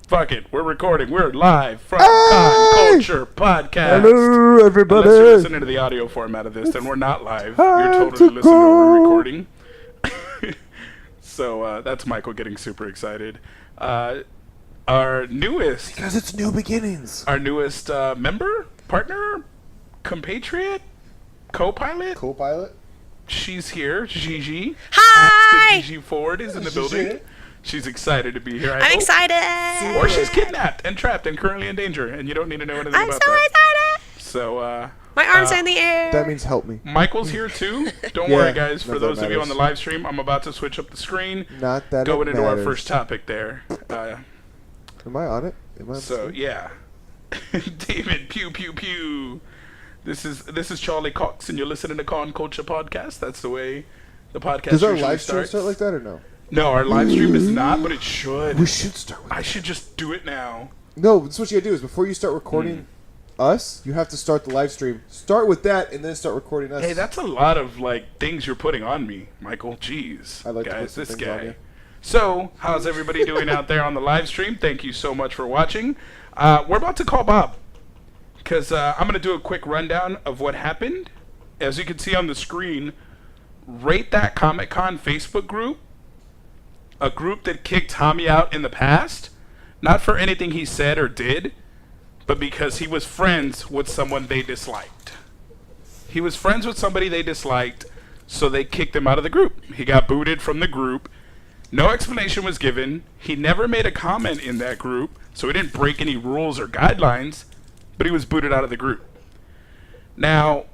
Fuck it. We're recording. We're live from Con Culture Podcast. Hello, everybody. Unless you're listening to the audio format of this, then we're not live. You're totally listening to we're recording. So that's Michael getting super excited. Our newest... Because it's new beginnings. Our newest member, partner, compatriot, co-pilot. Co-pilot? She's here, Gigi. Hi! Gigi Ford is in the building. She's excited to be here. I'm excited. Or she's kidnapped and trapped and currently in danger, and you don't need to know anything I'm about so that. excited. So, my arms are in the air. That means help me. Michael's here too. Don't worry, guys. For those of you on the live stream, I'm about to switch up the screen. Not that going it into our matters. first topic there. Am I on it? Am I on So yeah, David, pew pew pew. This is Charlie Cox, and you're listening to Con Culture Podcast. That's the way the podcast. Does our usually live stream starts. start like that or no? No, our live stream is not, but it should. We should start with I that. should just do it now. No, that's what you gotta do is before you start recording us, you have to start the live stream. Start with that and then start recording us. Hey, that's a lot of things you're putting on me, Michael. Jeez, I like to guys, put this some things on guy. you. So, how's everybody doing out there on the live stream? Thank you so much for watching. We're about to call Bob because I'm gonna do a quick rundown of what happened. As you can see on the screen, Rate That Comic Con Facebook group, a group that kicked Tommy out in the past, not for anything he said or did, but because he was friends with someone they disliked. He was friends with somebody they disliked, so they kicked him out of the group. He got booted from the group. No explanation was given. He never made a comment in that group, so he didn't break any rules or guidelines, but he was booted out of the group. Now,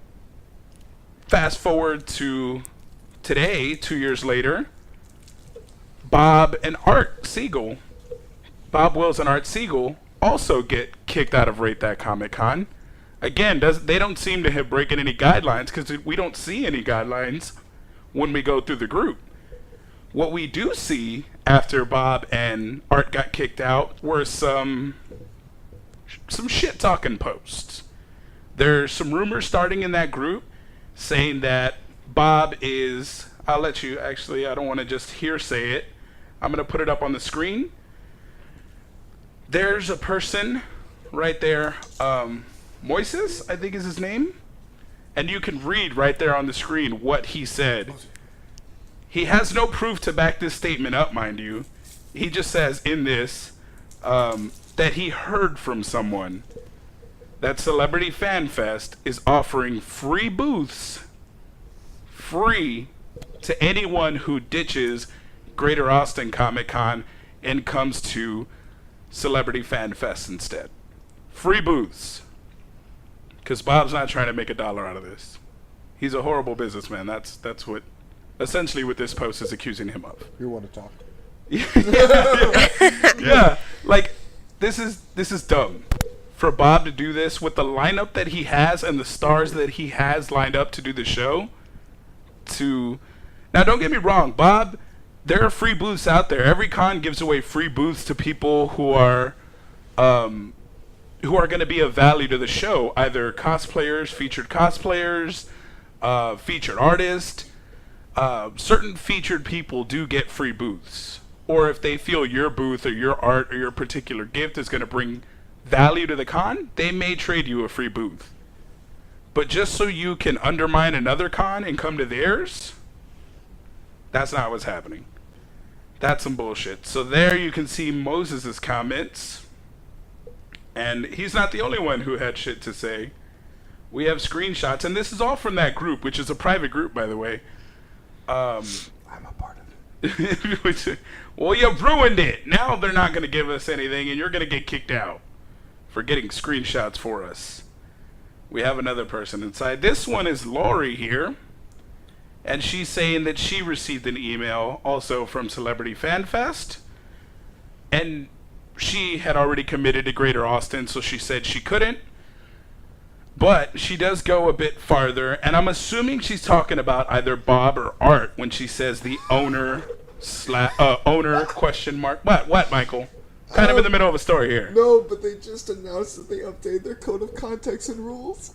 fast forward to today, 2 years later, Bob and Art Siegel, Bob Wills and Art Siegel, also get kicked out of Rate That Comic Con. Again, they don't seem to have broken any guidelines because we don't see any guidelines when we go through the group. What we do see after Bob and Art got kicked out were some shit-talking posts. There's some rumors starting in that group saying that Bob is... I'll let you... Actually, I don't want to just hearsay it. I'm going to put it up on the screen. There's a person right there, Moises, I think is his name. And you can read right there on the screen what he said. He has no proof to back this statement up, mind you. He just says in this that he heard from someone that Celebrity Fan Fest is offering free booths, free, to anyone who ditches Greater Austin Comic Con and comes to Celebrity Fan Fest instead. Free booths. Because Bob's not trying to make $1 out of this. He's a horrible businessman. That's what, essentially what this post is accusing him of. You want to talk? Yeah. Like, this is dumb. For Bob to do this with the lineup that he has and the stars that he has lined up to do the show. Now, don't get me wrong, Bob, there are free booths out there. Every con gives away free booths to people who are going to be of value to the show, either cosplayers, featured cosplayers, featured artists. Certain featured people do get free booths. Or if they feel your booth or your art or your particular gift is going to bring value to the con, they may trade you a free booth. But just so you can undermine another con and come to theirs, that's not what's happening. That's some bullshit. So there you can see Moses' comments. And he's not the only one who had shit to say. We have screenshots, and this is all from that group, which is a private group, by the way. I'm a part of it. Well, you ruined it. Now they're not going to give us anything, and you're going to get kicked out for getting screenshots for us. We have another person inside. This one is Lori here. And she's saying that she received an email also from Celebrity Fan Fest. And she had already committed to Greater Austin, so she said she couldn't. But she does go a bit farther, and I'm assuming she's talking about either Bob or Art when she says the owner question mark. What, Michael? Kind of in the middle of a story here. No, but they just announced that they updated their code of context and rules.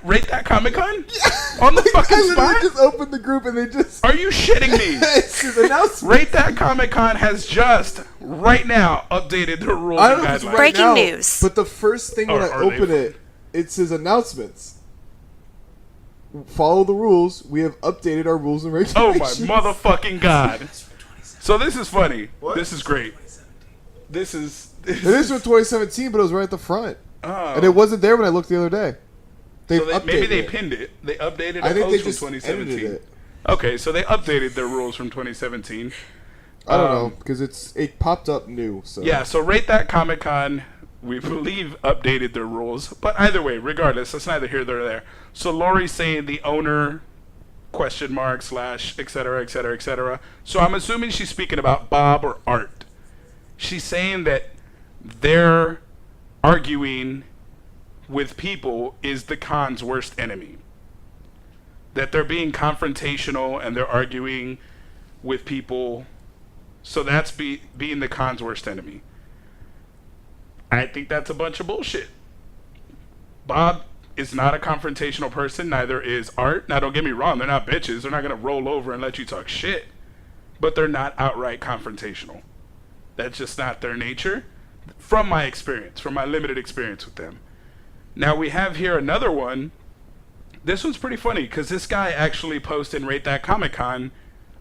Rate That Comic Con? On the fucking I literally spot? just opened the group and they just... Are you shitting me? It's just announcement. Rate That Comic Con has just right now updated their rules I and don't know if it's guidelines. right Breaking now, news. But the first thing when Or I are open they- it says announcements. Follow the rules. We have updated our rules and Oh regulations. my motherfucking god! So this is funny. What? This is great. This is. It is from 2017, but it was right at the front. Oh. And it wasn't there when I looked the other day. They've So maybe updated they it. pinned it. They updated I a think they post from just edited 2017. it. Okay, so they updated their rules from 2017. I don't know, because it popped up new. So Yeah, so Rate That Comic Con, we believe, updated their rules. But either way, regardless, that's neither here nor there. So Lori's saying the owner, question mark, / et cetera, et cetera, et cetera. So I'm assuming she's speaking about Bob or Art. She's saying that they're arguing with people is the con's worst enemy. That they're being confrontational and they're arguing with people. So that's being the con's worst enemy. I think that's a bunch of bullshit. Bob is not a confrontational person, neither is Art. Now, don't get me wrong, they're not bitches. They're not going to roll over and let you talk shit. But they're not outright confrontational. That's just not their nature, from my experience, from my limited experience with them. Now, we have here another one. This one's pretty funny, because this guy actually posted in Rate That Comic Con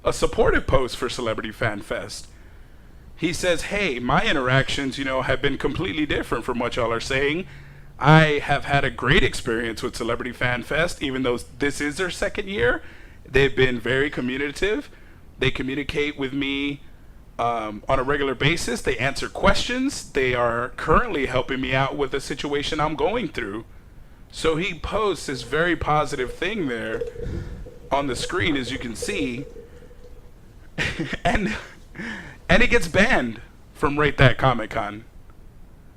a supportive post for Celebrity Fan Fest. He says, hey, my interactions, have been completely different from what y'all are saying. I have had a great experience with Celebrity Fan Fest, even though this is their second year. They've been very communicative. They communicate with me on a regular basis. They answer questions. They are currently helping me out with a situation I'm going through. So he posts this very positive thing there on the screen, as you can see. and he gets banned from Rate That Comic Con.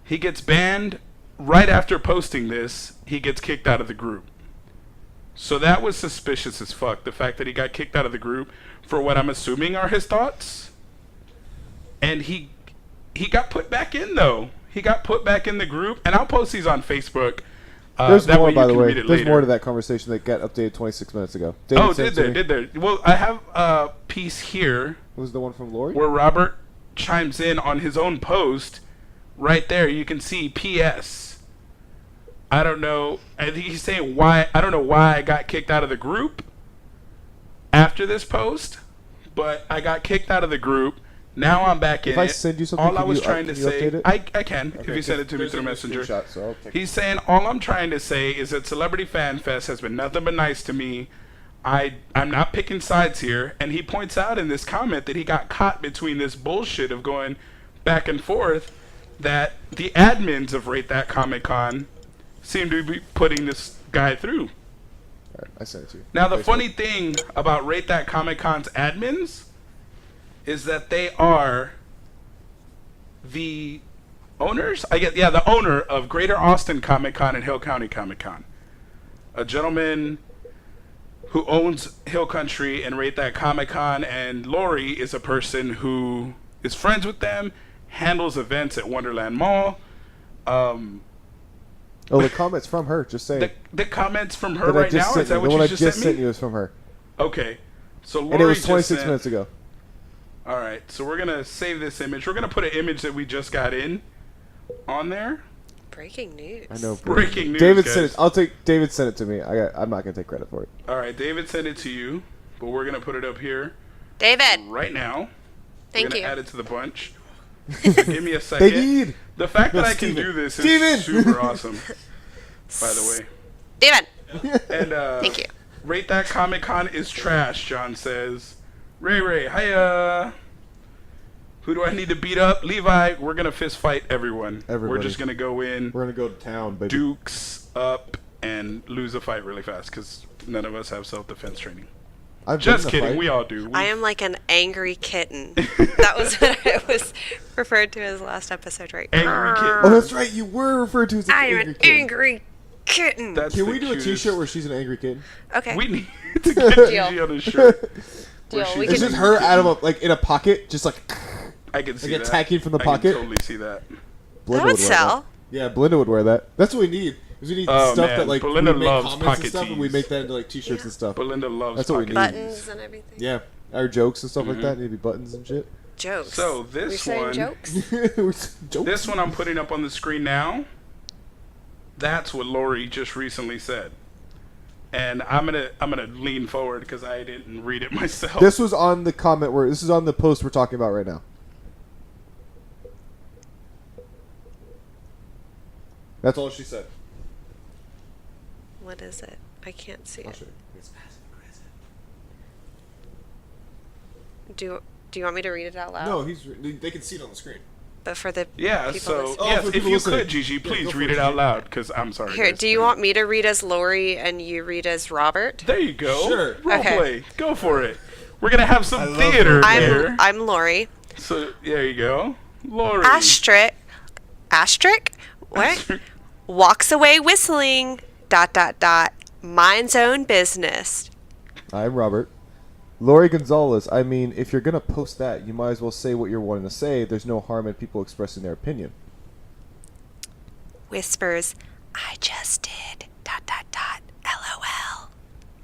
He gets banned right after posting this. He gets kicked out of the group. So that was suspicious as fuck. The fact that he got kicked out of the group for what I'm assuming are his thoughts. And he got put back in, though. He got put back in the group. And I'll post these on Facebook. There's that more, way you by the can way. read it There's later. more to that conversation that got updated 26 minutes ago. Oh, sent did it to me. there? Well, I have a piece here Was the one from Lori? where Robert chimes in on his own post. Right there, you can see P.S. I don't know. I think he's saying why. I don't know why I got kicked out of the group after this post, but I got kicked out of the group. Now I'm back in If I it. send you something, all I can was you trying to can you say, update it? I can if you send it to me through Messenger. So I'll take He's saying all I'm trying to say is that Celebrity Fan Fest has been nothing but nice to me. I'm not picking sides here, and he points out in this comment that he got caught between this bullshit of going back and forth, that the admins of Rate That Comic Con seem to be putting this guy through. All right, I sent it to you. Now, the Facebook. funny thing about Rate That Comic Con's admins is that they are the owners, the owner of Greater Austin Comic Con and Hill County Comic Con. A gentleman who owns Hill Country and Rate That Comic Con, and Lori is a person who is friends with them, handles events at Wonderland Mall. Oh, the comments from her. Just saying. The comments from her That I right just now, sent is that you. what The one you I just just sent sent me? you is from her, Okay. So Lori and it was just 26 sent- minutes ago. All right, so we're going to save this image. We're going to put an image that we just got in on there. Breaking news. I know. Breaking news, David guys. sent it. I'll take. David sent it to me. I'm not gonna take credit for it. All right, David sent it to you, but we're going to put it up here David, right now. thank We're going you. to add it to the bunch. So give me a second. David! The fact that No, I can Steven. do this is Steven! super awesome, by the way. David, And thank you. Rate That Comic Con is trash, John says. Ray, hiya. Who do I need to beat up? Levi, we're going to fist fight everyone. We're Everybody. just going to go in, We're gonna go to town, baby. dukes up, and lose a fight really fast because none of us have self-defense training. I've been Just in a kidding, fight. we all do. I am like an angry kitten. That was what I was referred to as last episode, right? Angry kitten. Oh, that's right. You were referred to as an I am angry an kitten. angry kitten. That's Can the we do a cutest. T-shirt where she's an angry kitten? Okay. We need to get Gigi on a shirt. Deal. she's We It's can- just her out of a, like in a pocket, just like I can see Like that. attacking from the I pocket? can totally see that. Belinda That would wear sell. Yeah, Belinda would wear that. That's what we need. Is we need Oh, stuff man. that like Belinda we make loves comments pocket and stuff, and we tees. make that into like T-shirts Yeah. and stuff. Belinda loves That's what we pocket need. tees. Buttons and everything. Yeah, our jokes and stuff like Mhm. that need to be buttons and shit. Jokes. So We're this saying one, jokes? this one I'm putting up on the screen now. That's what Lori just recently said, and I'm gonna lean forward because I didn't read it myself. This was on the comment where this is on the post we're talking about right now. That's all she said. What is it? I can't see I'll it. show you. Do you want me to read it out loud? No, they can see it on the screen. But for the Yeah, people so listening. Oh, yes, for if people you listening. could, Gigi, Yeah, please go for read it, it out Gigi. loud because I'm sorry. Here, guys. do you want me to read as Lori and you read as Robert? There you go. Sure. Role Okay. play. Go for it. We're gonna have I some love theater role play. there. I'm Lori. So there you go, Lori. Asterisk. What? Walks away whistling. ... Mind's own business. I'm Robert. Lori Gonzalez, I mean, if you're going to post that, you might as well say what you're wanting to say. There's no harm in people expressing their opinion. Whispers. I just did ... LOL.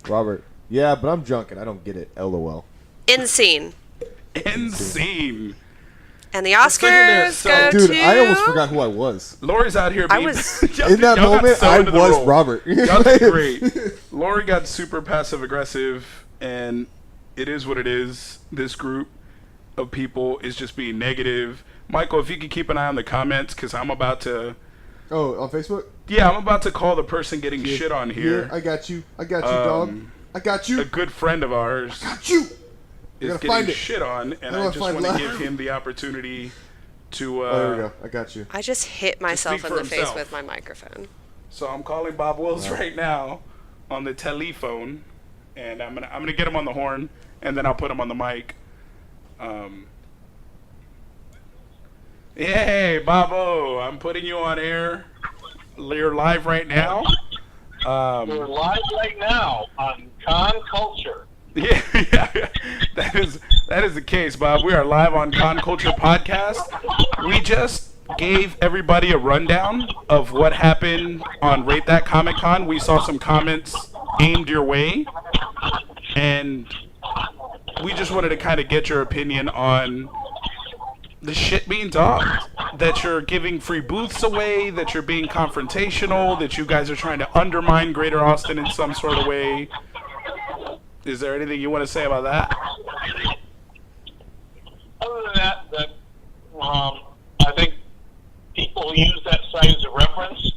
Robert, yeah, but I'm drunk and I don't get it. LOL. In scene. End scene. And the second there, Oscars so- go Dude, to... I almost forgot who I was. Lori's out here. I Being, was- In that y'all got moment, so I into the was role. Robert. Y'all did great. Lori got super passive aggressive, and it is what it is. This group of people is just being negative. Michael, if you could keep an eye on the comments, because I'm about to. Oh, on Facebook? Yeah, I'm about to call the person getting shit on here. Yeah, I got you. I got you, dog. I got you. A good friend of ours Got you. is gotta getting find it. shit on, and How I do I just find want to love? give him the opportunity to. Oh, there we go. I got you. I just hit myself speak in for the himself. face with my microphone. So I'm calling Bob Wills right now on the telephone, and I'm gonna get him on the horn, and then I'll put him on the mic. Hey, Bobo, I'm putting you on air. You're live right now. We're live right now on Con Culture. Yeah, that is the case, Bob. We are live on Con Culture Podcast. We just gave everybody a rundown of what happened on Rate That Comic Con. We saw some comments aimed your way, and we just wanted to kind of get your opinion on the shit being talked. That you're giving free booths away, that you're being confrontational, that you guys are trying to undermine Greater Austin in some sort of way. Is there anything you want to say about that? Other than that, I think people who use that site as a reference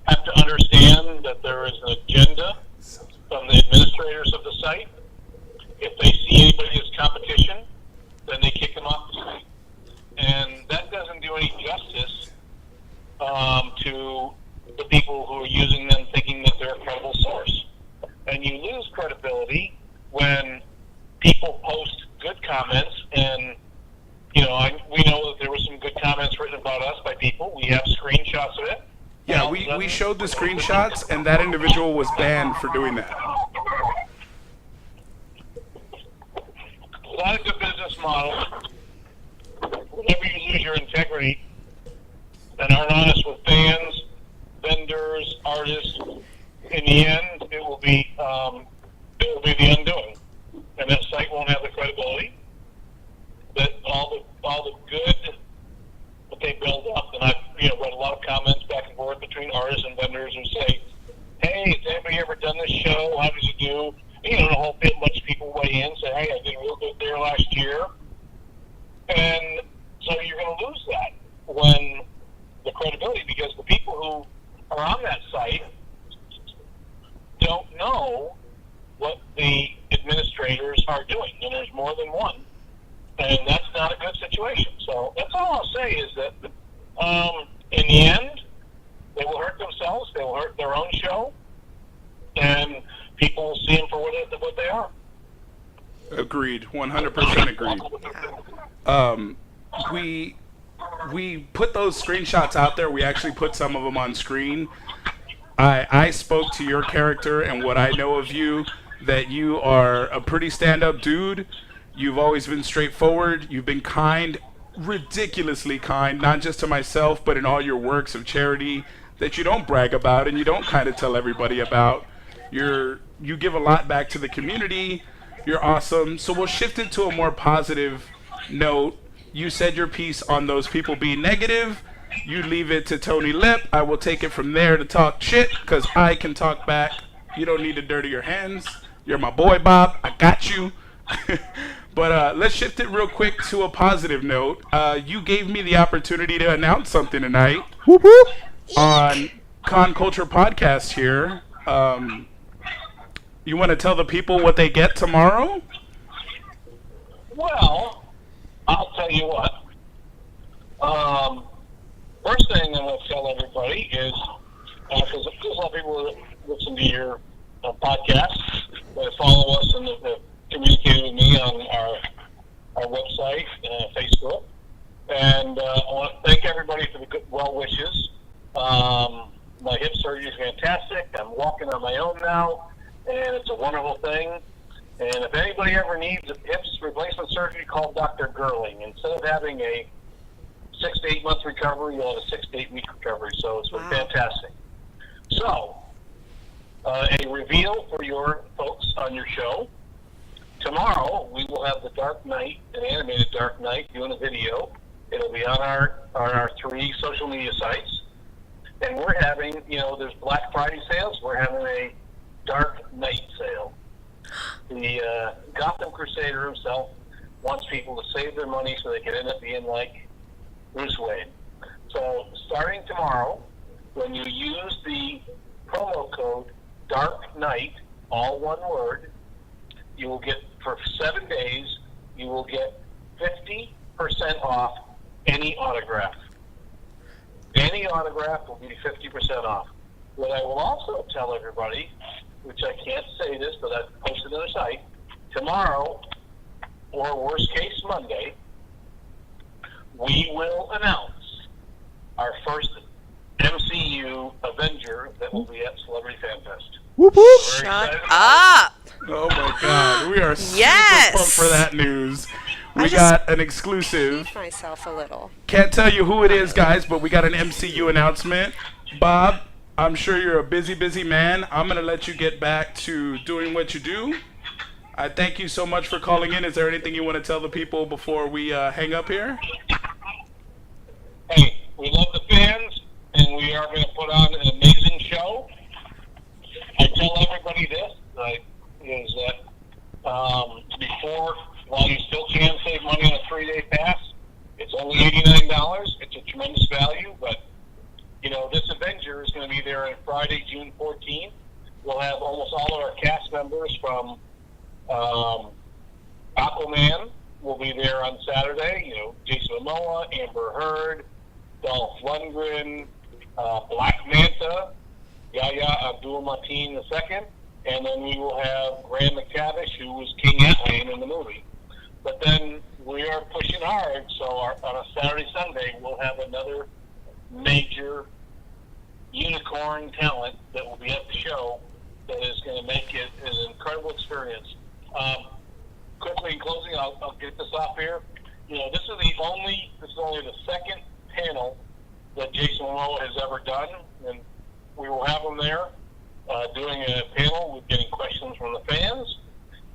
have to understand that there is an agenda from the administrators of the site. If they see anybody as competition, then they kick them off the site. And that doesn't do any justice to the people who are using them thinking that they're a credible source. And you lose credibility when people post good comments, and we know that there were some good comments written about us by people. We have screenshots of it. Yeah, we showed the screenshots, and that individual was banned for doing that. It's not a good business model. Whenever you lose your integrity and aren't honest with fans, vendors, artists, in the end, it will be the undoing, and that site won't have the credibility that all the good that they build up. And I've read a lot of comments back and forth between artists and vendors who say, "Hey, has anybody ever done this show? How does it do?" And, a whole bunch of people weigh in, say, "Hey, I did real good there last year," and so you're going to lose that when the credibility, because the people who are on that site don't know what the administrators are doing, and there's more than one, and that's not a good situation. So that's all I'll say is that in the end, they will hurt themselves, they will hurt their own show, and people will see them for what they are. Agreed, 100% agreed. We put those screenshots out there. We actually put some of them on screen. I spoke to your character and what I know of you, that you are a pretty stand-up dude. You've always been straightforward. You've been kind, ridiculously kind, not just to myself, but in all your works of charity that you don't brag about and you don't kind of tell everybody about. You give a lot back to the community. You're awesome. So we'll shift it to a more positive note. You said your piece on those people being negative. You leave it to Tony Lip. I will take it from there to talk shit, because I can talk back. You don't need to dirty your hands. You're my boy, Bob. I got you. But let's shift it real quick to a positive note. You gave me the opportunity to announce something tonight Whoop whoop. on Con Culture Podcast here. You want to tell the people what they get tomorrow? Well, I'll tell you what. First thing I'm going to tell everybody is, because there's a lot of people that listen to your podcast, that follow us and that communicate with me on our website, Facebook. And I want to thank everybody for the good well wishes. My hip surgery is fantastic. I'm walking on my own now, and it's a wonderful thing. And if anybody ever needs a hips replacement surgery, call Dr. Gerling. Instead of having a 6 to 8 month recovery, you'll have a 6 to 8 week recovery. So it's been fantastic. So, a reveal for your folks on your show. Tomorrow, we will have the Dark Knight, an animated Dark Knight, doing a video. It'll be on our 3 social media sites. And we're having, there's Black Friday sales. We're having a Dark Knight sale. The Gotham Crusader himself wants people to save their money so they can end up being like Bruce Wayne. So starting tomorrow, when you use the promo code Dark Knight, all one word, you will get, for 7 days, you will get 50% off any autograph. Any autograph will be 50% off. What I will also tell everybody, which I can't say this, but I've posted on the site, tomorrow, or worst case Monday, we will announce our first MCU Avenger that will be at Celebrity Fan Fest. Whoop whoop. Shut up! Oh my God, we are super Yes! pumped for that news. We I just got an exclusive. Beat myself a little. Can't tell you who it is, guys, but we got an MCU announcement. Bob, I'm sure you're a busy, busy man. I'm going to let you get back to doing what you do. I thank you so much for calling in. Is there anything you want to tell the people before we hang up here? Hey, we love the fans, and we are going to put on an amazing show. I tell everybody this, is that before, while you still can save money on a 3-day pass, it's only $89. It's a tremendous value, but, this Avenger is going to be there on Friday, June 14th. We'll have almost all of our cast members from Aquaman will be there on Saturday. Jason Momoa, Amber Heard, Dolph Lundgren, Black Manta, Yahya Abdul-Mateen II, and then we will have Graham McTavish, who was King Atlan in the movie. But then we are pushing hard, so on a Saturday, Sunday, we'll have another major unicorn talent that will be at the show that is going to make it an incredible experience. Quickly in closing, I'll get this off here. This is only the second panel that Jason Momoa has ever done, and we will have him there doing a panel with getting questions from the fans,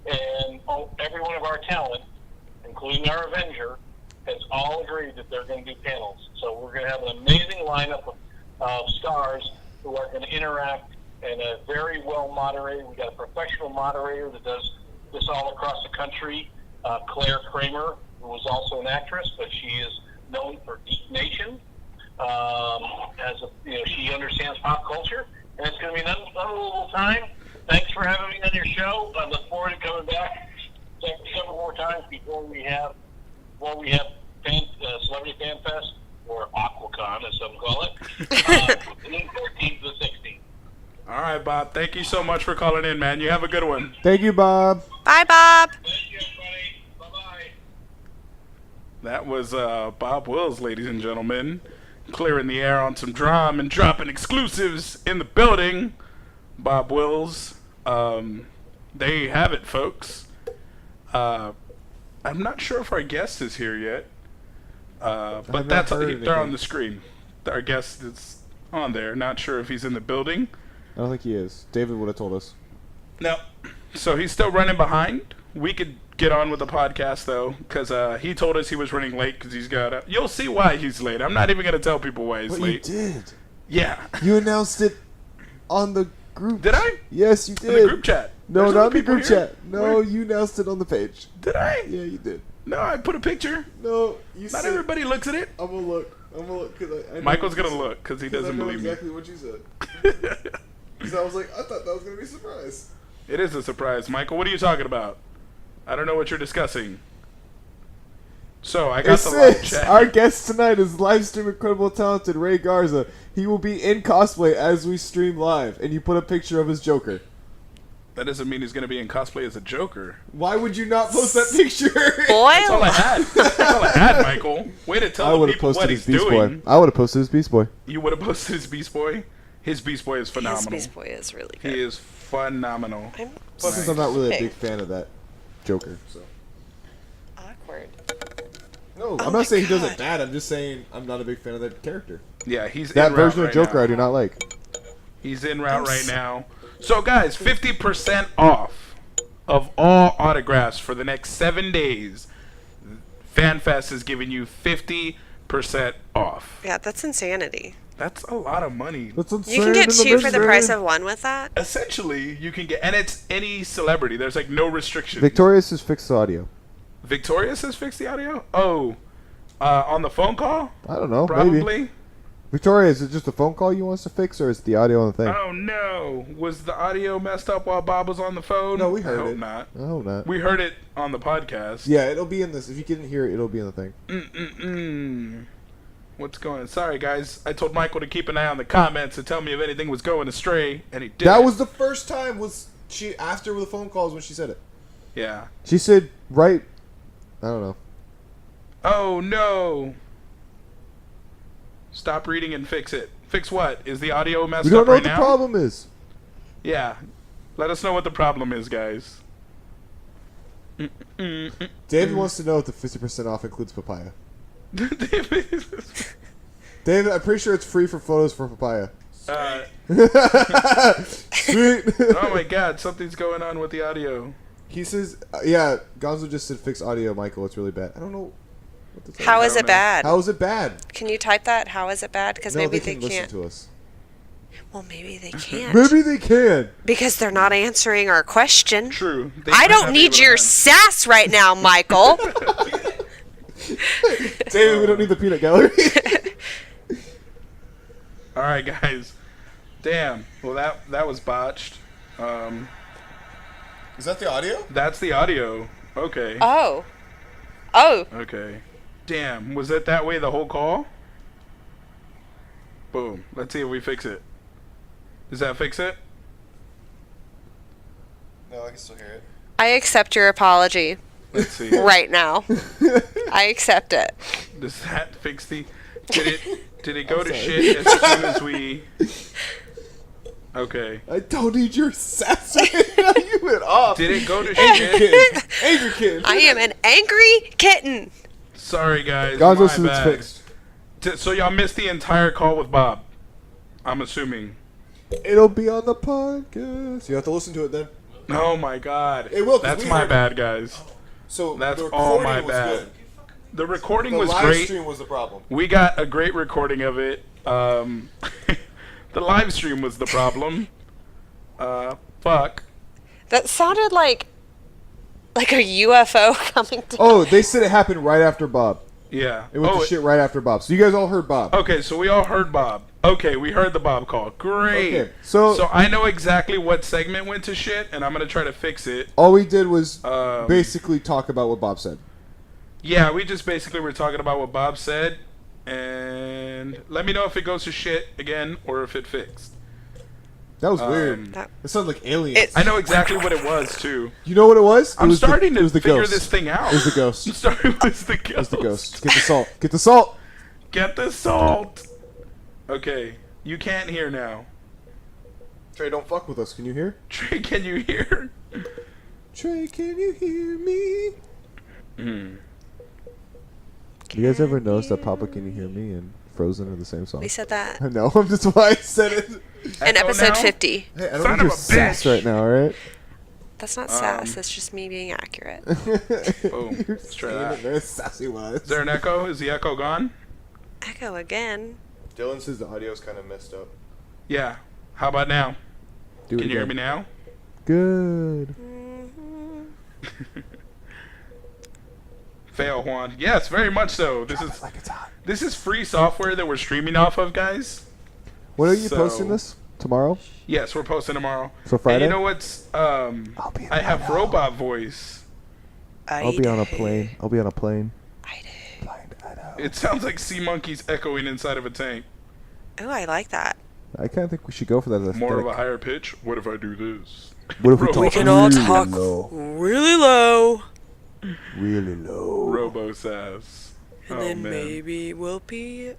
and every one of our talent, including our Avenger, has all agreed that they're going to do panels. So we're going to have an amazing lineup of stars who are going to interact, and a very well moderated. We got a professional moderator that does this all across the country, Claire Kramer, who is also an actress, but she is known for Geek Nation. She understands pop culture, and it's going to be an unbelievable time. Thanks for having me on your show. I look forward to coming back several more times before we have Celebrity Fan Fest, or AquaCon, as some call it, June 14th to the 16th. All right, Bob. Thank you so much for calling in, man. You have a good one. Thank you, Bob. Bye, Bob. Thank you, everybody. Bye-bye. That was Bob Wills, ladies and gentlemen, clearing the air on some drum and dropping exclusives in the building. Bob Wills. There you have it, folks. I'm not sure if our guest is here yet, but that's they're on the screen. Our guest is on there. Not sure if he's in the building. I don't think he is. David would have told us. No. So he's still running behind. We could get on with the podcast though, because he told us he was running late because he's got. You'll see why he's late. I'm not even gonna tell people why he's But late. you did. Yeah. You announced it on the group. Did I? Yes, you In did. the group chat. No, There's not other in the people group here? chat. No, Where? you announced it on the page. Did I? Yeah, you did. No, I put a picture. No, you Not said. everybody looks at it. I'm gonna look. Because I know Michael's what gonna you said. look because he 'Cause doesn't I know believe exactly what you said. me. Because I was like, I thought that was gonna be a surprise. It is a surprise, Michael. What are you talking about? I don't know what you're discussing. So I got It the live says chat. our guest tonight is live stream incredible talented Ray Garza. He will be in cosplay as we stream live, and you put a picture of his Joker. That doesn't mean he's gonna be in cosplay as a Joker. Why would you not post that picture? That's all I had. That's all I had, Michael. Way to I tell the would have people posted what his he's Beast doing. Boy. I would have posted his Beast Boy. You would have posted his Beast Boy. His Beast Boy is phenomenal. His Beast Boy is really good. He is phenomenal. I'm Plus, since I'm not really a big fan of that Joker, so. awkward. No, Oh I'm my not saying he does God. it bad. I'm just saying I'm not a big fan of that character. Yeah, he's That in version route of right Joker now. I do not like. He's in route right now. So, guys, 50% off of all autographs for the next 7 days. FanFest is giving you 50% off. Yeah, that's insanity. That's a lot of money. That's insane. You can get in the two for the business. price of one with that. Essentially, you can get, and it's any celebrity. There's like no restrictions. Victorious has fixed the audio. Victoria says fix the audio? Oh, on the phone call? I don't know. Probably. Maybe. Victoria, is it just a phone call you want us to fix, or is it the audio on the thing? Oh no! Was the audio messed up while Bob was on the phone? No, we heard I hope it. not. I hope not. We heard it on the podcast. Yeah, it'll be in this. If you didn't hear it, it'll be in the thing. What's going? Sorry, guys. I told Michael to keep an eye on the comments and tell me if anything was going astray, and he did. That was the first time. Was she after the phone calls when she said it? Yeah. She said right. I don't know. Oh no! Stop reading and fix it. Fix what? Is the audio messed We don't up know right what the now? problem is. Yeah. Let us know what the problem is, guys. David wants to know if the 50% off includes papaya. David. David, I'm pretty sure it's free for photos for papaya. Sweet. Oh my god, something's going on with the audio. He says, yeah, Gonzo just said fix audio, Michael. It's really bad. I don't know. What to tell How you. is don't it know. bad? How is it bad? Can you type that? How is it bad? Because No, maybe they they can can't. listen to us. Well, maybe they can't. Maybe they can. Because they're not answering our question. True. They I might don't not be need able to your answer. sass right now, Michael. David, we don't need the peanut gallery. All right, guys. Damn. Well, that was botched. Is that the audio? That's the audio. Okay. Oh. Oh. Okay. Damn. Was it that way the whole call? Boom. Let's see if we fix it. Does that fix it? No, I can still hear it. I accept your apology Let's see. right now. I accept it. Does that fix the? Did it go I'm to sorry. shit as soon as we? Okay. I don't need your sass right now. You went off. Did it go to Angry shit? kid. Angry kid. I am an angry kitten. Sorry, guys. Gonzo my says it's bad. fixed. So y'all missed the entire call with Bob. I'm assuming. It'll be on the podcast. You have to listen to it then. Oh my god. It will, 'cause That's we my heard it. bad, guys. So That's the all recording my was bad. good. The recording The was live great. stream was the problem. We got a great recording of it. The live stream was the problem. Fuck. That sounded like a UFO coming down. Oh, they said it happened right after Bob. Yeah. It went to shit right after Bob. So you guys all heard Bob. Okay, so we all heard Bob. Okay, we heard the Bob call. Great. Okay, so I know exactly what segment went to shit, and I'm gonna try to fix it. all we did was Um, basically talk about what Bob said. Yeah, we just basically were talking about what Bob said, and let me know if it goes to shit again or if it fixed. That was weird. That- It sounded like aliens. I know exactly what it was too. You know what it was? It I'm was starting it to was the figure ghost. this thing out. It was the ghost. I'm starting with the ghost. It was the ghost. Get the salt. Get the salt. Get the salt. Okay, you can't hear now. Trey, don't fuck with us. Can you hear? Trey, can you hear? Trey, can you hear me? Hmm. You guys ever notice that Papa Can You Hear Me and Frozen are the same song? We said that I know. I'm just why I said it. in Echo episode now? 50. Hey, I don't Son need your of a sass bitch. right now, alright? That's not sass. That's just me being accurate. Boom. Let's try that. Very sassy was. Is there an echo? Is the echo gone? Echo again. Dylan says the audio's kind of messed up. Yeah. How about now? Do Can it you hear again. me now? Good. Fail, Juan. Yes, very much so. Like it's hot. This is free software that we're streaming off of, guys. When are you So- posting this? Tomorrow? Yes, we're posting tomorrow. So Friday? And you know what's be in I have Idaho. robot voice. I'll be on a plane. I'll be on a plane. I did. Flying to Idaho. It sounds like sea monkeys echoing inside of a tank. Oh, I like that. I kind of think we should go for that. As More of a higher pitch. What if I do this? What if we Robo- talk We can all really talk low? really low. Really low. Robo sass. And Oh, then man. maybe we'll be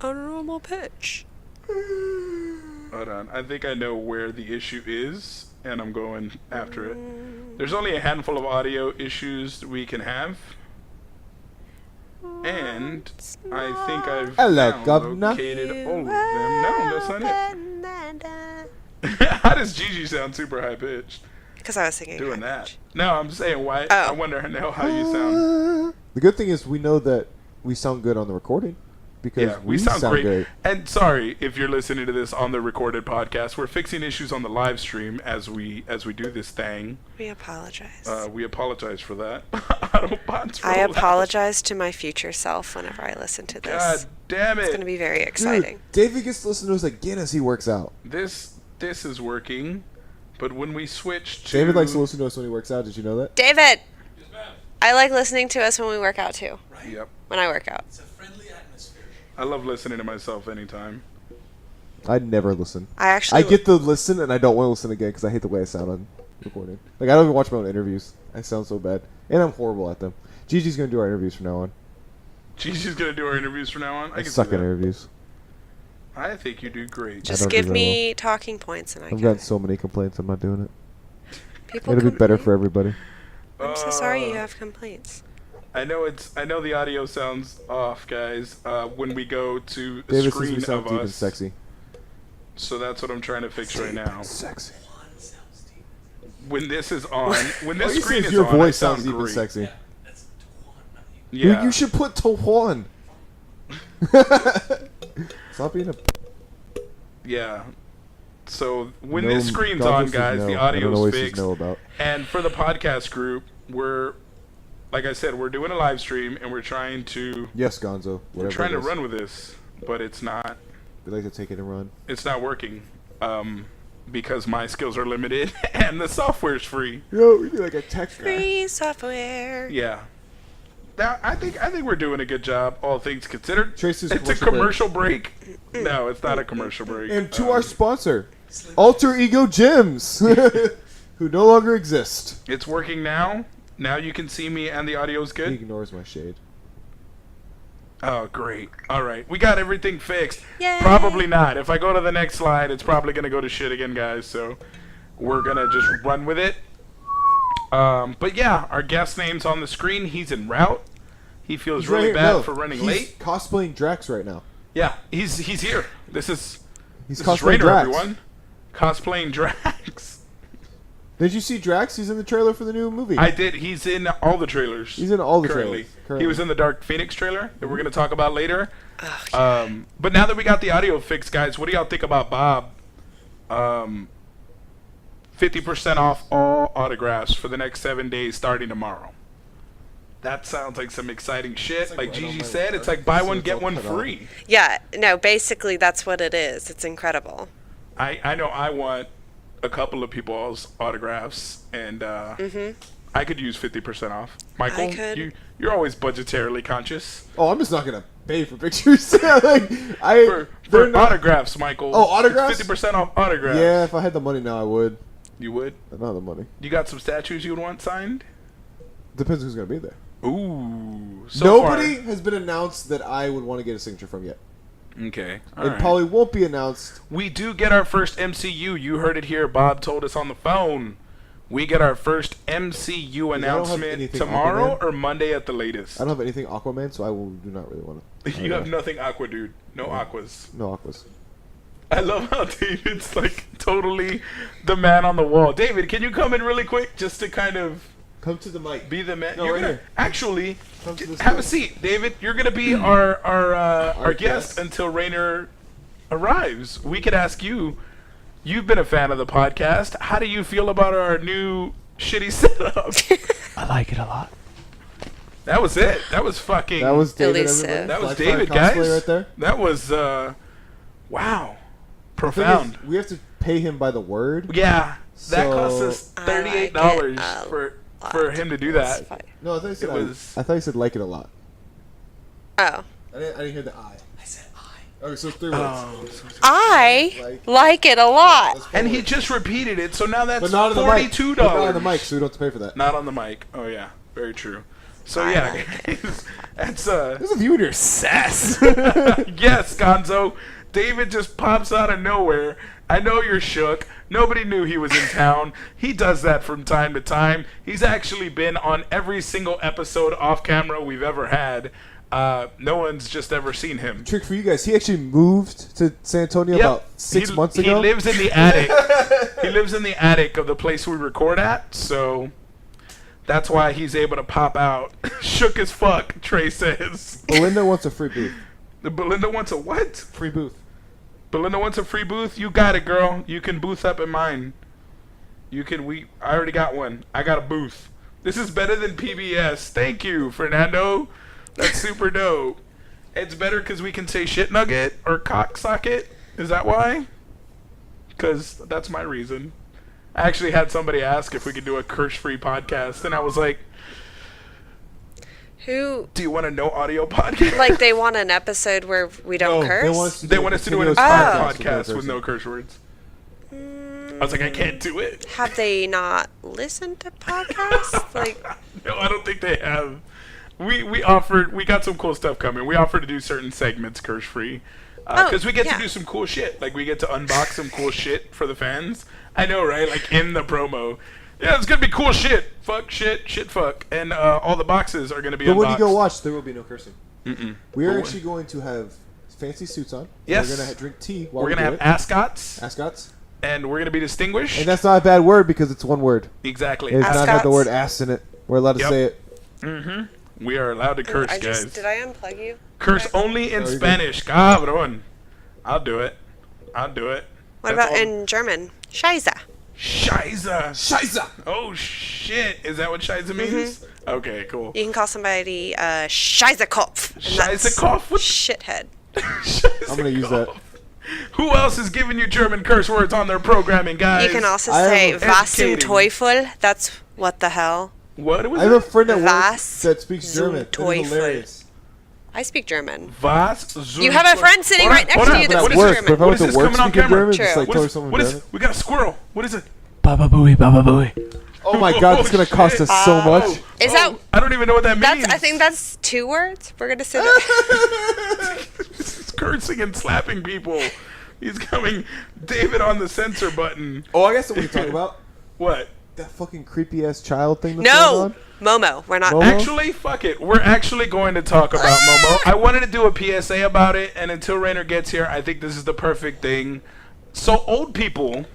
a normal pitch. Hold on. I think I know where the issue is, and I'm going after it. There's only a handful of audio issues we can have. And I think I've Hello, now Governor. located all of them. No, that's not it. How does Gigi sound super high pitched Because I was singing doing high that? pitch. No, I'm saying why. Oh. I wonder how you sound. The good thing is we know that we sound good on the recording because Yeah, we sound great. great. And sorry if you're listening to this on the recorded podcast. We're fixing issues on the live stream as we do this thing. We apologize. We apologize for that. Autobots I roll out. apologize to my future self whenever I listen to this. God damn It's going to it! be very exciting. Dude, David gets to listen to us again as he works out. This is working, but when we switch to David likes to listen to us when he works out. Did you know that? David! I like listening to us when we work out too. Yep, When I work out. It's a friendly atmosphere. I love listening to myself anytime. I never listen. I actually I get to listen and I don't want to listen again because I hate the way I sound on recording. Like I don't even watch my own interviews. I sound so bad, and I'm horrible at them. Gigi's gonna do our interviews from now on. Gigi's gonna do our interviews from now on. I I can suck see at that. interviews. I think you do great. I just don't give do that me talking points and I I've get gotten it. so many complaints. I'm not doing it. People It'll be better complain. for everybody. I'm so sorry you have complaints. I know the audio sounds off, guys. When we go to the David says screen we sound of deep and us, sexy. so that's what I'm trying to fix right now. Sexy. One sounds deep. When this is on, when Oh, this you screen says is your on, I voice sound sounds deep and great. sexy. Yeah, that's Taquan, not you. Yeah, Dude, you should put Tawan. Stop being a. yeah. So when No, this screen's God on, just guys, says the no. I don't know audio's what he says fixed. no about. And for the podcast group, like I said, we're doing a live stream and we're trying to Yes, Gonzo. we're Whatever trying it to is. run with this, but it's not We like to take it and run. working. Because my skills are limited and the software's free. Yo, we do like a text guy. Free software. Yeah. Now, I think we're doing a good job, all things considered. Tracy's It's a commercial break. No, it's not a commercial break. And to our sponsor, Alter Ego Gyms, who no longer exist. It's working now. Now you can see me and the audio's He good. ignores my shade. Oh, great. All right. We got everything fixed. Yay. Probably not. If I go to the next slide, it's probably going to go to shit again, guys. So we're going to just run with it. But yeah, our guest name's on the screen. He's en route. He feels really bad for running he's late. Cosplaying Drax right now. Yeah, he's here. This is He's this is cosplaying Reyner, Drax. everyone. Cosplaying Drax. Did you see Drax? He's in the trailer for the new movie. I did. He's in all the trailers. He's in all the currently. trailers. Currently. He was in the Dark Phoenix trailer that we're going to talk about later. Oh, yeah. But now that we got the audio fixed, guys, what do y'all think about Bob? 50% off all autographs for the next 7 days starting tomorrow. That sounds like some exciting shit. like Like right on Gigi my said, wall. it's like buy So one, it's get all one cut off. free. Yeah, no, basically that's what it is. It's incredible. I know I want a couple of people's autographs, and I could use 50% off. Michael, I could. you're always budgetarily conscious. Oh, I'm just not gonna pay for pictures. like they're For not- autographs, Michael. Oh, autographs? 50% off autographs. Yeah, if I had the money now, I would. You would? I don't have the money. You got some statues you would want signed? Depends who's gonna be there. Ooh. So Nobody far- has been announced that I would want to get a signature from yet. Okay. It All right. probably won't be announced. We do get our first MCU. You heard it here. Bob told us on the phone. We get our first MCU have announcement anything tomorrow Aquaman. or Monday at the latest. I don't have anything Aquaman, so I do not really want to. You have nothing Aqua, dude. No Aquas. No Aquas. I love how David's like totally the man on the wall. David, can you come in really quick just to kind of Come to the mic. be the man? No, You're right gonna here. actually Come to this have a mic. seat, David. You're gonna be our guest guest. until Reyner arrives. We could ask you. You've been a fan of the podcast. How do you feel about our new shitty setup? I like it a lot. That was it. That was fucking. That was David. Elusive. Everybody. That was Black Fire David, cosplay guys. right there. That was wow, Thing profound. is, we have to pay him by the word. Yeah, that cost So- us I like $38 it a for him to do that. It's fine. No, I thought you said It was- I thought you said like it a lot. Oh. I didn't hear the I. I said I. Okay, so it's 3 words. Oh, I like it a lot. That's 4 and he words. just repeated it, so now that's But not on the mic. $42. But not on the mic, so we don't have to pay for that. Not on the mic. Oh yeah, very true. So I yeah, like guys, that's There's a view in your sass. yes, Gonzo. David just pops out of nowhere. I know you're shook. Nobody knew he was in town. He does that from time to time. He's actually been on every single episode off camera we've ever had. No one's just ever seen him. Trick for you guys. He actually moved to San Antonio Yep. about 6 months ago. He lives in the attic. He lives in the attic of the place we record at, so that's why he's able to pop out. Shook as fuck, Trey says. Belinda wants a free booth. Belinda wants a what? Free booth. Belinda wants a free booth. You got it, girl. You can booth up in mine. You can. I already got one. I got a booth. This is better than PBS. Thank you, Fernando. That's super dope. It's better because we can say shit nugget or cock socket. Is that why? Because that's my reason. I actually had somebody ask if we could do a curse-free podcast, and I was like, Who, "Do you want a no audio podcast?" like, they want an episode where we don't No, curse? They want us to do an continuous entire Oh. podcast with no curse words. I was like, I can't do it. Have they not listened to podcasts? Like, No, I don't think they have. We offered. We got some cool stuff coming. We offered to do certain segments curse free because we get yeah. to do some cool shit. Like we get to unbox some cool shit for the fans. I know, right? Like in the promo. Yeah, it's gonna be cool shit. Fuck shit, shit fuck, and all the boxes are gonna be But unboxed. when you go watch, there will be no cursing. Mm-mm. We are But actually going to have fancy suits on. Yes. We're going to drink tea while We're we gonna do have it. ascots, Ascots. and we're gonna be distinguished. And that's not a bad word because it's one word. exactly. It does not have the Ascots. word ass in it. We're allowed to Yep. say it. Mm-hmm. We are allowed to curse, guys. did I unplug you? Curse only in Oh, you're Spanish. Cabrón. I'll do it. What That's about all- in German? Scheiße. Scheiße. Scheiße! Oh shit! Is that what Scheiße means? Okay, cool. You can call somebody Scheißekopf. and that's Scheißekopf? What- Shithead. I'm going to use that. Who else is giving you German curse words on their programming, guys? You can also I say have Was zum educating. Teufel. That's what the hell. What was I have a it? friend at work Was that speaks zum German. It's Teufel. hilarious. I speak German. Was zum You have a friend sitting right next to you that But What at is speaks this? work, German. but if I What went is to this work coming on speaking camera? German, True. just like What tell is, her someone what is German. We got a squirrel. What is it? Baba booey, baba booey. Oh my god, it's going to cost us so much. Is that? I don't even know what that means. That's. I think that's 2 words. We're gonna say that. He's cursing and slapping people. He's coming. David on the censor button. Oh, I guess what we can talk about. What? That fucking creepy ass child thing that's going No, on. Momo. We're not. Momo? Actually, fuck it. We're actually going to talk about Momo. I wanted to do a PSA about it, and until Reyner gets here, I think this is the perfect thing. So old people,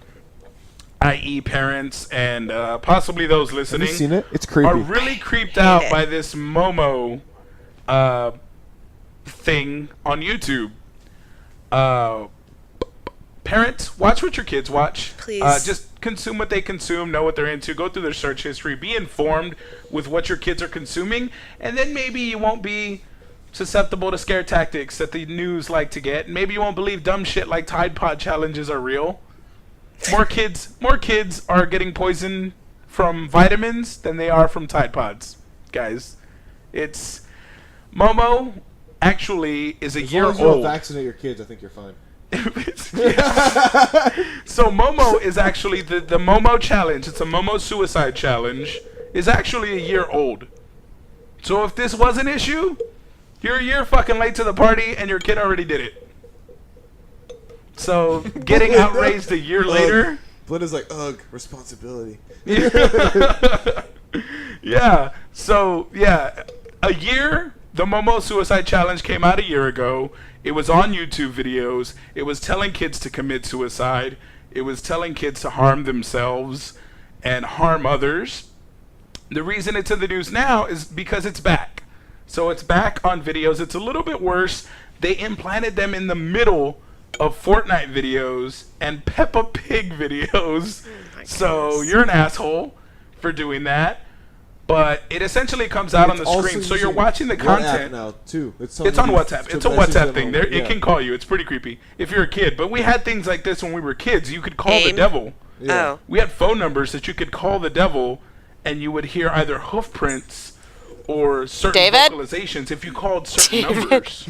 i.e. parents and possibly those Have listening, you seen it? It's creepy. are really creeped out it. by this Momo thing on YouTube. Parents, watch what your kids watch. Please. Just consume what they consume, know what they're into, go through their search history, be informed with what your kids are consuming, and then maybe you won't be susceptible to scare tactics that the news like to get. Maybe you won't believe dumb shit like Tide Pod challenges are real. More kids are getting poisoned from vitamins than they are from Tide Pods, guys. It's Momo actually is a As year long as you don't old. vaccinate your kids, I think you're fine. So Momo is actually the Momo challenge. It's a Momo suicide challenge. Is actually a year old. So if this was an issue, you're a year fucking late to the party and your kid already did it. So getting outraged a year later. Belinda's like, ugh, responsibility. Yeah. So yeah, a year The Momo Suicide Challenge came out a year ago. It was on YouTube videos. It was telling kids to commit suicide. It was telling kids to harm themselves and harm others. The reason it's in the news now is because it's back. So it's back on videos. It's a little bit worse. They implanted them in the middle of Fortnite videos and Peppa Pig videos. So you're an asshole for doing that. But it essentially comes out on the screen. So you're watching the content. now too. It's on WhatsApp. It's a WhatsApp thing. It can call you. It's pretty creepy if you're a kid. But we had things like this when we were kids. You could call the devil. Yeah. Oh. We had phone numbers that you could call the devil, and you would hear either hoof prints or certain David? vocalizations if you called certain David. numbers.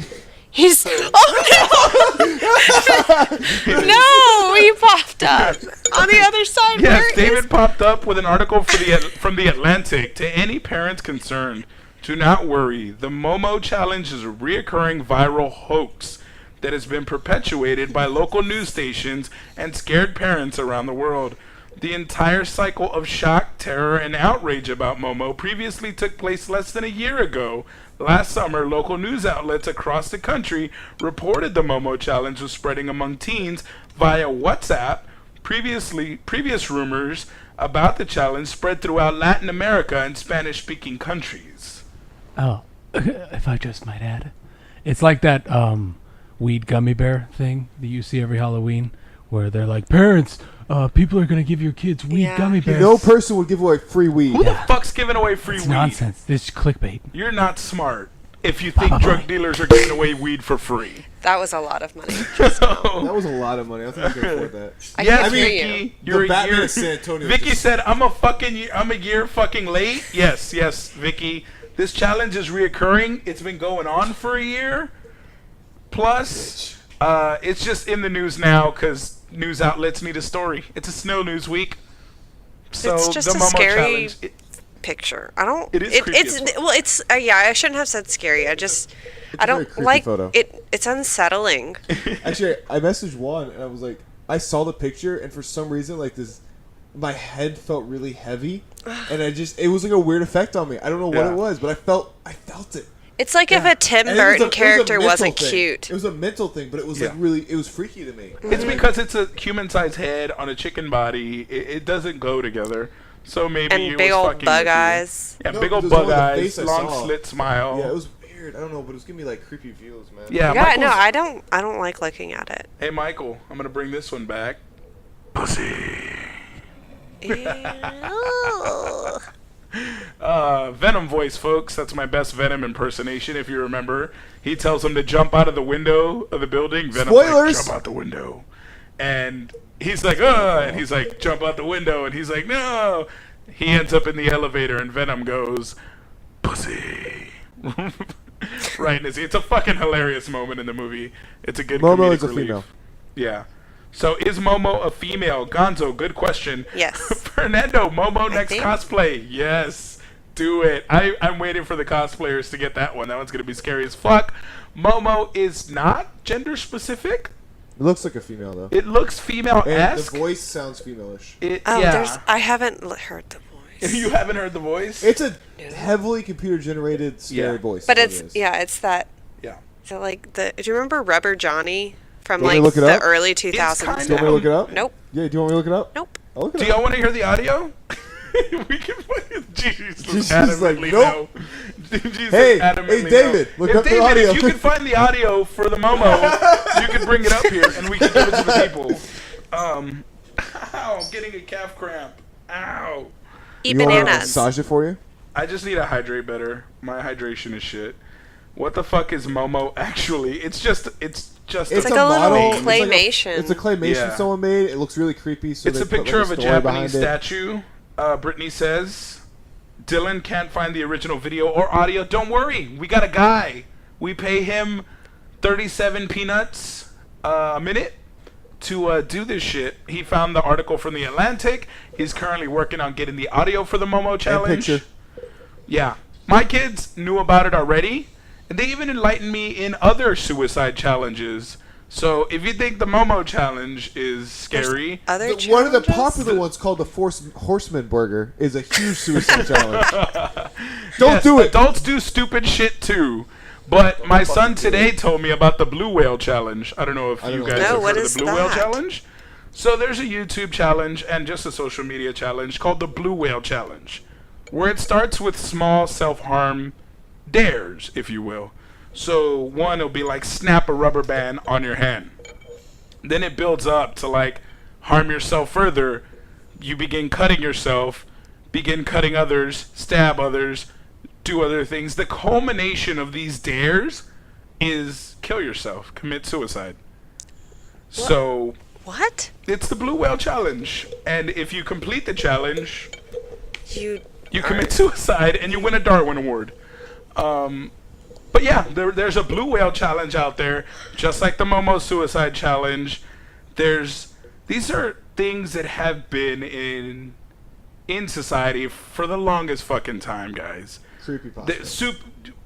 He's. Oh no! No, he popped up on the other side. Yes, Where David is- popped up with an article from the Atlantic. To any parents concerned, do not worry. The Momo Challenge is a reoccurring viral hoax that has been perpetuated by local news stations and scared parents around the world. The entire cycle of shock, terror, and outrage about Momo previously took place less than a year ago. Last summer, local news outlets across the country reported the Momo Challenge was spreading among teens via WhatsApp. Previous rumors about the challenge spread throughout Latin America and Spanish-speaking countries. Oh, if I just might add, it's like that weed gummy bear thing that you see every Halloween, where they're like, parents, people are gonna give your kids weed Yeah. gummy bears. No person would give away free weed. Who the fuck's giving away free It's weed? nonsense. This is clickbait. You're not smart if you think drug dealers are giving away weed for free. That was a lot of money. That was a lot of money. I don't think I can afford that. I Yes, can't hear you. Vicky, you're The a Batman year. of San Antonio Vicky just- said, "I'm a year fucking late." Yes, Vicky. This challenge is reoccurring. It's been going on for a year. Plus, it's just in the news now because news outlets need a story. It's a snow news week. So It's just the a Momo scary Challenge. picture. I don't. It is creepy It's as fuck. well. It's yeah. I shouldn't have said scary. I just. I a very don't creepy like photo. it. It's unsettling. Actually, I messaged Juan and I was like, I saw the picture and for some reason, like this, my head felt really heavy, and it was like a weird effect on me. I don't know what Yeah. it was, but I felt it. It's like if a Tim And it was Burton it was a character mental wasn't thing. cute. It was a mental thing, but it was like Yeah. really, it was freaky to me. It's because it's a human-sized head on a chicken body. It doesn't go together. So maybe And it big was old fucking bug with you. eyes. Yeah, No, big old there's only bug the eyes, face I long saw. slit smile. Yeah, it was weird. I don't know, but it was giving me like creepy feels, man. Yeah, Yeah, Michael's- no, I don't. I don't like looking at it. Hey, Michael, I'm gonna bring this one back. Pussy. Ew. Venom voice, folks. That's my best Venom impersonation. If you remember, he tells him to jump out of the window of the building. Venom's like, Spoilers! jump out the window, and he's like, and he's like, jump out the window, and he's like, no. He ends up in the elevator, and Venom goes, pussy. Right, and it's a fucking hilarious moment in the movie. It's a good Momo comedic is a relief. female. Yeah. So is Momo a female? Gonzo, good question. Yes. Fernando, Momo next think. cosplay. Yes. Do it. I'm waiting for the cosplayers to get that one. That one's going to be scary as fuck. Momo is not gender specific. It looks like a female though. It looks And female-esque. the voice sounds femalish. There's. I haven't heard the voice. You haven't heard the voice? It's a heavily computer-generated scary Yeah. voice. But is what it's it is. it's that. Yeah. So like the. Do you remember Rubber Johnny from Do you want me like to look it the up? early kinda- 2000s? Do you want me to look it up? Nope. Yeah, do you want me to look it up? Nope. I'll look it Do up. y'all want to hear the audio? We can put Jesus She's adamantly like, nope. no. Jesus Hey, adamantly hey, David, no. look If up the David, audio. if you can find the audio for the Momo, you can bring it up here and we can give it to the people. Ow, I'm getting a calf cramp. Ow. Eat You want me to bananas. massage it for you? I just need to hydrate better. My hydration is shit. What the fuck is Momo actually? It's just It's like a little model. claymation. It's a claymation Yeah. someone made. It looks really creepy. So It's they a put, picture like, of a story Japanese behind it. statue. Brittany says, Dylan can't find the original video or audio. Don't worry. We got a guy. We pay him 37 peanuts a minute to do this shit. He found the article from the Atlantic. He's currently working on getting the audio for the Momo challenge. picture. Yeah. My kids knew about it already. And they even enlightened me in other suicide challenges. So if you think the Momo challenge is scary, Other One of the challenges? popular ones called the Horseman Burger is a huge suicide challenge. yes, do it. Adults do stupid shit too. But my son today told me about the Blue Whale Challenge. I don't know if I you don't know. guys No, have what heard of is the Blue Whale that? Challenge. So there's a YouTube challenge and just a social media challenge called the Blue Whale Challenge, where it starts with small self-harm dares, if you will. So one will be like snap a rubber band on your hand. Then it builds up to like harm yourself further. You begin cutting yourself, begin cutting others, stab others, do other things. The culmination of these dares is kill yourself, commit suicide. So What? it's the Blue Whale Challenge, and if you complete the challenge, You you commit suicide and you win a Darwin Award. But yeah, there's a Blue Whale Challenge out there, just like the Momo Suicide Challenge. These are things that have been in society for the longest fucking time, guys. Creepypasta.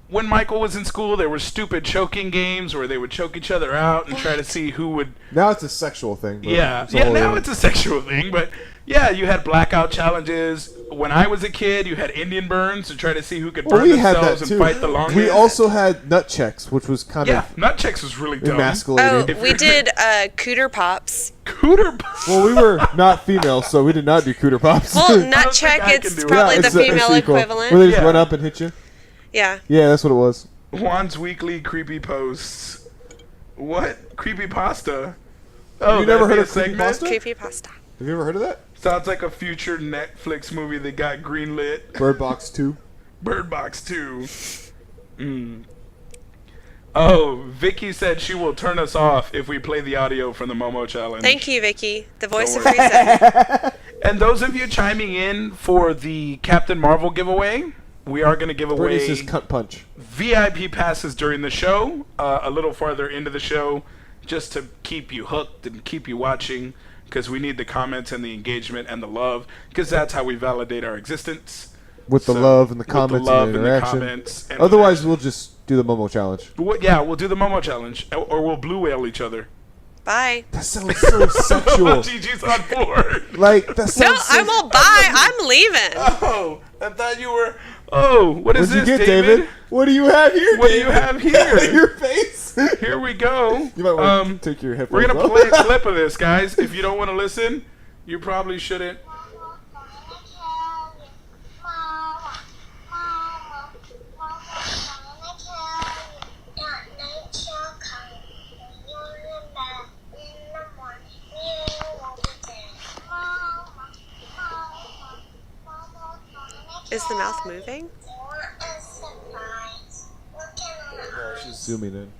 When Michael was in school, there were stupid choking games where they would choke each other out and try to see who would. Now it's a sexual thing. But Yeah, it's yeah. all Now in. it's a sexual thing, but yeah, you had blackout challenges. When I was a kid, you had Indian burns to try to see who could Well, burn we had themselves that and too. fight the longest. We also had nut checks, which was kind yeah, of nut checks was really dumb. emasculating. Oh, we did cooter pops. Cooter. Well, we were not female, so we did not do cooter pops. Well, don't nut think check, I can it's do it. probably the it's the female equal. equivalent. Where they just Yeah. run up and hit you. Yeah. Yeah, that's what it was. Juan's weekly creepy posts. What creepy pasta? Oh, You never that'd be heard a of segment? creepypasta? Creepy pasta. Have you ever heard of that? Sounds like a future Netflix movie that got greenlit. Bird Box 2. Bird Box 2. Oh, Vicky said she will turn us off if we play the audio from the Momo Challenge. Thank you, Vicky, the voice Don't of reason. And those of you chiming in for the Captain Marvel giveaway, we are going to give Brittany away says cunt punch. VIP passes during the show, a little farther into the show, just to keep you hooked and keep you watching, because we need the comments and the engagement and the love, because that's how we validate our existence. With the So, love and the with the comments love and the and the interaction. comments and Otherwise, we'll just do the Momo challenge. Yeah, we'll do the Momo Challenge, or we'll blue whale each other. Bye. That sounds so sexual. Gigi's on board. Like, that sounds No, so... I'm all bye. I'm leaving. Oh, I thought you were... Oh, what is What'd you this, get, David? What do you have here, What do David? you have here? Your face. Here we go. You might want to take your headphones We're going to off. play a clip of this, guys. If you don't want to listen, you probably shouldn't. Is the mouth moving? She's zooming in.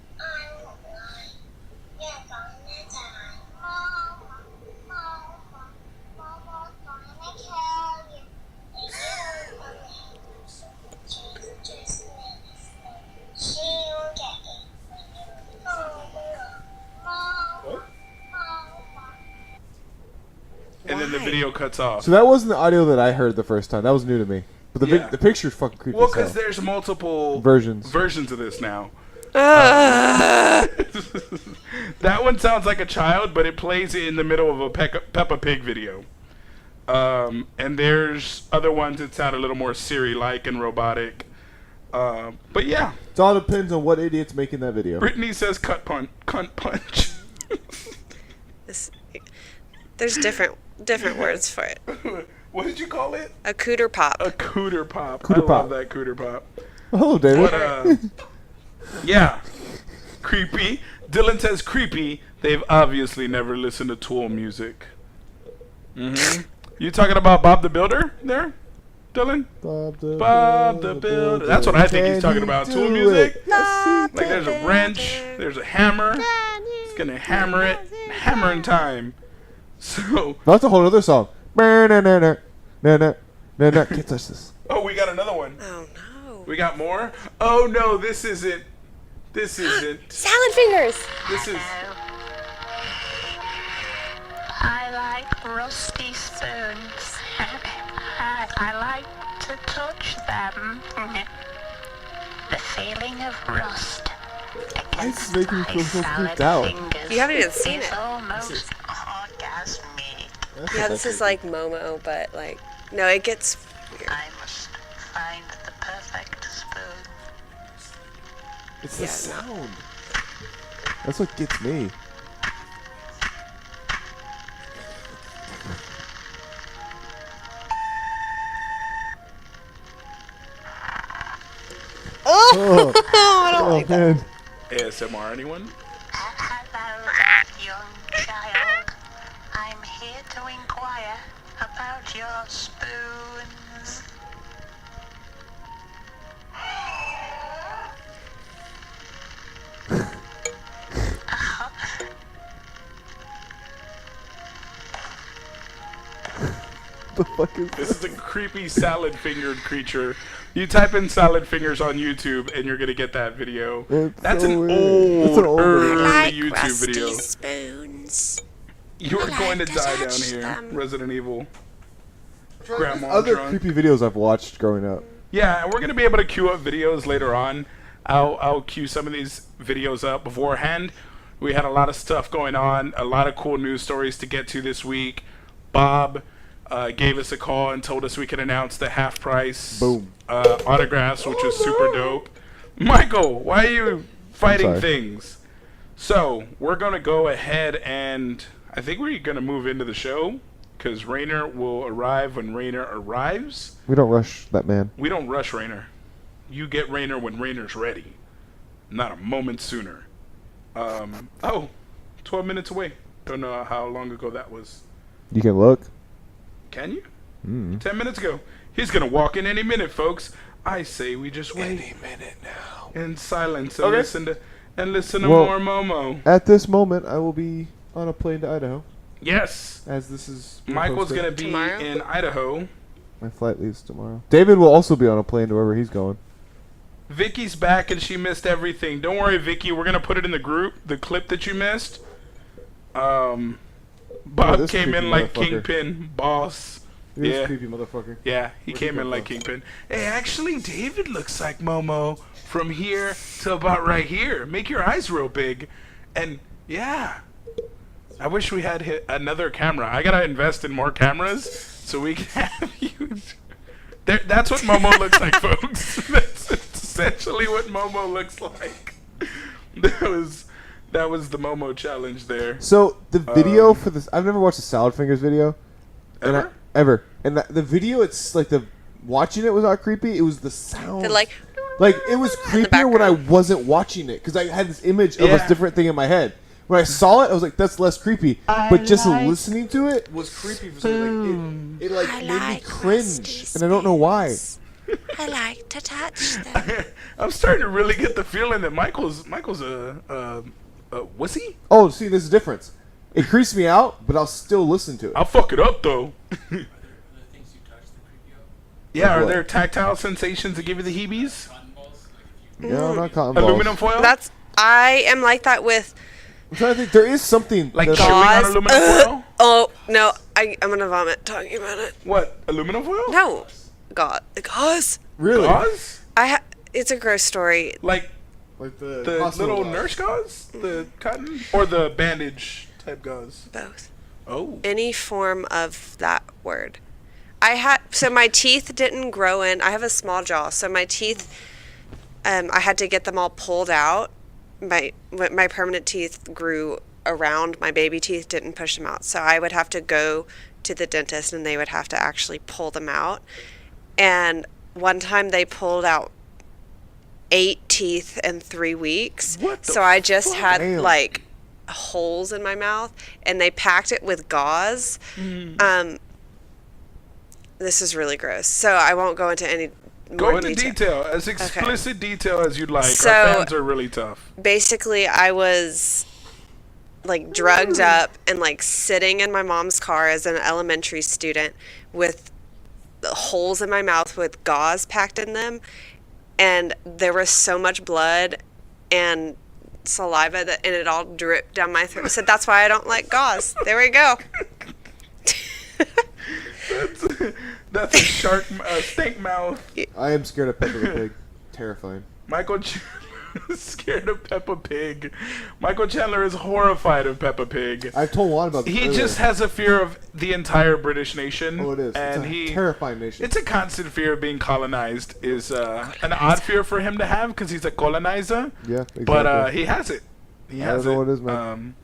And then the Why? video cuts off. So that wasn't the audio that I heard the first time. That was new to me. But the Yeah. the picture's fucking creepy Well, as hell. because there's multiple Versions. of this now. Ugh. That one sounds like a child, but it plays in the middle of a Peppa Pig video. And there's other ones that sound a little more Siri-like and robotic. But yeah, It all depends on what idiot's making that video. Brittany says cunt punch. There's different words for it. What did you call it? A cooter pop. A cooter pop. Cooter I pop. love that cooter pop. Hello, David. But, yeah. Creepy. Dylan says creepy. They've obviously never listened to Tool music. You talking about Bob the Builder there, Dylan? Bob the Builder. That's what I think he's talking about. Tool music. Like there's a wrench, there's a hammer. It's gonna hammer it. Hammering time. So, That's a whole other song. Can't touch this. oh, we got another one. Oh no. We got more? Oh no, this isn't. Salad fingers. This is. I like rusty spoons. I like to touch them. The feeling of rust Why is this making me feel so salad creeped out? fingers. You haven't even seen It's it. almost orgasmic. Yeah, this is like Momo, but like, no, it gets weird. I must find the perfect spoon. It's the Yeah, sound. That's what gets me. Oh, I don't Oh like that. man. ASMR, anyone? Hello there, young child. I'm here to inquire about your spoons. The fuck is This is a creepy salad-fingered creature. You type in salad fingers on YouTube, and you're gonna get that video. It's That's so an weird. old, It's an old early video. Like YouTube rusty video. spoons. You are I going to like to die down touch here, them. Resident Evil. There's Grandma other drunk. creepy videos I've watched growing up. Yeah, and we're gonna be able to queue up videos later on. I'll queue some of these videos up beforehand. We had a lot of stuff going on, a lot of cool news stories to get to this week. Bob gave us a call and told us we could announce the half price Boom. autographs, which was super dope. Michael, why are you fighting sorry. things? So we're gonna go ahead and I think we're gonna move into the show because Reyner will arrive when Reyner arrives. We don't rush that man. We don't rush Reyner. You get Reyner when Reyner's ready. Not a moment sooner. 12 minutes away. Don't know how long ago that was. You can look. Can you? Mm. 10 minutes ago. He's gonna walk in any minute, folks. I say we just wait Any minute now. in silence and Okay. listen to Well- more Momo. At this moment, I will be on a plane to Idaho, Yes. as this is being Michael's posted. gonna be Tomorrow? in Idaho. My flight leaves tomorrow. David will also be on a plane to wherever he's going. Vicky's back and she missed everything. Don't worry, Vicky. We're gonna put it in the group. The clip that you missed. Bob this came creepy in like motherfucker. Kingpin, boss. This Yeah. creepy motherfucker. Yeah, he Where'd came he in come like from? Kingpin. Hey, actually, David looks like Momo from here to about right here. Make your eyes real big. And, yeah. I wish we had another camera. I gotta invest in more cameras so we can have huge... That's what Momo looks like, folks. That's essentially what Momo looks like. That was the Momo challenge there. So the video for this, I've never watched a Salad Fingers video. And Ever? ever. And the video, it's like watching it was not creepy. It was the sound. They're like, it was in the creepier when I background. wasn't watching it because I had this image of Yeah. a different thing in my head. When I saw it, I was like, "That's less creepy." But just listening to it was creepy. For some reason. It I made me like cringe, rusty and I don't know why. spoons. I like to touch them. I'm starting to really get the feeling that Michael's a wussy. Oh, see, there's a difference. It creeps me out, but I'll still listen to it. I'll fuck it up though. Yeah, are what? there tactile sensations that give you the heebies? No, not cotton balls. Aluminum foil? I am like that with I'm trying to think. There is something like that- chewing on Gauze. aluminum foil? oh no, I'm gonna vomit talking about it. What? Aluminum foil? No, gauze. really Gauze? It's a gross story. Like like the hospital little gauze. nurse gauze? The cotton? Or the bandage type gauze? Both. Oh. Any form of that word. So my teeth didn't grow in. I have a small jaw, so my teeth, I had to get them all pulled out. My permanent teeth grew around. My baby teeth didn't push them out, so I would have to go to the dentist, and they would have to actually pull them out. And one time they pulled out 8 teeth in 3 weeks. What the so I just had Damn. like holes in my mouth, and they packed it with gauze. This is really gross, so I won't go into any Go more into detail. As explicit detail as you'd like. So- Our fans are really tough. Basically, I was like drugged up and like sitting in my mom's car as an elementary student with holes in my mouth with gauze packed in them, and there was so much blood and saliva and it all dripped down my throat. So that's why I don't like gauze. There we go. That's a shark, stank mouth. I am scared of Pepe the Pig. Terrifying. Michael, Scared of Peppa Pig. Michael Chandler is horrified of Peppa Pig. I told Juan about this He earlier. just has a fear of the entire British nation. Oh, it is. And It's a terrifying nation. It's a constant fear of being colonized. Is an odd fear for him to have because he's a colonizer. Yeah, exactly. But he has it. He I has don't know it. what it is, man.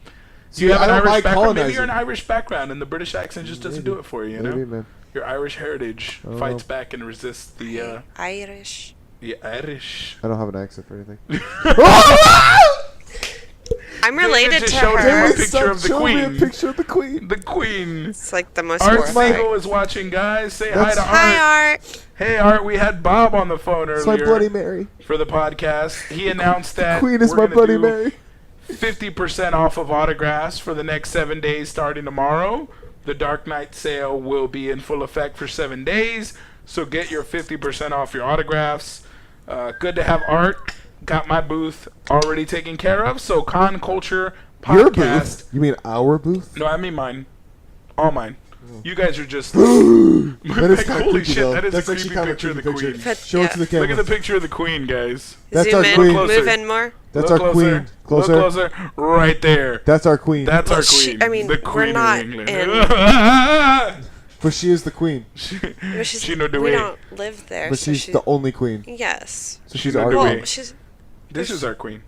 Do you have I an don't Irish like background? Maybe colonizing. you're an Irish background, and the British accent just doesn't do it for you. You know, Maybe, man. your Irish heritage don't fights know. back and resists the Irish. Irish. I don't have an accent for anything. I'm related just to showed him her. a picture of the Show me a Queen. picture of the Queen. The Queen. It's like the most Art horrifying. Spiegel is watching, guys. Say That's- hi to Art. Hi, Art. Hey, Art. We had Bob on the phone It's my earlier Bloody Mary. for the podcast. He announced that Queen is we're my gonna Bloody do Mary. 50% off of autographs for the next 7 days starting tomorrow. The Dark Knight sale will be in full effect for 7 days, so get your 50% off your autographs. Good to have Art. Got my booth already taken care of, so Con Culture Podcast. Your booth? You mean our booth? No, I mean mine. All mine. You guys are just... That is Like, kind of holy creepy, shit, though. that is That's a actually creepy kind of picture of the creepy Queen. picture. But, Show it to the camera. Look at the picture of the Queen, guys. That's Zoom our in, queen. move in more. That's Look our closer. queen. Closer. Look closer. Right there. That's our queen. That's our Well, she- queen. I mean, the we're Queen not of England. But she is the queen. But she's, She no do we it. don't live there. But so she's she, the only queen. Yes. So she's She no our do queen. it. Well, she's This is our queen.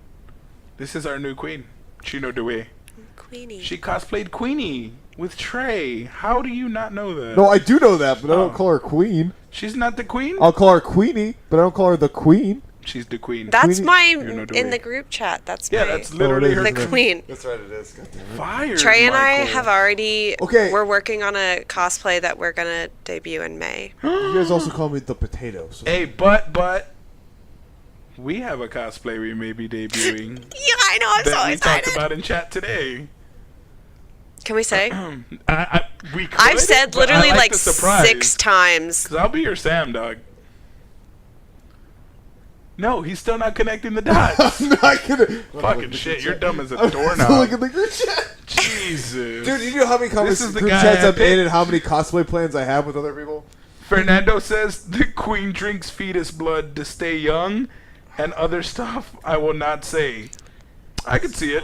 This is our new queen. Chino Dewey. Queenie. She cosplayed Queenie with Trey. How do you not know that? No, I do know that, but I Oh. don't call her queen. She's not the queen? I'll call her Queenie, but I don't call her the queen. She's the queen. That's Queenie- my You know the in way. the group chat. That's yeah, my that's literally it her is, the isn't it? queen. That's right, it is. God damn it. fire. Trey and I Michael. have already. Okay. We're working on a cosplay that we're gonna debut in May. You guys also call me the potato. So. Hey, but we have a cosplay we may be debuting Yeah, I know. I'm that so we excited. talked about in chat today. Can we say? We could, I've said but I literally like like the surprise. 6 times. 'Cause I'll be your Sam, dog. No, he's still not connecting the dots. I'm not gonna. Fucking shit, you're dumb as a I'm doorknob. still looking at the group chat. Jesus. Dude, you know how many comments This is the group guy chats I I've made picked. and how many cosplay plans I have with other people? Fernando says the queen drinks fetus blood to stay young, and other stuff I will not say. I can see it.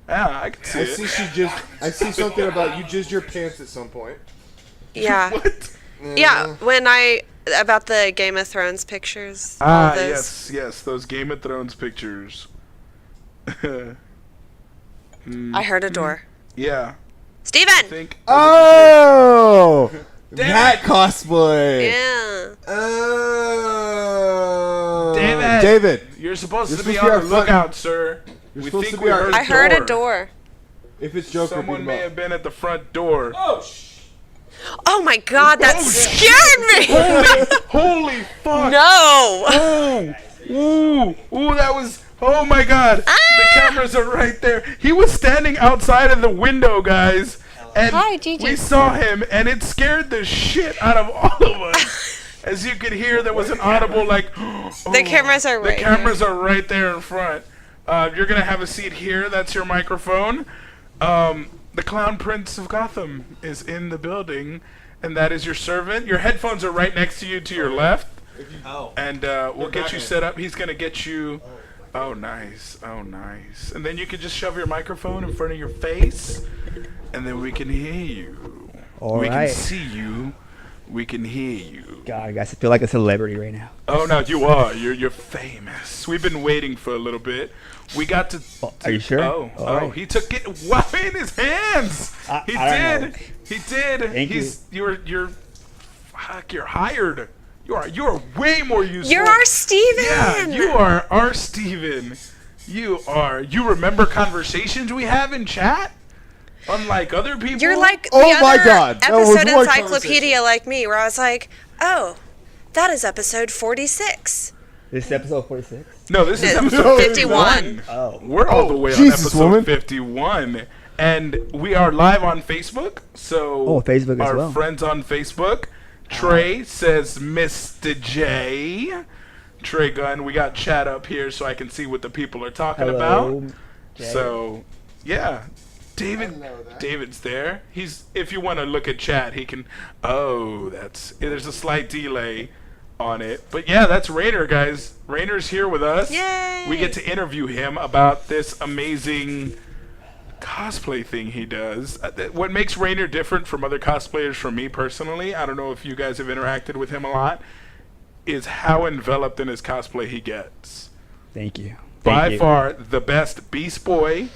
Yeah, I can see I it. see I see something about you jizzed your pants at some point. Yeah. What? Yeah, when about the Game of Thrones pictures. all Ah, those. yes, those Game of Thrones pictures. I heard a door. Yeah, I Steven! think. Oh! Damn That it. cosplay! Yeah. Oh! Damn it. David, You're supposed You're to be supposed to on be the our front- lookout, sir. You're We supposed think to be we our- heard I heard a door. if it's Joker, beat Someone him may up. have been at the front door. Oh my god, that Oh, scared me! Holy fuck! No! Oh! Ooh! Ooh! That was. Oh my God! Ah! The cameras are right there. He was standing outside of the window, guys, and Hi, Gigi. we saw him, and it scared the shit out of all of us. As you could hear, there was an audible like. The cameras are The right cameras are right there in front. You're gonna have a seat here. That's your microphone. The Clown Prince of Gotham is in the building, and that is your servant. Your headphones are right next to you, to your left. And we'll get you set up. He's gonna get you. Oh, nice. Oh, nice. And then you can just shove your microphone in front of your face, and then we can hear you. All we right. can see you. We can hear you. God, guys, I feel like a celebrity right now. Oh no, you are. You're famous. We've been waiting for a little bit. We got to. Are you sure? Oh, All oh, right. he took it wow in his hands. I He don't did. know. He did. Thank you. You're fuck. You're hired. You're way more useful. You're our Steven! Yeah, you are our Steven. You are. You remember conversations we have in chat? Unlike other people. You're like Oh the my other God, that was episode one encyclopedia like me, where I was like, oh, that is episode 46. This is episode 46. No, this is No, episode 51. 51. Oh. We're all the way on Jesus, episode woman. 51. And we are live on Facebook. So Oh, Facebook as our well. friends on Facebook. Trey says Mr. J. Trey Gunn. We got chat up here so I can see what the people are talking Hello. about. Jay. So yeah. David's there. He's if you want to look at chat, he can there's a slight delay. on it. But yeah, that's Reyner, guys. Reyner's here with us. Yay! We get to interview him about this amazing cosplay thing he does. What makes Reyner different from other cosplayers, from me personally, I don't know if you guys have interacted with him a lot, is how enveloped in his cosplay he gets. Thank you. By far the best Beast Boy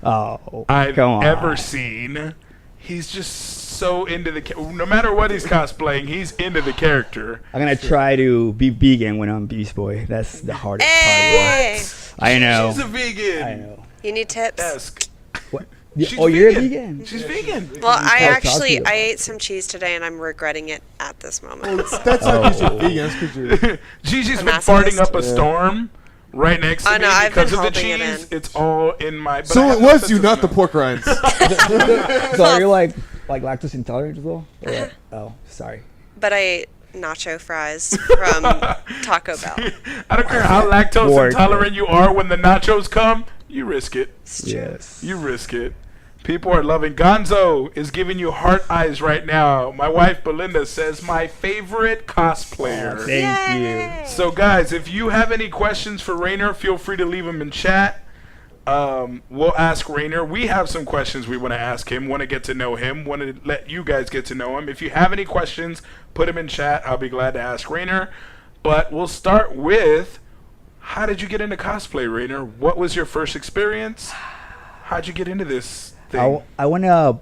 I've ever seen. He's just so into the no matter what he's cosplaying, he's into the character. I'm gonna try to be vegan when I'm Beast Boy. That's the hardest Hey! part. I know. She's a vegan. I know. You need tips? Ask. What? She's You're a vegan. She's vegan. Well, I talk to you. ate some cheese today, and I'm regretting it at this moment. That's not because you're vegan. That's because you're. Gigi's A been masochist? farting up a storm right next to Oh, me no, I've because been of the holding it cheese. in. It's all in my. But I So have it no was sense you, of not the smell. pork rinds. So are you like lactose intolerant as well? Or oh, sorry. But I ate nacho fries from Taco Bell. I don't care how lactose Pork. intolerant you are. When the nachos come, you risk it. Yes. You risk it. People are loving. Gonzo is giving you heart eyes right now. My wife Belinda says my favorite cosplayer. Thank Yay! you. So guys, if you have any questions for Reyner, feel free to leave them in chat. We'll ask Reyner. We have some questions we want to ask him, want to get to know him, want to let you guys get to know him. If you have any questions, put them in chat. I'll be glad to ask Reyner. But we'll start with, how did you get into cosplay, Reyner? What was your first experience? How'd you get into this thing? I want to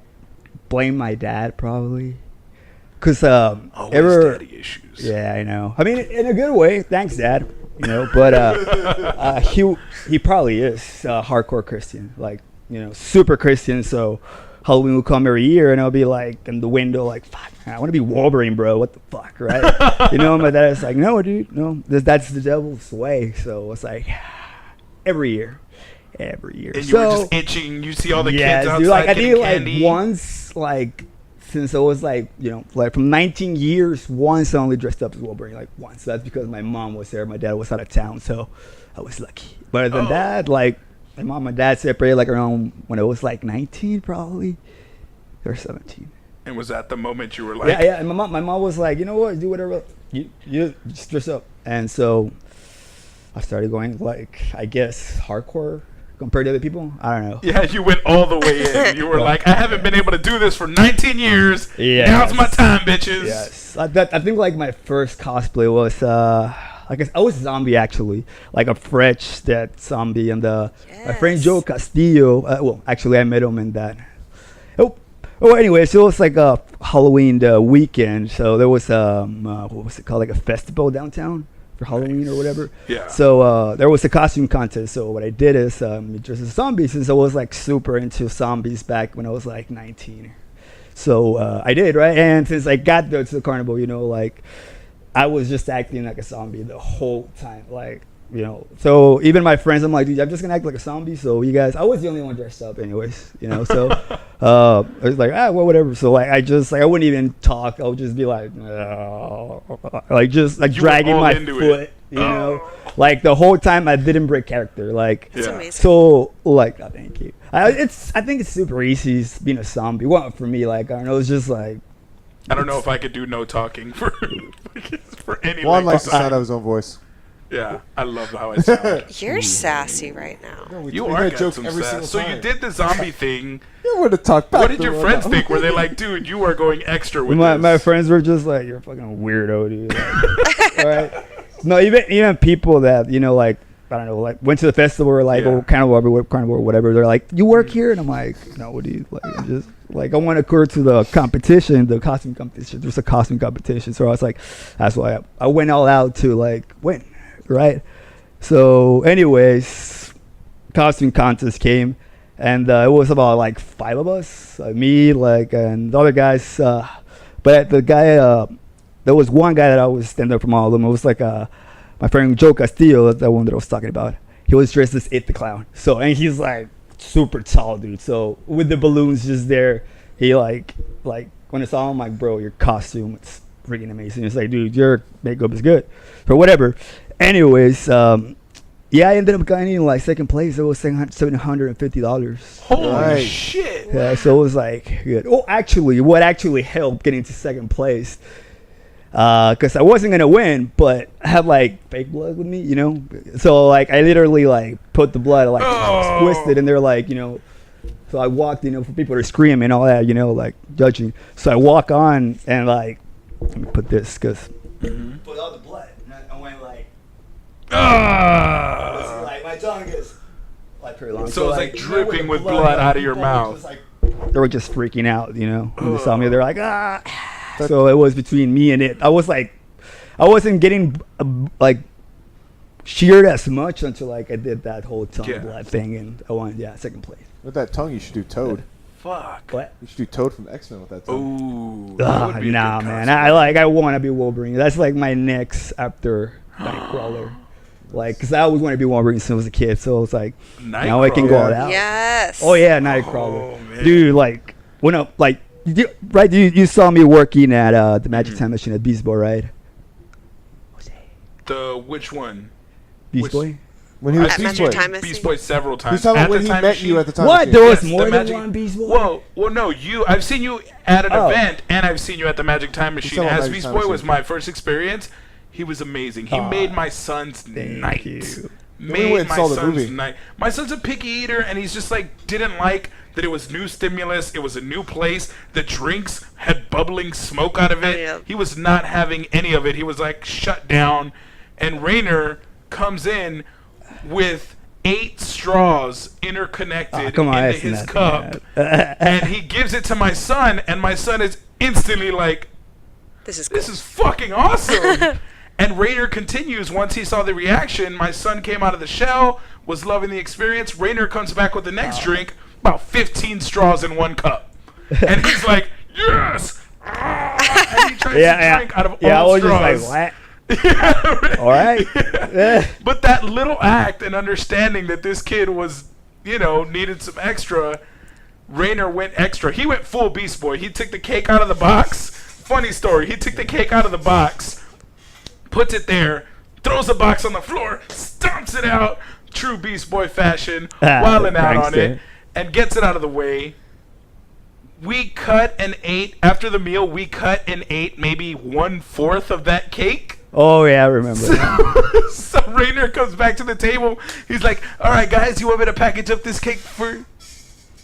blame my dad probably. Because Always daddy issues. Yeah, I know. I mean, in a good way. Thanks, Dad. You know, but he probably is a hardcore Christian, like, you know, super Christian. So Halloween will come every year, and I'll be like in the window, like, fuck, I want to be Wolverine, bro. What the fuck, right? You know, my dad is like, no, dude, no, that's the devil's way. So it's like every year. And you were just itching. You see all the kids outside dude, like, I getting think candy. like once, like, since I was like, you know, like from 19 years, once I only dressed up as Wolverine, like once. That's because my mom was there, my dad was out of town, so I was lucky. But other than that, like, my mom and my dad separated like around when I was like 19 probably, or 17. And was that the moment you were like, Yeah. And my mom was like, you know what, do whatever, you just dress up. And so I started going, like, I guess hardcore compared to other people. I don't know. yeah, you went all the way in. You were like, I haven't been able to do this for 19 years. Yes. Now's my time, bitches. Yes, I think like my first cosplay was I guess I was zombie actually, like a French that zombie, and my friend Yes. Joe Castillo. Well, actually I met him in that. Oh, anyway, so it was like a Halloween weekend. So there was what was it called, like a festival downtown for Halloween or whatever. Yeah. So there was a costume contest. So what I did is dressed as zombies, since I was like super into zombies back when I was like 19. So I did, right? And since I got there to the carnival, you know, like, I was just acting like a zombie the whole time, like, you know. So even my friends, I'm like, dude, I'm just gonna act like a zombie. So you guys, I was the only one dressed up, anyways, you know. So I was like, well, whatever. So like, I wouldn't even talk. I would just be like, like, just like You were dragging all my into foot, it. you know. Like the whole time, I didn't break character. Like, That's Yeah. amazing. so, like, oh, thank you. I think it's super easy being a zombie. Well, for me, like, I don't know, it's just like, I don't know if I could do no talking for for any Juan length likes of the sound time. of his own voice. Yeah, I love how I sound. You're sassy right now. No, we You we are heard got jokes some every sass. single So time. you did the zombie thing. You would have talked back. What did to your him. friends think? Were they like, dude, you are going extra with my this? friends were just like, you're a fucking weirdo, dude. Like, all right. No, even people that, you know, like, I don't know, like, went to the festival or like, Yeah. or carnival or whatever. They're like, you work here? And I'm like, no, dude. Like, I'm just like, I want to go to the competition, the costume competition. There's a costume competition. So I was like, that's why I went all out to like win, right? So anyways, costume contest came, and it was about like 5 of us, me, like, and the other guys. But the guy, there was one guy that I was stand up from all of them. It was like my friend Joe Castillo, that's the one that I was talking about. He was dressed as It the Clown. So, and he's like super tall, dude. So with the balloons just there, he like when I saw him, I'm like, bro, your costume, it's freaking amazing. It's like, dude, your makeup is good, or whatever. Anyways, yeah, I ended up getting like second place. It was $750. Holy Right. shit. Yeah, so it was like good. Oh, actually, what actually helped getting to second place? because I wasn't gonna win, but I had like fake blood with me, you know. So like I literally like put the blood like twisted, and they're like, you know. So I walked, you know, for people to scream and all that, you know, like judging. So I walk on and like, let me put this because put all the blood. And I went like, like my tongue is like pretty long. So it's like dripping with blood out of your mouth. They were just freaking out, you know. When they saw me, they're like, ah. So it was between me and it. I was like, I wasn't getting like cheered as much until like I did that whole tongue blood thing, and I won, second place. With that tongue, you should do Toad. Fuck. What? You should do Toad from X-Men with that tongue. Ooh. Nah, man. I want to be Wolverine. That's like my next after Nightcrawler. Like, cause I always wanted to be Wolverine since I was a kid. So it's like now I can go all out. Yes. Oh yeah, Nightcrawler, dude. Like when you saw me working at the Magic Time Machine at Beast Boy, right? The which one? Beast Boy. When he was At Beast Magic Boy. Time Machine? Beast Boy several times. He's talking At about when the he Time met Machine. you at the time. What? Machine. There was Yes, the more than Magic- one Beast Boy. Well, no. I've seen you at an Oh. event, and I've seen you at the Magic Time Machine. talking about As Magic Beast Time Boy Machine. was my first experience. He was amazing. He made my son's night. you. we Made went and my saw the son's movie. night. My son's a picky eater, and he's just like didn't like that it was new stimulus. It was a new place. The drinks had bubbling smoke out of it. Yeah. He was not having any of it. He was like shut down. And Reyner comes in with 8 straws interconnected Come on, into that's his nothing, cup, man. and he gives it to my son, and my son is instantly like, This is cool. "This is fucking awesome." And Rayner continues. Once he saw the reaction, my son came out of the shell, was loving the experience. Rayner comes back with the next drink, about 15 straws in one cup, and he's like, "Yes!" And he tries to drink out of all I was straws. just like, what? Yeah, right. All right. But that little act and understanding that this kid was, needed some extra, Rayner went extra. He went full Beast Boy. He took the cake out of the box. Funny story. He took the cake out of the box, puts it there, throws the box on the floor, stomps it out, true Beast Boy fashion, wilding out on it, and gets it out of the way. We cut and ate, after the meal, maybe 1/4 of that cake. Oh yeah, I remember. So Rayner comes back to the table. He's like, "All right, guys, you want me to package up this cake for?"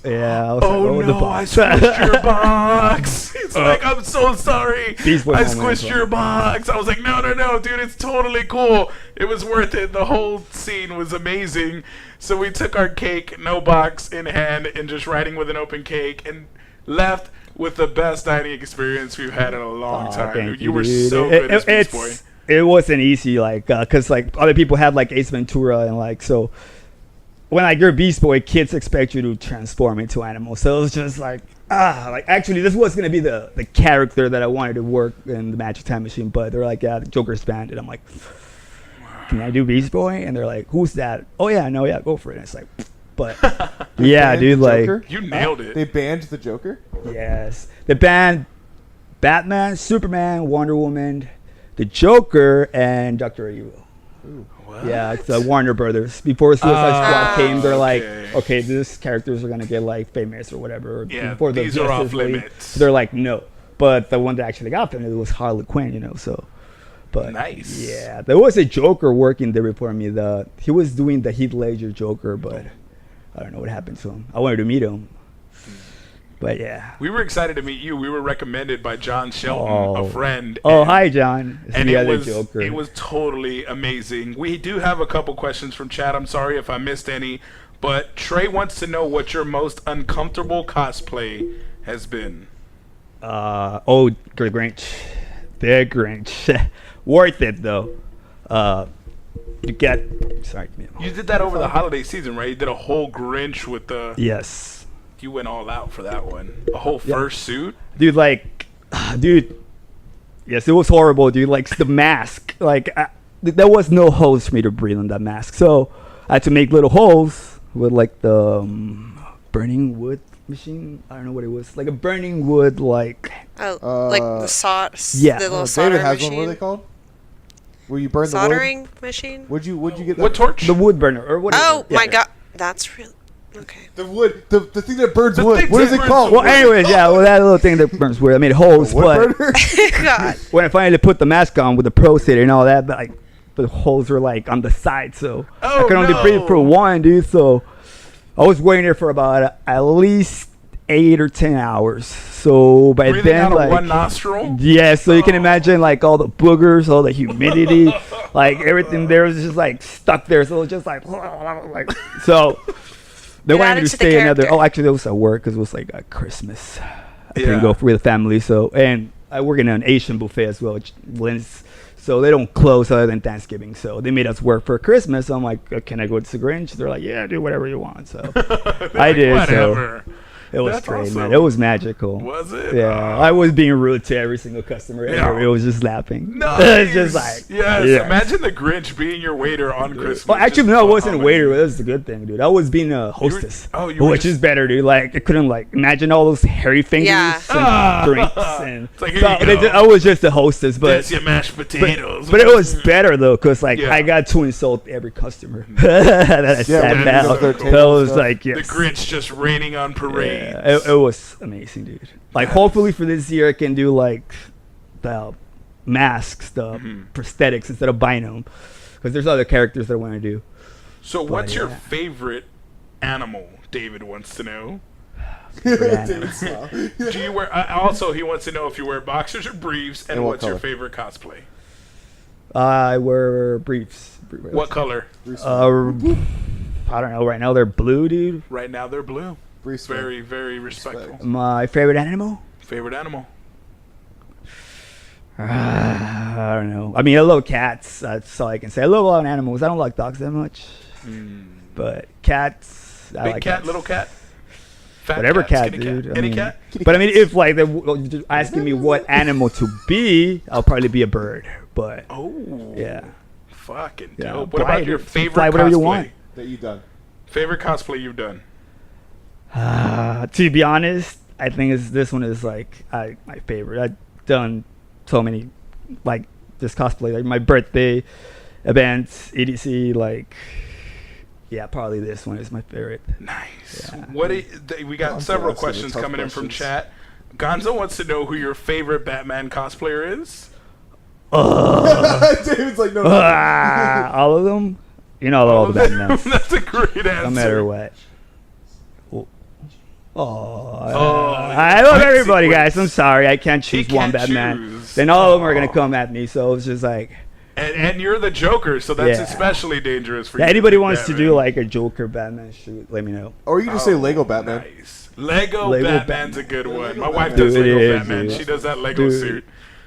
Yeah. I was Oh like, the no, I box. squished your box. It's like, I'm so sorry. Beast Boy I moment, squished bro. your box. I was like, no, dude, it's totally cool. It was worth it. The whole scene was amazing. So we took our cake, no box in hand, and just riding with an open cake, and left with the best dining experience we've had in a long time. Thank You were dude. so good as Beast Boy. It wasn't easy, like, cause like other people had like Ace Ventura and like so. When like you're Beast Boy, kids expect you to transform into animals. So it was just like actually this was gonna be the character that I wanted to work in the Magic Time Machine, but they're like, yeah, the Joker's banned, and I'm like, can I do Beast Boy? And they're like, who's that? Oh yeah, no, yeah, go for it. And it's like, but yeah, banned dude, the like Joker? You nailed it. They banned the Joker? yes, the band, Batman, Superman, Wonder Woman, the Joker, and Dr. Evil. What? Yeah, it's Warner Brothers. Before Suicide Squad came, they're like, okay. okay, these characters are gonna get like famous or whatever. Yeah, Before the these are off Justice League, limits. they're like, no. But the one that actually got them, it was Harley Quinn, so. But Nice. yeah, there was a Joker working there before me. He was doing the Heath Ledger Joker, but I don't know what happened to him. I wanted to meet him, but yeah. We were excited to meet you. We were recommended by John Shelton, a friend. Oh, and- hi, John. It's And the it other was Joker. it was totally amazing. We do have a couple questions from chat. I'm sorry if I missed any, but Trey wants to know what your most uncomfortable cosplay has been. The Grinch. The Grinch. Worth it though. You get. Sorry. You did that over the holiday season, right? You did a whole Grinch with the. Yes. You went all out for that one. A whole fursuit. Dude, like, dude. Yes, it was horrible, dude. Like the mask. Like there was no holes for me to breathe on that mask, so I had to make little holes with like the burning wood machine. I don't know what it was. Like a burning wood, like. Oh, like the yeah. the little David solder has machine. one. What are they called? Where you burn Soldering the wood? machine. Would you get that? What torch? The wood burner or whatever. Oh Yeah. my god, that's real. Okay. The wood, the thing that burns The wood. thing What that is it burns called? Well, anyways, yeah, well, that little thing that burns wood. I made holes, Wood but burner? God. when I finally put the mask on with the pro seater and all that, but like the holes were like on the side, so I Oh, could only no. breathe for one, dude. So I was waiting there for about at least 8 or 10 hours. So by Breathing then, out like of one nostril. yeah, so you can imagine like all the boogers, all the humidity, like everything there was just like stuck there. So it was just like so. They It wanted me added to to the stay another. character. Oh, actually, it was at work because it was like Christmas. I Yeah. couldn't go with the family. So, and I work in an Asian buffet as well, which lends. So they don't close other than Thanksgiving. So they made us work for Christmas. So I'm like, can I go to the Grinch? They're like, yeah, do whatever you want. So I did. Whatever. So it was That's great, awesome. man. It was magical. Was it? Yeah, I was being rude to every single customer. Yeah. It was just laughing. Nice. It's just like, yes. yeah. Imagine the Grinch being your waiter on Christmas. Well, actually, Just no, I wasn't a vomiting. waiter. That was a good thing, dude. I was being a hostess, you were which just- is better, dude. Like, I couldn't like imagine all those hairy fingers Yeah. and Ah. drinks, and It's like, here so you they go. I was just a hostess, but That's your mashed potatoes. but it was better though, cause like Yeah. I got to insult every customer that I sat when you down. go to their That table and was stuff. like the yes. Grinch just raining on parade. Yeah, it was amazing, dude. Like, hopefully for this year, I can do like the masks, the Mm-hmm. prosthetics instead of buying them, because there's other characters that I want to do. So, what's your yeah. favorite animal? David wants to know. David Slough. Do you wear? Also, he wants to know if you wear boxers or briefs, and And what what's your color? favorite cosplay? I wear briefs. What color? I don't know. Right now they're blue, dude. Right now, they're blue. Briefs, Very, very respectful. My favorite animal? Favorite animal? I don't know. I mean, I love cats. That's all I can say. I love a lot of animals. I don't like dogs that much, but cats. I Big like cat, cats. little cat, fat Whatever cat, skinny dude. I Any mean, cat? But I mean, if like they're asking me what animal to be, I'll probably be a bird. But Oh, yeah, fucking Yeah, dope. What fly, about your dude. favorite Fly whatever cosplay? you want. That you done. Favorite cosplay you've done? To be honest, I think this one is like my favorite. I've done so many, like this cosplay, like my birthday events, EDC, like. Yeah, probably this one is my favorite. Nice. Yeah. We got Gonzo several asking the questions tough coming in from questions. chat. Gonzo wants to know who your favorite Batman cosplayer is. David's like, no. All of them? You know, all the Batman. That's a great answer. No matter what. Oh, I love I see everybody, what- guys. I'm sorry, I can't He choose one can't Batman. choose. Then all of them are gonna Oh. come at me, so it's just like, And you're the Joker, so that's Yeah. especially dangerous for yeah, you. anybody be wants to Batman. do like a Joker Batman shoot, let me know. Or you can just say Lego Batman. Nice. Lego Lego Batman's Batman. a good one. Lego My wife Batman. does Dude, Lego it is, Batman. dude. She does that Lego Dude. suit.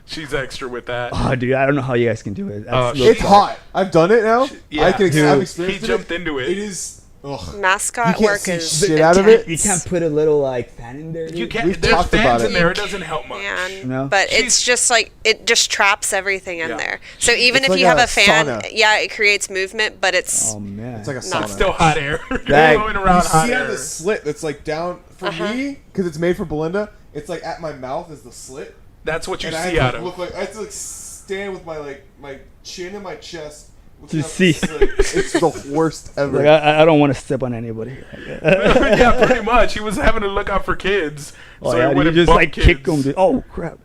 She's extra with that. Oh, dude, I don't know how you guys can do it. Oh, That's shit. It's hot. I've done it now. Yeah. I can Dude, I've he experienced jumped into it. It is. Ugh. Mascot You can't work see is shit out of it. You can't put a little like fan in there. Dude. You can't. We've There's talked fans about in it. there. It doesn't help much. man, No? but She's- it's just like it just traps everything in Yeah. there. So even It's if like you have a a fan, sauna. yeah, it creates movement, but it's Oh man. It's like a Not sauna. Still hot air. You're That- blowing around You hot see air. on the slit that's like down for me because it's made for Belinda. It's like at my mouth is the slit, That's what you and I see have out to of. look like I have to like stand with my chin and my chest. To looking up see. the slit. It's the worst ever. Like, I don't want to step on anybody. Yeah, pretty much. He was having to look out for kids. Oh, so yeah, he you wouldn't just bump like kids. kick them. Dude. Oh crap.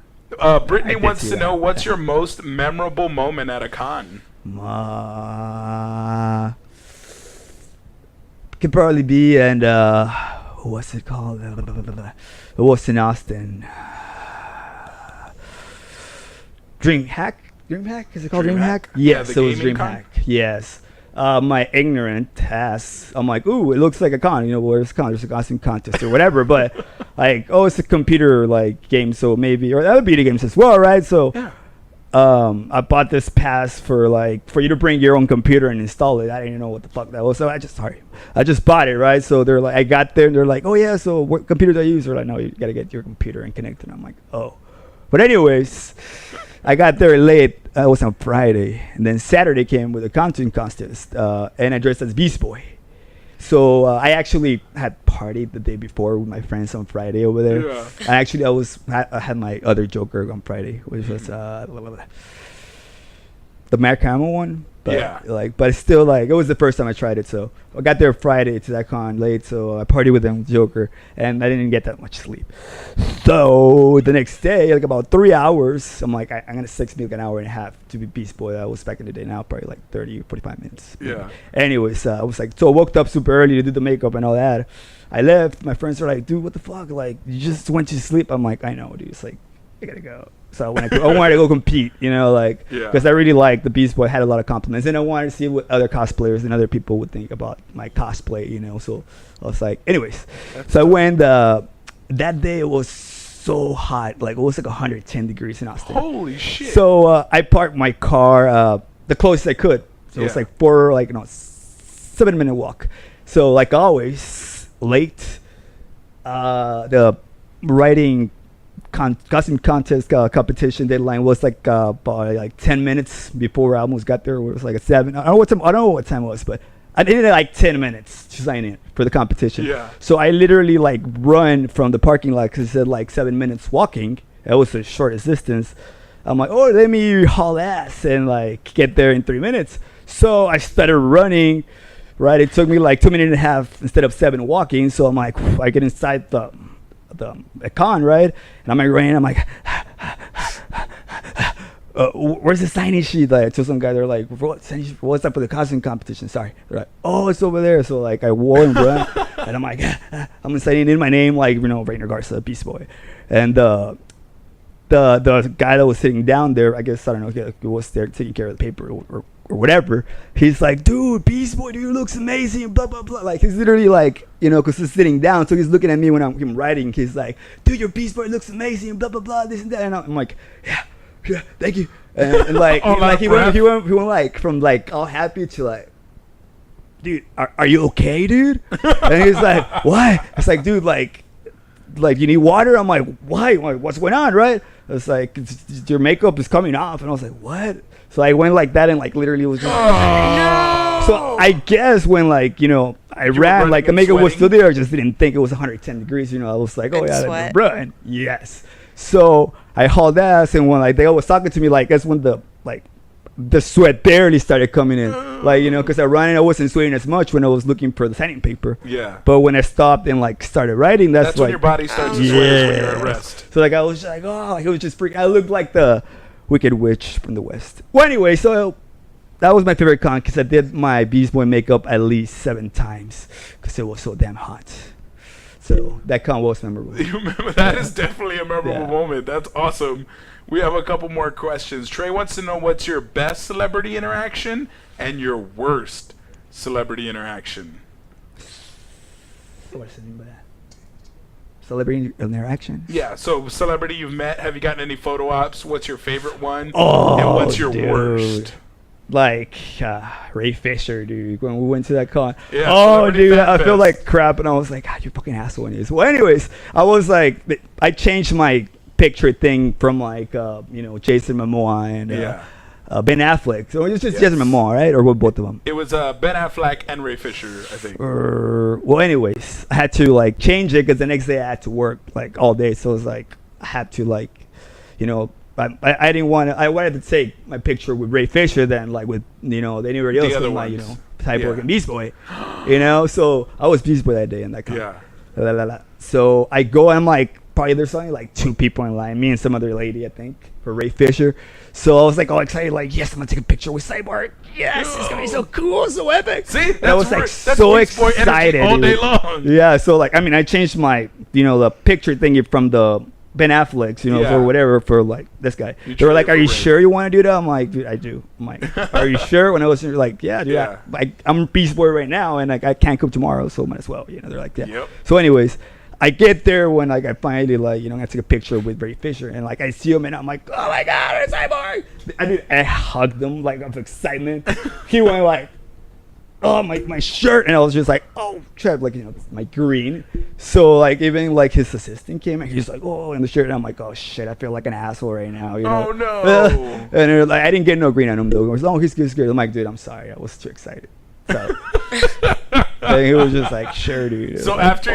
Brittany I did wants see to that. know what's your most memorable moment at a con? Could probably be and what's it called? It was in Austin. DreamHack? DreamHack? Is it called DreamHack? DreamHack? Yeah, Yes, the it was gaming DreamHack. Yes. My ignorant ass, I'm like, ooh, it looks like a con. You know, where's a con? There's a costume contest or whatever. But like, oh, it's a computer like game, so maybe or other video games as well, right? So. Yeah. I bought this pass for you to bring your own computer and install it. I didn't know what the fuck that was, so I just bought it, right? So they're like, I got there and they're like, oh yeah, so what computer do I use? They're like, no, you gotta get your computer and connect it. I'm like, oh, but anyways, I got there late. It was on Friday, and then Saturday came with a costume contest, and I dressed as Beast Boy. So I actually had partied the day before with my friends on Friday over there. Yeah. I had my other Joker on Friday, which was the Mark Hamill one. But Yeah. but it's still like it was the first time I tried it. So I got there Friday to that con late, so I partied with them Joker, and I didn't get that much sleep. So the next day, like about 3 hours, I'm like, I'm gonna six me like an hour and a half to be Beast Boy. I was back in the day now, probably like 30, 45 minutes. Yeah. Anyways, I was like, so I woke up super early to do the makeup and all that. I left. My friends were like, dude, what the fuck? Like, you just went to sleep. I'm like, I know, dude. It's like, I gotta go. So I wanted to go compete, you know, like, Yeah. because I really liked the Beast Boy, had a lot of compliments, and I wanted to see what other cosplayers and other people would think about my cosplay, you know. So I was like, anyways, so I went. That day it was so hot, like it was like 110 degrees in Austin. Holy shit. So I parked my car the closest I could. So it's Yeah. like 7-minute walk. So like always, late. The writing costume contest competition deadline was like about like 10 minutes before I almost got there. It was like a 7. I don't know what time it was, but I needed like 10 minutes to sign in for the competition. Yeah. So I literally like run from the parking lot because it said like 7 minutes walking. That was the shortest distance. I'm like, oh, let me haul ass and like get there in 3 minutes. So I started running. Right, it took me like 2 minutes and a half instead of 7 walking. So I'm like, I get inside the con, right? And I'm like running. I'm like, where's the signing sheet? Like, to some guy, they're like, what's up with the costume competition? Sorry. They're like, oh, it's over there. So like, I wore and run, and I'm like, I'm signing in my name, like, you know, Reyner Garza, Beast Boy, and the guy that was sitting down there, I guess, I don't know, he was there taking care of the paper or whatever. He's like, dude, Beast Boy, dude, looks amazing, blah, blah, blah. Like, he's literally like, you know, because he's sitting down, so he's looking at me when I'm writing. He's like, dude, your Beast Boy looks amazing, blah, blah, blah, this and that. And I'm like, yeah, thank you. And like, he went like from like all happy to like, dude, are you okay, dude? And he's like, what? It's like, dude, like you need water? I'm like, why? I'm like, what's going on, right? It's like, your makeup is coming off. And I was like, what? So I went like that and like literally was just So I guess when like, you know, I ran, like the makeup was still there, I just didn't think it was 110 degrees, you know. I was like, oh yeah, sweat. run. Yes. So I hauled ass, and when like they was talking to me, like that's when the sweat barely started coming in. Like, you know, because I wasn't sweating as much when I was looking for the signing paper. Yeah. But when I stopped and like started writing, that's when like, your body starts to sweat is when you're at rest. so like I was just like, oh, like, it was just freaking. I looked like the Wicked Witch from the West. Well, anyway, so that was my favorite con because I did my Beast Boy makeup at least 7 times because it was so damn hot. So that con was memorable. You remember that is definitely a memorable Yeah. moment. That's awesome. We have a couple more questions. Trey wants to know what's your best celebrity interaction and your worst celebrity interaction. What does it mean by that? Celebrity interaction? Yeah, so celebrity you've met, have you gotten any photo ops? What's your favorite one? Oh, and what's your dude. worst? Like Ray Fisher, dude. When we went to that con, Yeah, oh, Celebrity dude, Fan I feel Fest. like crap, and I was like, God, you fucking asshole. Anyways, well, anyways, I was like, I changed my picture thing from like, you know, Jason Momoa and Ben Affleck. So it's just Yes. Jason Momoa, right, or what, both of them? It was Ben Affleck and Ray Fisher, I think. Well, anyways, I had to like change it because the next day I had to work like all day, so it was like I had to like, you know. I didn't want to. I wanted to take my picture with Ray Fisher than like with, you know, anybody else other with my, you ones. know, Cyborg Yeah. and Beast Boy, you know. So I was Beast Boy that day in that con. Yeah. La, la, la. So I go and I'm like, probably there's only like 2 people in line, me and some other lady, I think, for Ray Fisher. So I was like all excited, like, yes, I'm gonna take a picture with Cyborg. Yes, it's gonna be so cool, so epic. See? And I was like that's so Beast Boy energy excited all day dude. long. Yeah, so like, I mean, I changed my, you know, the picture thingy from the Ben Affleck's, you know, Yeah. or whatever for like this guy. You They were like, traded "Are you for Ray. sure you want to do that?" I'm like, "Dude, I do." I'm like, "Are you sure?" When I was like, "Yeah, dude, Yeah. I'm Beast Boy right now, and like I can't come tomorrow, so might as well." You know, they're like, "Yeah." Yep. So, anyways, I get there when like I finally like, you know, I took a picture with Ray Fisher, and like I see him, and I'm like, "Oh my God, it's Cyborg!" I hugged him like of excitement. He went like, oh, my shirt, and I was just like, oh crap, like, you know, my green. So like even like his assistant came and he's like, oh, in the shirt, and I'm like, oh shit, I feel like an asshole right now, you know. Oh, no. And it was like I didn't get no green on him though. He was, oh, he's good. I'm like, dude, I'm sorry, I was too excited. So and he was just like, sure, dude. It was So like, after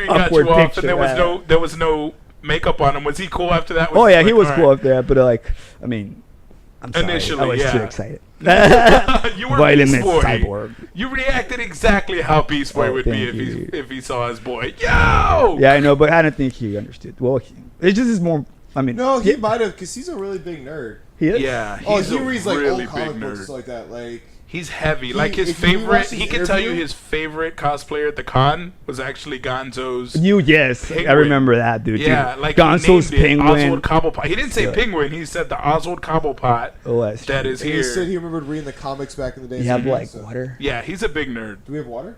you got awkward you off picture, and there was no makeup on him, was he cool after that? Oh Was yeah, like, he was all cool right. up there, but like, I mean, I'm sorry. Initially, I was yeah. too excited. You were Vitamin Beast Boy. Cyborg. You reacted exactly how Beast Boy Oh, would be thank you. if he saw his boy. Yo! Yeah, I know, but I don't think he understood. Well, it's just more. I mean, No, he yeah, might have, because he's a really big nerd. he is. Yeah, Oh, he's he a reads like really old comic big books and nerd. stuff like that. Like, He's heavy. He- Like his if you favorite, watch he his can tell you interview- his favorite cosplayer at the con was actually Gonzo's. Yes, I Penguin. remember that, dude. Yeah, dude. like Gonzo's he named it Penguin. Oswald Cobblepot. He didn't say Yeah. penguin. He said the Oswald Cobblepot Oh, that's that true. is and here. he said he remembered reading the comics back in the day. You have like water. Yeah, he's a big nerd. Do we have water?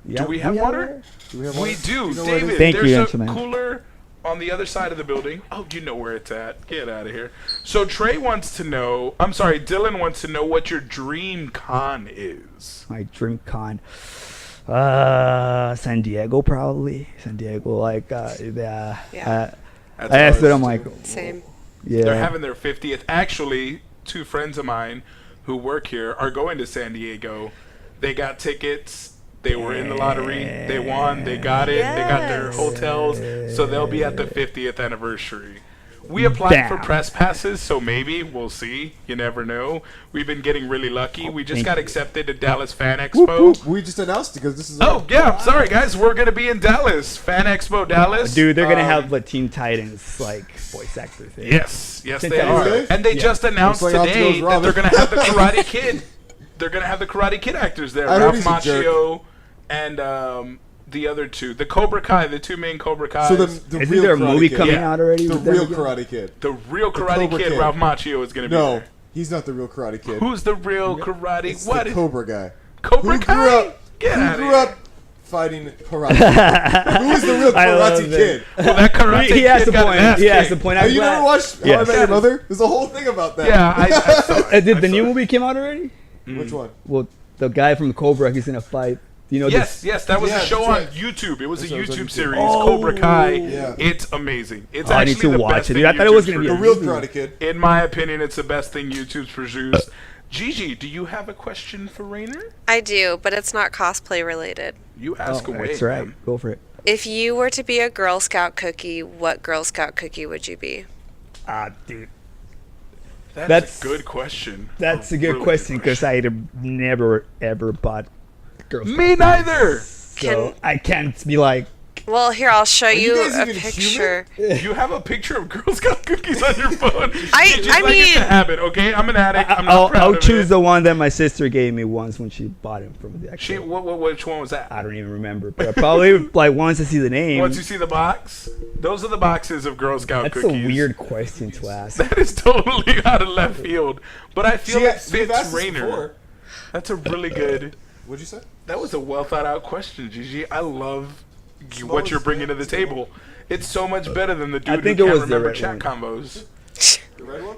Yeah, we have water? Do we have water? We do, You know where it David. is? Thank you, There's a gentlemen. cooler on the other side of the building. Oh, you know where it's at. Get out of here. So Trey wants to know. I'm sorry, Dylan wants to know what your dream con is. My dream con. San Diego, probably. San Diego, like, yeah. Yeah. That's I asked what it. I I'm was like, doing. Same. yeah. They're having their 50th. Actually, two friends of mine who work here are going to San Diego. They got tickets. They were in the lottery. They won. They got it. They got their Yes. hotels. So they'll be at the 50th anniversary. We applied for Damn. press passes, so maybe we'll see. You never know. We've been getting really lucky. We just Thank got you. accepted to Dallas Fan Expo. Whoop, whoop. We just announced it because this is. Oh yeah, sorry guys, we're gonna be in Dallas, Fan Expo Dallas. Dude, they're gonna Um, have a Teen Titans like voice actor thing. Yes, yes they Fantastic. are. Really? And they Yeah. just announced Looks like today Optimus that they're Robin. gonna have the Karate Kid. They're gonna have the Karate Kid actors there. I heard Ralph he's a jerk. Macchio and the other two, the Cobra Kai, the two main Cobra Kais. So the Isn't real there a Karate movie Kid. coming Yeah. out already? The with them real again? Karate Kid. the real Karate Cobra Kid, Kid. Ralph Macchio is gonna be No, there. he's not the real Karate Kid. Who's the real karate? It's What? the Cobra guy. Cobra Who Kai? grew up? Get Who outta grew here. up fighting karate? Who is the real I love Karate that. Kid? Well, that Karate He has Kid the got point. an ass He has kicked. the point. Have I'm you glad. never watched How I Yes. Met Your Mother? There's a whole thing about that. Yeah, I saw it. Did the I new saw it. movie came out already? Which one? Well, the guy from Cobra, he's gonna fight. You know, Yes, yes, that was Yeah, a show that's on right. YouTube. It was a That's what was on YouTube YouTube. series, Oh, Cobra Kai. yeah. It's amazing. It's Oh, I actually need to the watch best it, thing dude. I thought it was YouTube's gonna be The a produced. real Karate Kid. In my opinion, it's the best thing YouTube's produced. Gigi, do you have a question for Rayner? I do, but it's not cosplay related. You Oh, ask away. that's right. man. Go for it. If you were to be a Girl Scout cookie, what Girl Scout cookie would you be? Dude, That's That's- a good question. that's a good really question because I never ever bought Girl Scouts. Me neither. So I can't be like, Well, here, I'll show you you guys a even picture. You have a picture of Girl Scout cookies on your phone. I Gigi's like, it's mean- a habit, okay? I'm an addict. I'm not I'll proud of choose it. the one that my sister gave me once when she bought it from the She, actual. which one was that? I don't even remember, but I probably like once I see the name. Once you see the box, those are the boxes of Girl Scout That's cookies. a weird question to ask. That is totally out of left field, but I feel it we've fits asked this Rayner. before. That's a really good. What'd you say? That was a well thought out question, Gigi. I love Small what you're is bringing to good. the table. It's so much better than the dude think who it can't was the remember red chat one. combos. The red one?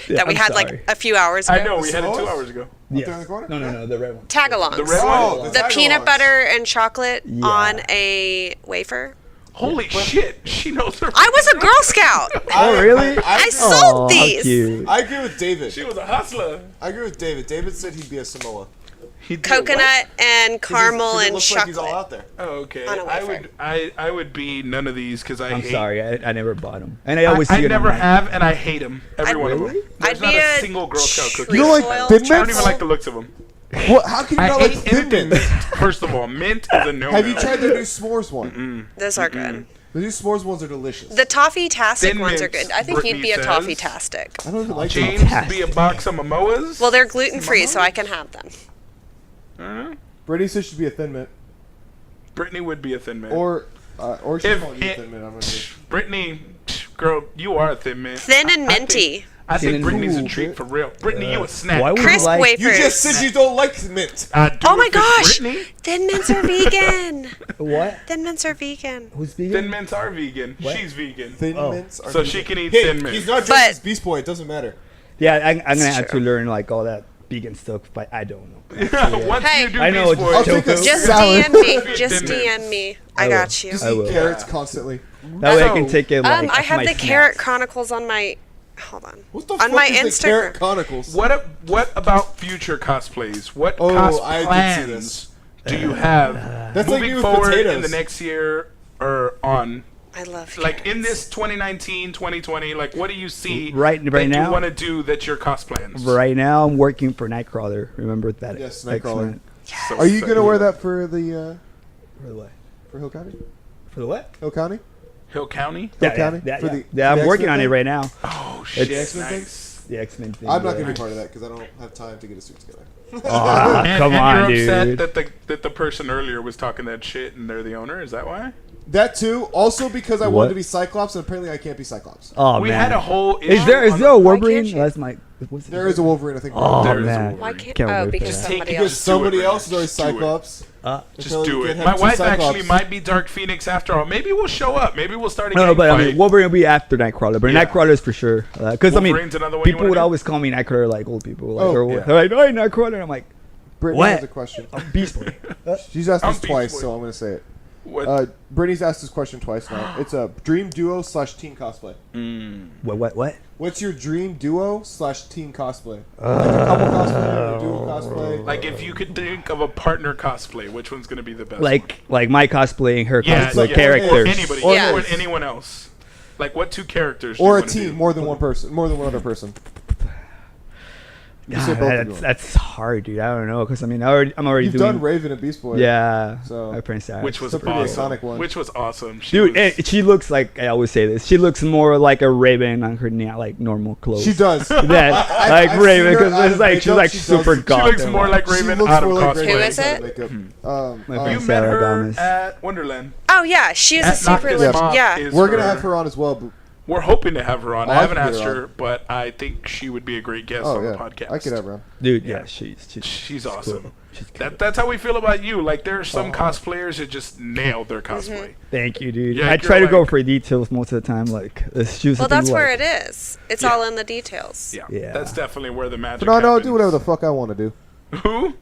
That we I'm had sorry. like a few hours ago. I know we had it 2 Samoas? hours ago. Yes. there in the corner? No, the red one. Tagalongs. The red Oh, one. The tag peanut alongs. butter and chocolate Yeah. on a wafer. Holy shit! She knows her. I was a Girl Scout. Oh, really? I agree- sold Aw, how these. cute. I agree with David. She was a hustler. I agree with David. David said he'd be a Samoa. He did Coconut and 'Cause caramel it and looks like he's all chocolate. out there. what? Oh, okay. On a I wafer. would. I would be none of these because I I'm hate. sorry, I never bought them, and I always I see it never online. have, and I hate them. Every I'd- one of them. Really? There's I'd not be a a single Girl Scout cookie. You don't like trefoil Thin I don't even Mints? like the looks of them. What? How can you I not like hate Thin anything Mints? mint. First of all, mint is a no. Have you tried the new s'mores one? Those are good. The new s'mores ones are delicious. The toffee-tastic Thin ones are Mints, good. I think you'd Brittany be a says. toffee-tastic. I don't even like James them. be a box of Momoas? Well, they're gluten-free, so I can have them. I don't know. Brittany says she'd be a Thin Mint. Brittany would be a thin mint. Or she's If calling you a it- Thin Mint. I'm gonna say. Brittany, girl, you are a thin mint. Thin and I think- minty. I think Thin and Brittany's a minty. treat for real. Brittany, you a snack. Why would you Crisp like? wafers. You just said you don't like mint. I do Oh my if it's gosh! Brittany. Thin mints are vegan. What? Thin mints are vegan. Who's vegan? Thin mints are vegan. What? She's vegan. Thin Oh. mints are So vegan. she can eat Hey, Thin Mints. He's not just But- his Beast Boy. It doesn't matter. Yeah, I'm gonna It's have true. to learn like all that vegan stuff, but I don't know. Once Hey. you do I know Beast it's Boy, I'll take a Tofu. Just salad. DM me. Thin Just Mints. DM me. I I will. got you. Just I eat will. carrots constantly. That way I So, can take it. Like, I as have my the snack. Carrot Chronicles on my. Hold on. What the On fuck my is the Carrot Instagram. Chronicles? what about future cosplays? What Oh, cos I did see plans this. do you have That's like moving me with forward in potatoes. the next year or on? I love Like in carrots. this 2019, 2020, like what do you see Right that now? you want to do that your cosplaying? Right now, I'm working for Nightcrawler. Remember that? Yes, Nightcrawler. X-Men. So Are you sick. gonna wear that for the For the what? for Hill County? For the what? Hill County? Hill County? Hill Yeah, County? yeah, For yeah. the- Yeah, for the I'm working X-Men on it thing? right now. Oh shit! The X-Men thing? Nice. The X-Men thing. I'm not yeah. gonna be part of that because I don't have time to get a suit together. Ah, come on, you're upset dude. that the person earlier was talking that shit and they're the owner. Is that why? That too. Also because I What? wanted to be Cyclops, and apparently I can't be Cyclops. Oh We man. had a whole. Is issue there on a the- Wolverine? you? That's my. What's There is a Wolverine, I think. Oh There is a man. Wolverine. Why can't? Can't Oh, wait for because that. somebody Take it, else. Because Just do it, somebody man. else is always Just do it. Cyclops. Just Until do we it. can have My two wife Cyclops. actually might be Dark Phoenix after all. Maybe we'll show up. Maybe we'll start a No, gang but I fight. mean, Wolverine will be after Nightcrawler, but Yeah. Nightcrawler is for sure. Because I mean, Wolverine's another one you people wanna would do? always call me Nightcrawler, like old people, like, Oh, or yeah. they're like, "Oh, Nightcrawler," and I'm like, Brittany What? has a question. "Beast Boy." She's asked I'm this Beast twice, Boy. so I'm gonna say it. What? Brittany's asked this question twice now. It's a dream duo / team cosplay. What? What's your dream duo / team cosplay? Like a couple cosplay, a duo cosplay. Like if you could think of a partner cosplay, which one's gonna be the best? Like my cosplaying her yeah, cosplay yeah, character. or anybody, Or or this. anyone else. Like what two characters? do Or you a wanna team, do? more than one person, more than one other person. You say both of them. That's hard, dude. I don't know, because I mean, I'm already You've doing. done Raven and Beast Boy. Yeah. So- my Prince Sarah. Which was It's a pretty awesome. iconic one. Which was awesome. She Dude, was- and she looks like, I always say this, she looks more like a Raven on her like normal clothes. She does. That, I- like I've Raven, seen her because out it's of like she's makeup, like she does. super She goth. she looks and, more like She Raven looks out of more like cosplay. Raven Who is out of it? makeup. My You friend met Sarah her Gomez. at Wonderland. Oh yeah, she is a At super. Knock This legit- Mop Yeah. is We're gonna have her on as well. But We're hoping to have her on. Oh, I I haven't can get asked her her, but I think she would be a great guest oh on yeah, the podcast. I could have her on. Dude, Yeah. yeah, she's She's awesome. cool. She's cool. That's how we feel about you. Like there are some cosplayers that just nailed their cosplay. Thank you, dude. Yeah, I you're try to go like- for details most of the time. Like, she Well, that's where it is. It's Yeah. all in the details. Yeah, Yeah. that's definitely where the magic. Fernando, I'll happens. do whatever the fuck I want to do. Who?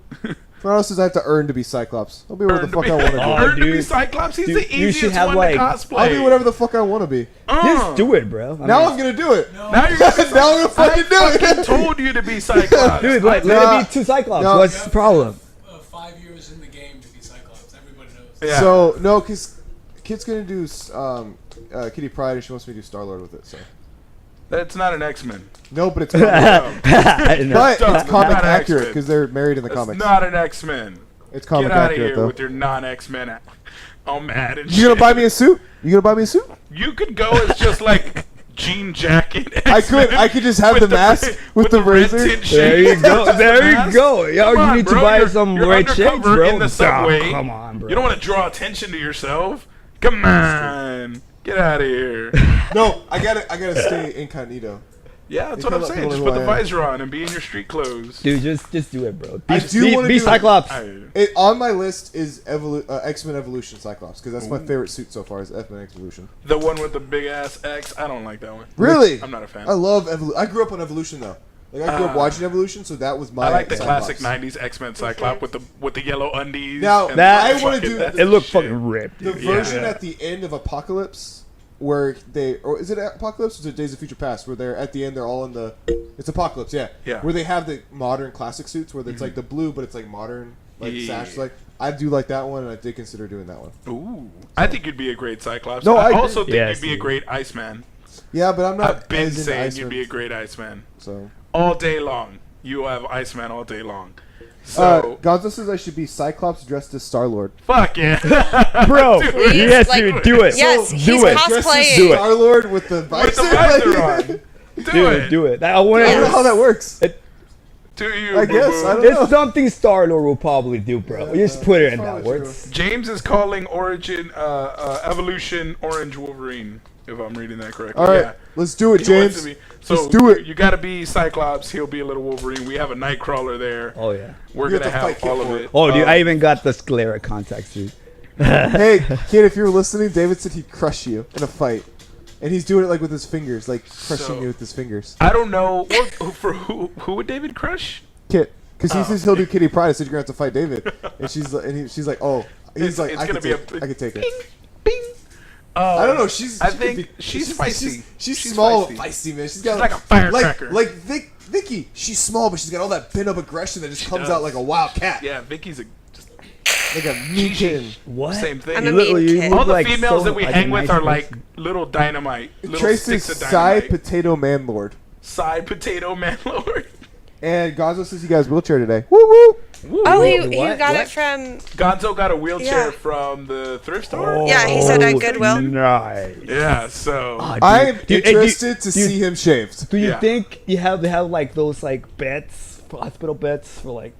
Fernando says I have to earn to be Cyclops. I'll be whatever the fuck I want to do. Oh, Earn to be dude. Cyclops. He's Dude, the you should easiest have, one like- to cosplay. I'll be whatever the fuck I want to be. Just do it, bro. I Now mean, I'm gonna do it. Now you're gonna Now I'm gonna fucking do fucking it. told you to be Cyclops. dude, like, Nah. let it be two Cyclops. No. What's the problem? 5 years in the game to be Cyclops. Everybody knows. Yeah. So no, because Kit's gonna do Kitty Pryde, and she wants me to do Star Lord with it. So That's not an X-Men. no, but it's comic, I know. but Don't- it's comic not accurate X-Men. because they're married in the That's comics. not an X-Men. It's comic Get out of accurate here though. with your non-X-Men. All mad and You gonna shit. buy me a suit? You gonna buy me a suit? You could go as just like jean jacket. I could. I could just have with the mask with the red razor. tint There you shades, go. just There the you mask. go. Yo, Come you on, need to bro. buy You're- some you're red shades, undercover bro. in the Oh, subway. come on, bro. You don't want to draw attention to yourself. Come on, get out of here. No, I gotta stay incognito. Yeah, that's You what I'm feel like saying. Just people put the know who I am. visor on and be in your street clothes. Dude, just do it, bro. I do wanna be do it. Cyclops. On my list is X-Men Evolution Cyclops because that's my favorite suit so far. Is X-Men Evolution. The one with the big ass X. I don't like that one. Really? I'm not a fan. I love Evolution. I grew up on Evolution though. Like I grew up watching Evolution, so that was my. I like the Cyclops. classic '90s X-Men Cyclops with the yellow undies. Now, and that- the I wanna fucking- do- that's It looked shit. fucking ripped, The dude. version Yeah. at the end of Apocalypse, where or is it Apocalypse or is it Days of Future Past? Where they're at the end, they're all in the. It's Apocalypse, yeah. Yeah. Where they have the modern classic suits, where it's like the blue, but it's like modern, like Yeah. sash. Like I do like that one, and I did consider doing that one. Ooh, I think you'd be a great Cyclops. No, I I agree. also think Yes, you'd be a dude. great Iceman. Yeah, but I'm not. I've been as into saying Iceman, you'd be a great Iceman So. all day long. You have Iceman all day long. So Gonzo says I should be Cyclops dressed as Star Lord. fuck yeah, Bro, Dude, yes, like- dude, do it. Yes, do he's it. cosplaying. Star Lord with the with visor. the visor like- on. Do it. I want I don't know Yes. how that works. To you, I guess, boo-boo. I don't know. It's something Star Lord will probably do, bro. You just put it in that probably words. James is calling Evolution Orange Wolverine. If I'm reading that correctly. All right, Yeah. let's do it, He wants James. to be- So Let's do it. You got to be Cyclops. He'll be a little Wolverine. We have a Nightcrawler there. Oh yeah. We're You have gonna to have fight all Kid of for it. it. Oh, dude, I even got the sclera contact suit. Hey, kid, if you're listening, David said he'd crush you in a fight, and he's doing it like with his fingers, like crushing So- you with his fingers. I don't know who would David crush? Kit, because Oh. he says he'll do Kitty Pryde. I said you're gonna have to fight David, and she's like, oh, he's like, it's I gonna can be take, I can take it. Bing, bing. I don't know. She's. I she could think be- she's feisty. She's She's small, feisty. feisty man. She's got like a firecracker. Like Vicky. She's small, but she's got all that pent up aggression that just comes does. out like a wild cat. Yeah, Vicky's a just Like a mean kitten. What? Same thing. I'm a Literally, mean you kid. look All the like females so- that we like a hang with nice are like person. little dynamite. Little Trace's sticks of Psy dynamite. Potato Man Lord. Side potato man lord. And Gonzo says you guys wheelchair today. Woo woo. Oh, he What? got What? it from. Gonzo got a wheelchair Yeah. from the thrift store. Yeah, he said at Oh, Goodwill. Nice. Yeah, so Ah, dude. I am Dude, interested to dude, see him shaved. Do you Yeah. think they have like those like beds, hospital beds for like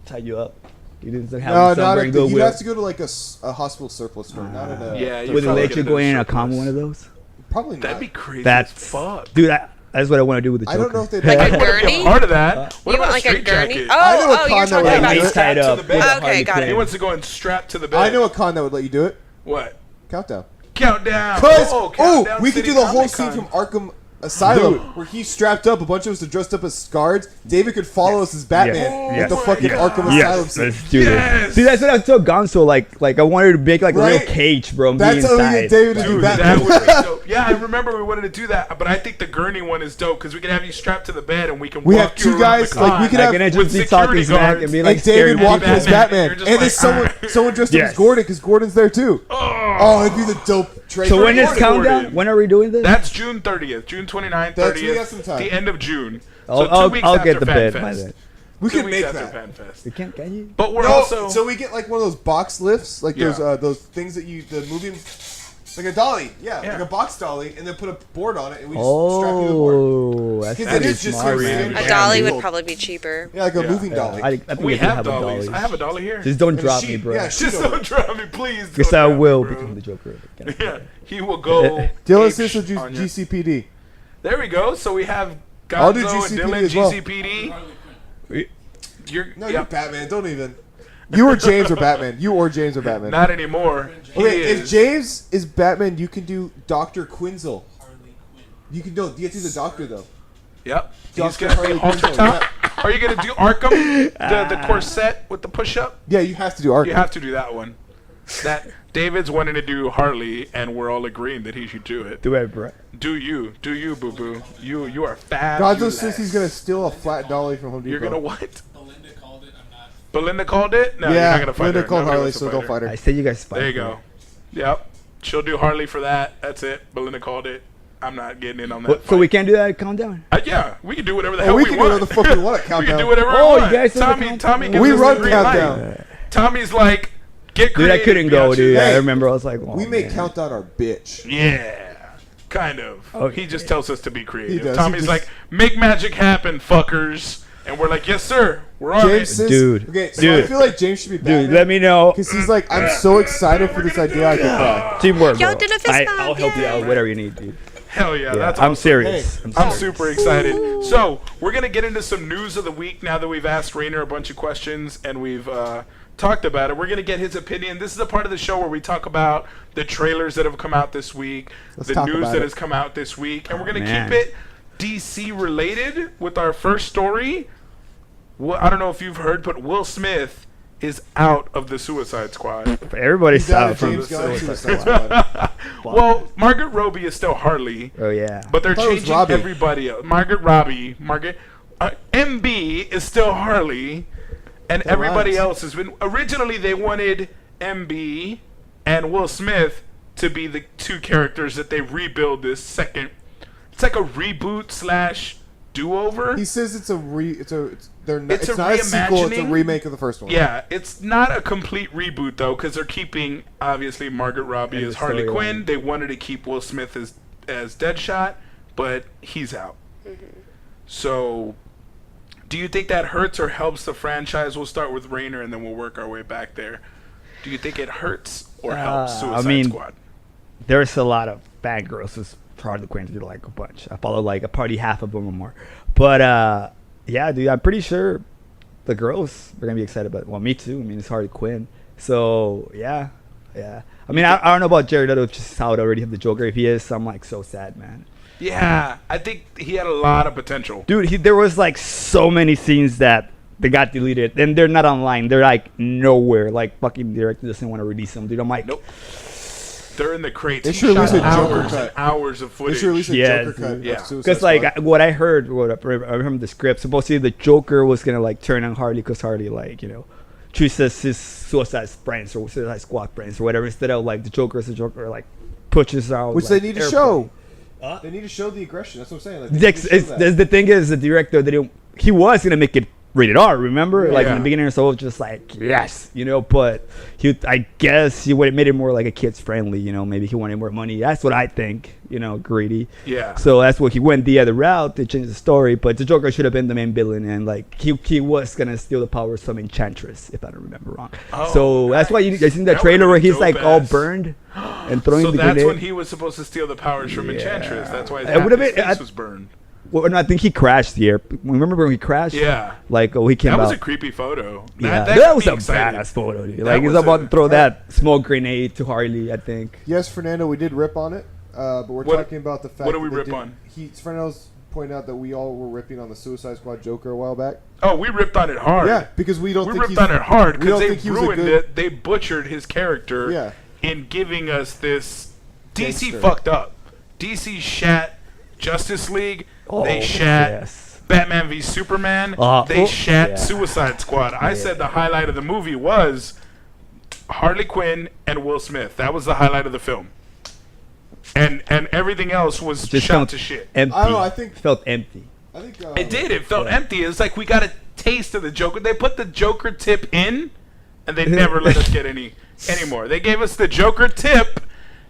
tie you up? You didn't have No, some not during at the, you Goodwill? have to go to like a hospital surplus store, not at a. yeah, you Would they probably let get you it go at in a surplus. common one of those? Probably not. That'd be crazy That's as fuck. dude. That's what I want to do with the I Joker. don't know if they Like a I want to be gurney? a part of that. What You about want like a straight gurney? jacket? I know a Oh, con you're that talking would about. do it. He's tied Strapped to up. the bed. with a Okay, Harley got it. He Quinn. wants to go and strap to the bed. I know a con that would let you do it. What? Countdown. Countdown. Cause Countdown we could City do the whole Comic scene Con. from Arkham Asylum where he's strapped up. A bunch of us are dressed up as guards. David could follow us as Batman Yes. with the fucking Yes. Arkham Asylum scene. Let's do Yes. this. See, that's what I told Gonzo. Like I wanted to make like a Right? little cage, bro. And That's be how we inside. get David to do Dude, that Batman. would be dope. Yeah, I remember we wanted to do that, but I think the gurney one is dope because we can have you strapped to the bed and we can We walk have you two around guys, the like, con we could I have- can with just be security talking smack guards. and be like And scary. David walking as Batman, Batman, you're just and like, there's someone dressed up Yes. as Gordon because Gordon's there too. Oh, it'd be the dope trailer. So when is Recorded. countdown? When are we doing this? That's June 30th, June 29th, That's- we 30th, got some time. the end of June. I'll, so 2 I'll, weeks I'll after get the Fan bed Fest. by then. We 2 could weeks make after that. Fan Fest. You can't, can you? But we're No, also so we get like one of those box lifts, like Yeah. those things that the movie, like a dolly, Yeah. like a box dolly, and then put a board on it, and we just strap you to the board. Oh, that's Because pretty it is just smart, so man. standard. A Yeah, dolly dude. would probably be cheaper. Yeah, like a Yeah. moving dolly. I think we we can have have a dollies. dolly. I have a dolly here. Just don't And a drop sheet. me, bro. Yeah, Just don't drop me, please. Guess don't I drop will me, bro. become the Joker. Yeah, he will go. Dylan ape says sh- on your- GCPD. There we go. So we have I'll do Gonzo and GCPD Dylan as well. GCPD. You're, No, yeah, you're Batman. Don't even. You or James or Batman. You or James or Batman. not anymore. He Okay, if is. James is Batman, you can do Dr. Quinzel. Harley Quinn. You can do the doctor though. Yep. He's Dr. gonna be Harley ultra Quinzel, top. Are you gonna do Arkham? The corset with the push up? Yeah, you have to do Arkham. You have to do that one. That David's wanting to do Harley, and we're all agreeing that he should do it. Do it, bro. Do you, boo boo? You are fab. Gonzo says he's gonna steal a flat dolly from Home Depot. You're gonna what? Belinda called it. I'm not. Belinda called it. No, you're Yeah, not gonna fight Linda her. called Nobody Harley, wants to so don't her. fight her. I said you guys fight. There you go. Yep. She'll do Harley for that. That's it. Belinda called it. I'm not getting in on that. So we fight. can't do that countdown. Yeah, we can do whatever the Oh, hell we we, can do want. whatever the fuck we want at we Countdown. can do whatever Oh, we you want. guys do the Tommy Countdown? gives We us run the green light. Countdown. Tommy's like, get Dude, I creative, couldn't go, biatches. dude. I Hey, remember I was like, oh, We make man. Countdown our bitch. Yeah, kind of. Okay. He just tells us to be creative. He does. Tommy's He just- like, make magic happen, fuckers. And we're like, yes, sir. We're on James it. says, Dude. Okay, so Dude. I feel like James should be Batman. Dude, let me know. Because he's like, I'm so excited for this idea, I could cry. Teamwork, Y'all bro. did a fist bump, I'll help you yay. out, whatever you need, dude. Hell yeah, Yeah, that's I'm awesome. serious. Hey, I'm serious. super excited. So we're gonna get into some news of the week now that we've asked Reyner a bunch of questions and we've talked about it. We're gonna get his opinion. This is a part of the show where we talk about the trailers that have come out this week, Let's the talk news about that it. has come out this week, and we're gonna man. keep it DC related with our first story. Well, I don't know if you've heard, but Will Smith is out of the Suicide Squad. Everybody's He's out out of from James the Gunn Suicide Suicide Squad. Squad. Well, Margaret Robbie is still Harley. Oh yeah. But they're thought it was changing Robbie. everybody else. Margaret Robbie, MB is still Harley, and That everybody rhymes. else has been. Originally, they wanted MB and Will Smith to be the two characters that they rebuild this second. It's like a reboot slash do-over. He says it's It's it's a not a sequel, it's a reimagining. remake of the first one. Yeah, it's not a complete reboot though, because they're keeping obviously Margaret Robbie And as the Harley storyline. Quinn. They wanted to keep Will Smith as Deadshot, but he's out. So, do you think that hurts or helps the franchise? We'll start with Reyner and then we'll work our way back there. Do you think it hurts or helps Suicide I mean, Squad? There's a lot of fangirls who's Harley Quinn to do like a bunch. I follow like a party half of them or more. But yeah, dude, I'm pretty sure the girls are gonna be excited about it. Well, me too. I mean, it's Harley Quinn. So yeah. I mean, I don't know about Jared Leto, just how it already have the Joker. If he is, I'm like so sad, man. Yeah, I think he had a lot of potential. Dude, there was like so many scenes that they got deleted, and they're not online. They're like nowhere. Like fucking director doesn't want to release them, dude. I'm like, Nope. They're in the crates. They He should release shot a Joker hours cut. and hours of They footage. should release a Yeah, Joker cut. yeah. Of Suicide because like Squad. what I heard, I remember the script. Supposedly the Joker was gonna like turn on Harley because Harley like chooses his Suicide friends or Suicide Squad friends or whatever instead of like the Joker like pushes out. Which like, they need to airplane. show. Huh? They need to show the aggression. That's what I'm saying. Like, they need to show that. The thing is, the director he was gonna make it rated R. Remember, like in Yeah. the beginning, so it was just like yes, but I guess he would have made it more like a kids friendly. Maybe he wanted more money. That's what I think. Greedy. Yeah. So that's what he went the other route to change the story. But the Joker should have been the main villain, and like he was gonna steal the powers from Enchantress, if I don't remember wrong. Oh, so that's why I seen that That trailer where would've been he's like dope all ass. burned and throwing So the that's grenade. when he was supposed to steal the powers from Enchantress. That's why his, It would've his been- face I- was burned. Well, no, I think he crashed the air. Remember when he crashed? Yeah. Like he came That out. was a creepy photo. Yeah, That that got was me a excited. badass photo, dude. That Like he's was about a- to throw that smoke grenade to Harley, I think. Yes, Fernando, we did rip on it, but we're What- talking about the fact. what did we that rip they on? Fernando's pointed out that we all were ripping on the Suicide Squad Joker a while back. Oh, we ripped on it hard. Yeah, because we don't We think ripped he's, on it hard we because don't they think he was a ruined good- it. They butchered his character Yeah. in giving us this. DC Gangster. fucked up. DC shat Justice League. Oh, they shat yes. Batman v Superman. They Oh, shat yeah. Suicide Squad. I said the highlight of the movie was Harley Quinn and Will Smith. That was the highlight of the film. And everything else was Just shot felt to shit. empty. I don't know, I think- felt empty. I think It did. It felt empty. It was like we got a taste of the Joker. They put the Joker tip in, and they never let us get any anymore. They gave us the Joker tip,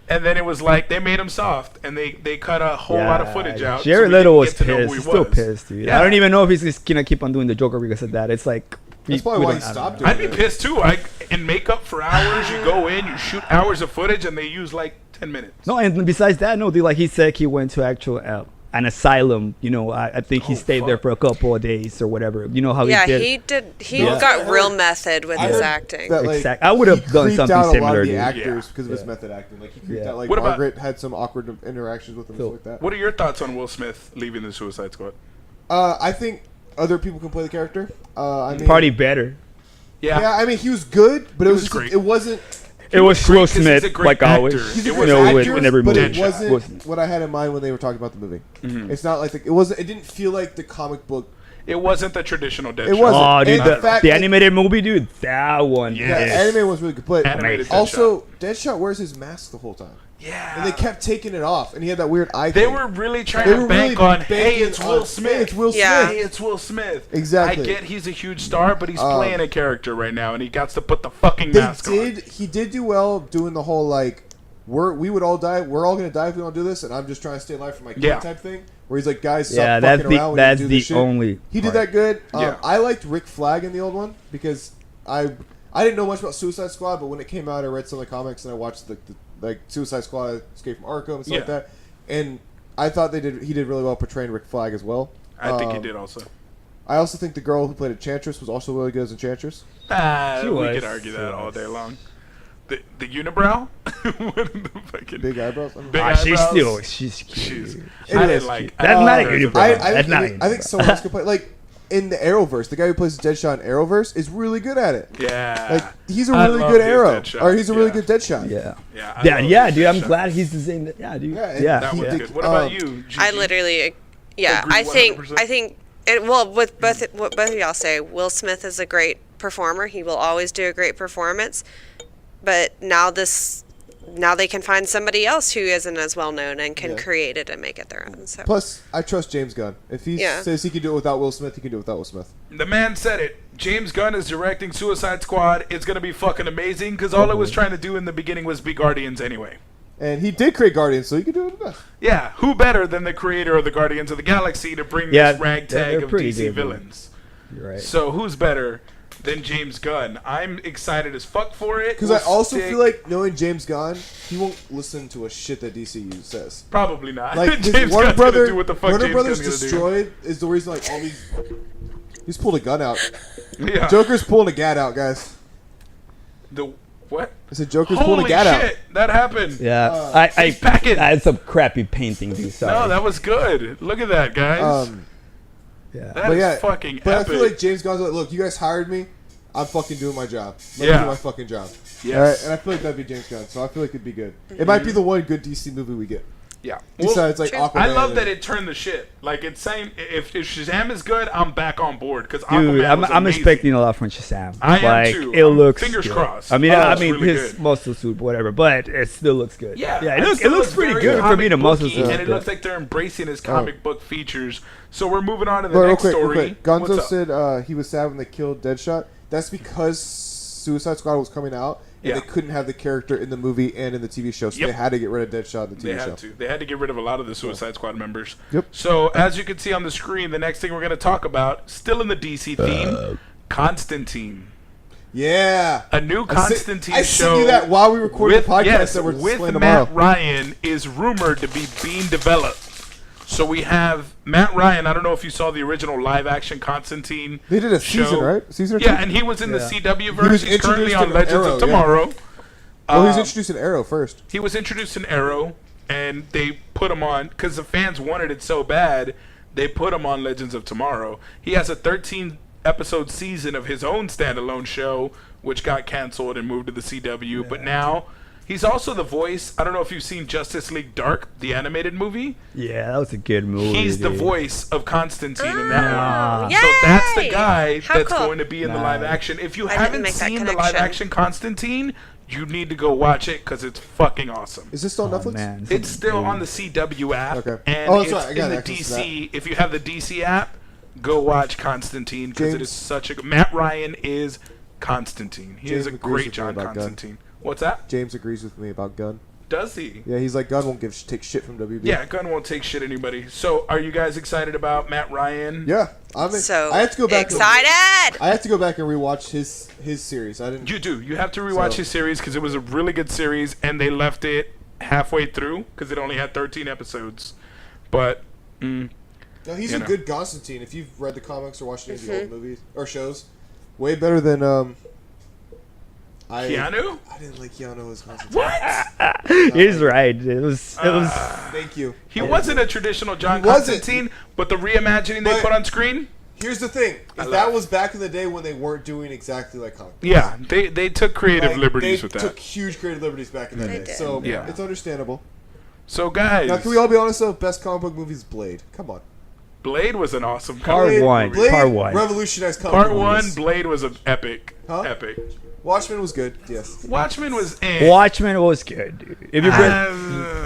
and then it was like they made him soft, and they cut a whole lot of footage out. Jared so we Leto didn't was get to know who pissed. he He's still was. pissed, dude. Yeah. I don't even know if he's just gonna keep on doing the Joker because of that. It's like That's probably we why he don't- I don't stopped know. doing I'd be pissed too. In makeup for hours, you go in, you shoot hours of footage, and they use like 10 minutes. No, and besides that, no, dude. Like he said, he went to actual an asylum. I think he Oh, stayed there fuck. for a couple of days or whatever. You know how Yeah, he did. he Yeah. got real method with I his heard acting. that, like, Exact- I would've he done creeped something out a lot similar, of the dude. actors Yeah. because of his Yeah. method acting. Like he creeped Yeah. out. Like What about- Margaret had some awkward interactions with him and So- stuff like that. What are your thoughts on Will Smith leaving the Suicide Squad? I think other people can play the character. I mean, Probably better. Yeah, I mean he was good, but it He was was just, great. it wasn't. It was great Will 'cause he's Smith, a great like always. actor. He's a It great was actor, in every but movie. it wasn't Wasn't. what I had in mind when they were talking about the movie. Mm-hmm. It's not like it wasn't. It didn't feel like the comic book. It wasn't the traditional Deadshot. It wasn't. Oh, dude, And the, the fact the that- animated movie, dude, that one. Yeah. Yeah, is- anime was really good, but Animated Deadshot. also Deadshot wears his mask the whole time, Yeah. and they kept taking it off, and he had that weird eye. They thing. were really trying They to were bank really on, hey, banking it's on, Will Smith. hey, it's Will Yeah. Smith. Hey, it's Will Smith. Exactly. I get he's a huge star, but he's playing a character right now, and he got to put the fucking mask on. He did do well doing the whole like we would all die. We're all gonna die if we don't do this, and I'm just trying to stay alive for my kid Yeah. type thing. Where he's like, guys, stop Yeah, fucking that's the around. that's we the do this shit. only. He did part. that good. Yeah. I liked Rick Flag in the old one because I didn't know much about Suicide Squad, but when it came out, I read some of the comics and I watched the like Suicide Squad, Escape from Arkham, and stuff like Yeah. that. And I thought he did really well portraying Rick Flag as well. I think he did also. I also think the girl who played Enchantress was also really good as Enchantress. She We was. could argue that She all was. day long. The unibrow? What in the fucking Big eyebrows. I mean, Big She's eyebrows? still she's cute. She's, It I is didn't like. cute. I That's didn't not like a her as a unibrow. person. That's not even- I think someone else could play like in the Arrowverse. The guy who plays Deadshot in Arrowverse is really good at it. Yeah. Like he's a I really love good his Arrow, Deadshot. or he's a really Yeah. good Deadshot. Yeah. Yeah. I Yeah, love yeah, his dude. I'm Deadshot. glad he's the same. Yeah, dude. Yeah, and Yeah. That he- was he- good. What about um, you? I Gigi? literally, yeah, Agree I 100%? think, well, with what both of y'all say, Will Smith is a great performer. He will always do a great performance. But now they can find somebody else who isn't as well known and can Yeah. create it and make it their own. So Plus, I trust James Gunn. If he Yeah. says he can do it without Will Smith, he can do it without Will Smith. The man said it. James Gunn is directing Suicide Squad. It's gonna be fucking amazing because all it was trying to do in the beginning was be Guardians anyway. And he did create Guardians, so he can do it the best. Yeah, who better than the creator of the Guardians of the Galaxy to bring Yeah, this ragtag they're of pretty DC good, man. villains? You're right. So who's better than James Gunn? I'm excited as fuck for it. Because We'll I also stick- feel like knowing James Gunn, he won't listen to a shit that DCU says. probably not. Like his James Warner Gunn's Brother, gonna do what the fuck Warner James Brothers Gunn's gonna Destroyed is the reason like all these. He's pulled a gun out. do. Yeah. Joker's pulling a gat out, guys. The what? I said Joker's pulling a Holy gat out. shit! That happened. Yeah, He's packing. I had some crappy painting, dude. Sorry. No, that was good. Look at that, guys. yeah. That But is yeah, fucking but epic. I feel like James Gunn's like, look, you guys hired me. I'm fucking doing my job. Let me Yeah. do my fucking job. Yes. All right, and I feel like that'd be James Gunn, so I feel like it'd be good. It might be the one good DC movie we get. Yeah. Besides, like True. Aquaman. I love and- that it turned the shit. Like it's saying if Shazam is good, I'm back on board because Dude, Aquaman I'm was I'm amazing. expecting a lot from Shazam. I am like, too. It I'm looks fingers good. crossed. I mean, Oh, I it's mean, really his good. muscle suit, whatever, but it still looks good. Yeah, it looks pretty very good for me. The comic muscle booky, suit, and it but- looks like they're embracing his comic book features. So we're moving on to the But real next quick, story. real quick. Gonzo What's up? said he was sad when they killed Deadshot. That's because Suicide Squad was coming out, and Yeah. they couldn't have the character in the movie and in the TV show, so Yep. they had to get rid of Deadshot in the They TV show. had to. They had to get rid of a lot of the Suicide Squad members. Yep. So as you can see on the screen, the next thing we're going to talk about, still in the DC theme, Constantine. Yeah. A new Constantine I show. sent you that while we recorded the podcast yes, that we're with displaying Matt tomorrow. Ryan is rumored to be being developed. So we have Matt Ryan. I don't know if you saw the original live-action Constantine. They did a show. season, right? Season or two? Yeah, and he was in the CW version. was He's currently introduced on in Legends Arrow, of yeah. Tomorrow. Well, he's Um, introduced in Arrow first. He was introduced in Arrow, and they put him on because the fans wanted it so bad. They put him on Legends of Tomorrow. He has a 13-episode season of his own standalone show, which got canceled and moved to the CW. But now he's also the voice. I don't know if you've seen Justice League Dark, the animated movie. Yeah, that was a good movie. He's the dude. voice of Constantine in that Ah. one. Yay! So that's the guy How that's cool. going to be in the live action. If you I didn't haven't make that seen the connection. live action Constantine, you need to go watch it because it's fucking awesome. Is this still on Oh, Netflix? man. It's still on the CW app, Okay. and Oh, that's it's right. I got in the access to DC. If you have the DC app, go watch Constantine because it James- is such a. Matt Ryan is Constantine. He is James a agrees great with me John about Gunn. Constantine. What's that? James agrees with me about Gunn. Does he? Yeah, he's like, Gunn won't take shit from WB. Yeah, Gunn won't take shit anybody. So, are you guys excited about Matt Ryan? Yeah. I have to go back. excited. I have to go back and rewatch his series. I didn't. You do. You have to rewatch So- his series because it was a really good series, and they left it halfway through because it only had 13 episodes. But No, he's You a know. good Constantine. If you've read the comics or watched any of the old movies or shows, way better than Keanu? I didn't like Keanu as Constantine. What? He's right. It was. Thank you. He wasn't a traditional John He wasn't. Constantine, but the reimagining they But- put on screen. Here's the thing: I if love that it. was back in the day when they weren't doing exactly like comics. Yeah, they took creative Like, liberties they with that. took huge creative liberties back in that They day. did. So Yeah. it's understandable. So guys, Now, can we all be honest though? Best comic book movie is Blade. Come on. Blade was an awesome Part comic one. movie. Blade Part one. revolutionized comic Part book one, movies. Blade was an epic. Huh? Epic. Watchmen was good. Yes. Watchmen was eh. Watchmen was good, dude. If you read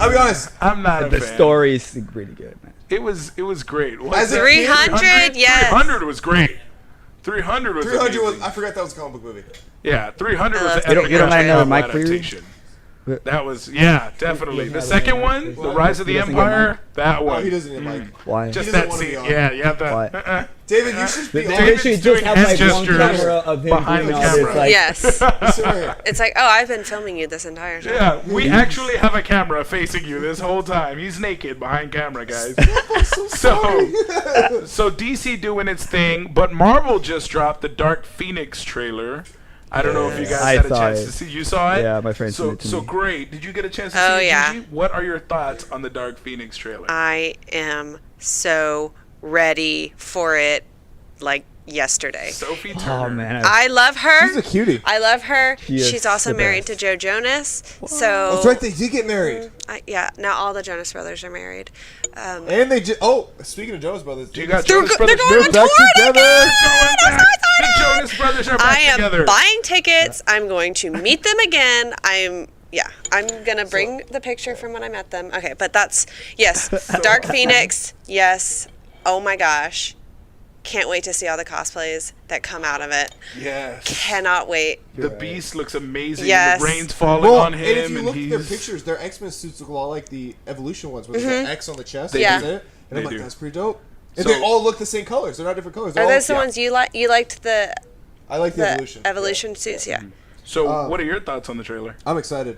I'll be honest. I'm not a the fan. story is really good, man. It was great. What As was a that? kid- 300, yes. 300 was great. 300 was 300 was. amazing. I forgot that was a comic book movie. Yeah, 300 was I an love epic You don't like another novel Mike Leary? adaptation. That was definitely. The second one, The Rise of the He doesn't get Empire, that Oh, one. he doesn't even like. Why? Just He that doesn't wanna be scene. on. Yeah, you have Why? to. David, you should be They on. David's should doing just have hand like one gestures camera of him behind doing the all this, camera. like, Yes. Sit right here. It's like, oh, I've been filming you this entire time. Yeah, we actually have a camera facing you this whole time. He's naked behind camera, guys. So DC doing its thing, but Marvel just dropped the Dark Phoenix trailer. I don't know if you guys I had a saw chance it. to see. You saw it? Yeah, my friend So sent it to so me. great. Did you get a chance to Oh, see it, yeah. Gigi? What are your thoughts on the Dark Phoenix trailer? I am so ready for it, like yesterday. Sophie Turner. Oh man, I love her. She's a cutie. I love her. She is She's also the married best. to Joe Jonas. So That's right. They did get married, yeah, now all the Jonas brothers are married. and they just. Oh, speaking of Jonas Brothers, Do you got They're Jonas go- Brothers? they're going they're on back tour together. Going back. The Jonas Brothers are back I am together. buying tickets. I'm going to meet them again. I'm gonna bring the picture from when I met them. Okay, but that's yes. Dark Phoenix. Yes. Oh my gosh. Can't wait to see all the cosplays that come out of it. Yes. Cannot wait. The Beast looks amazing. Yes. The rain's falling Well, on and him, if you look at he's their pictures, their X-Men suits look a lot like the Evolution ones, with the X on the chest. They Yeah. That's it. And I'm They like, do. that's pretty dope. And So- they all look the same colors. They're not different colors. They're Are all- those the ones you like? You liked the I like the Evolution. evolution suits? Yeah. So, what are your thoughts on the trailer? I'm excited.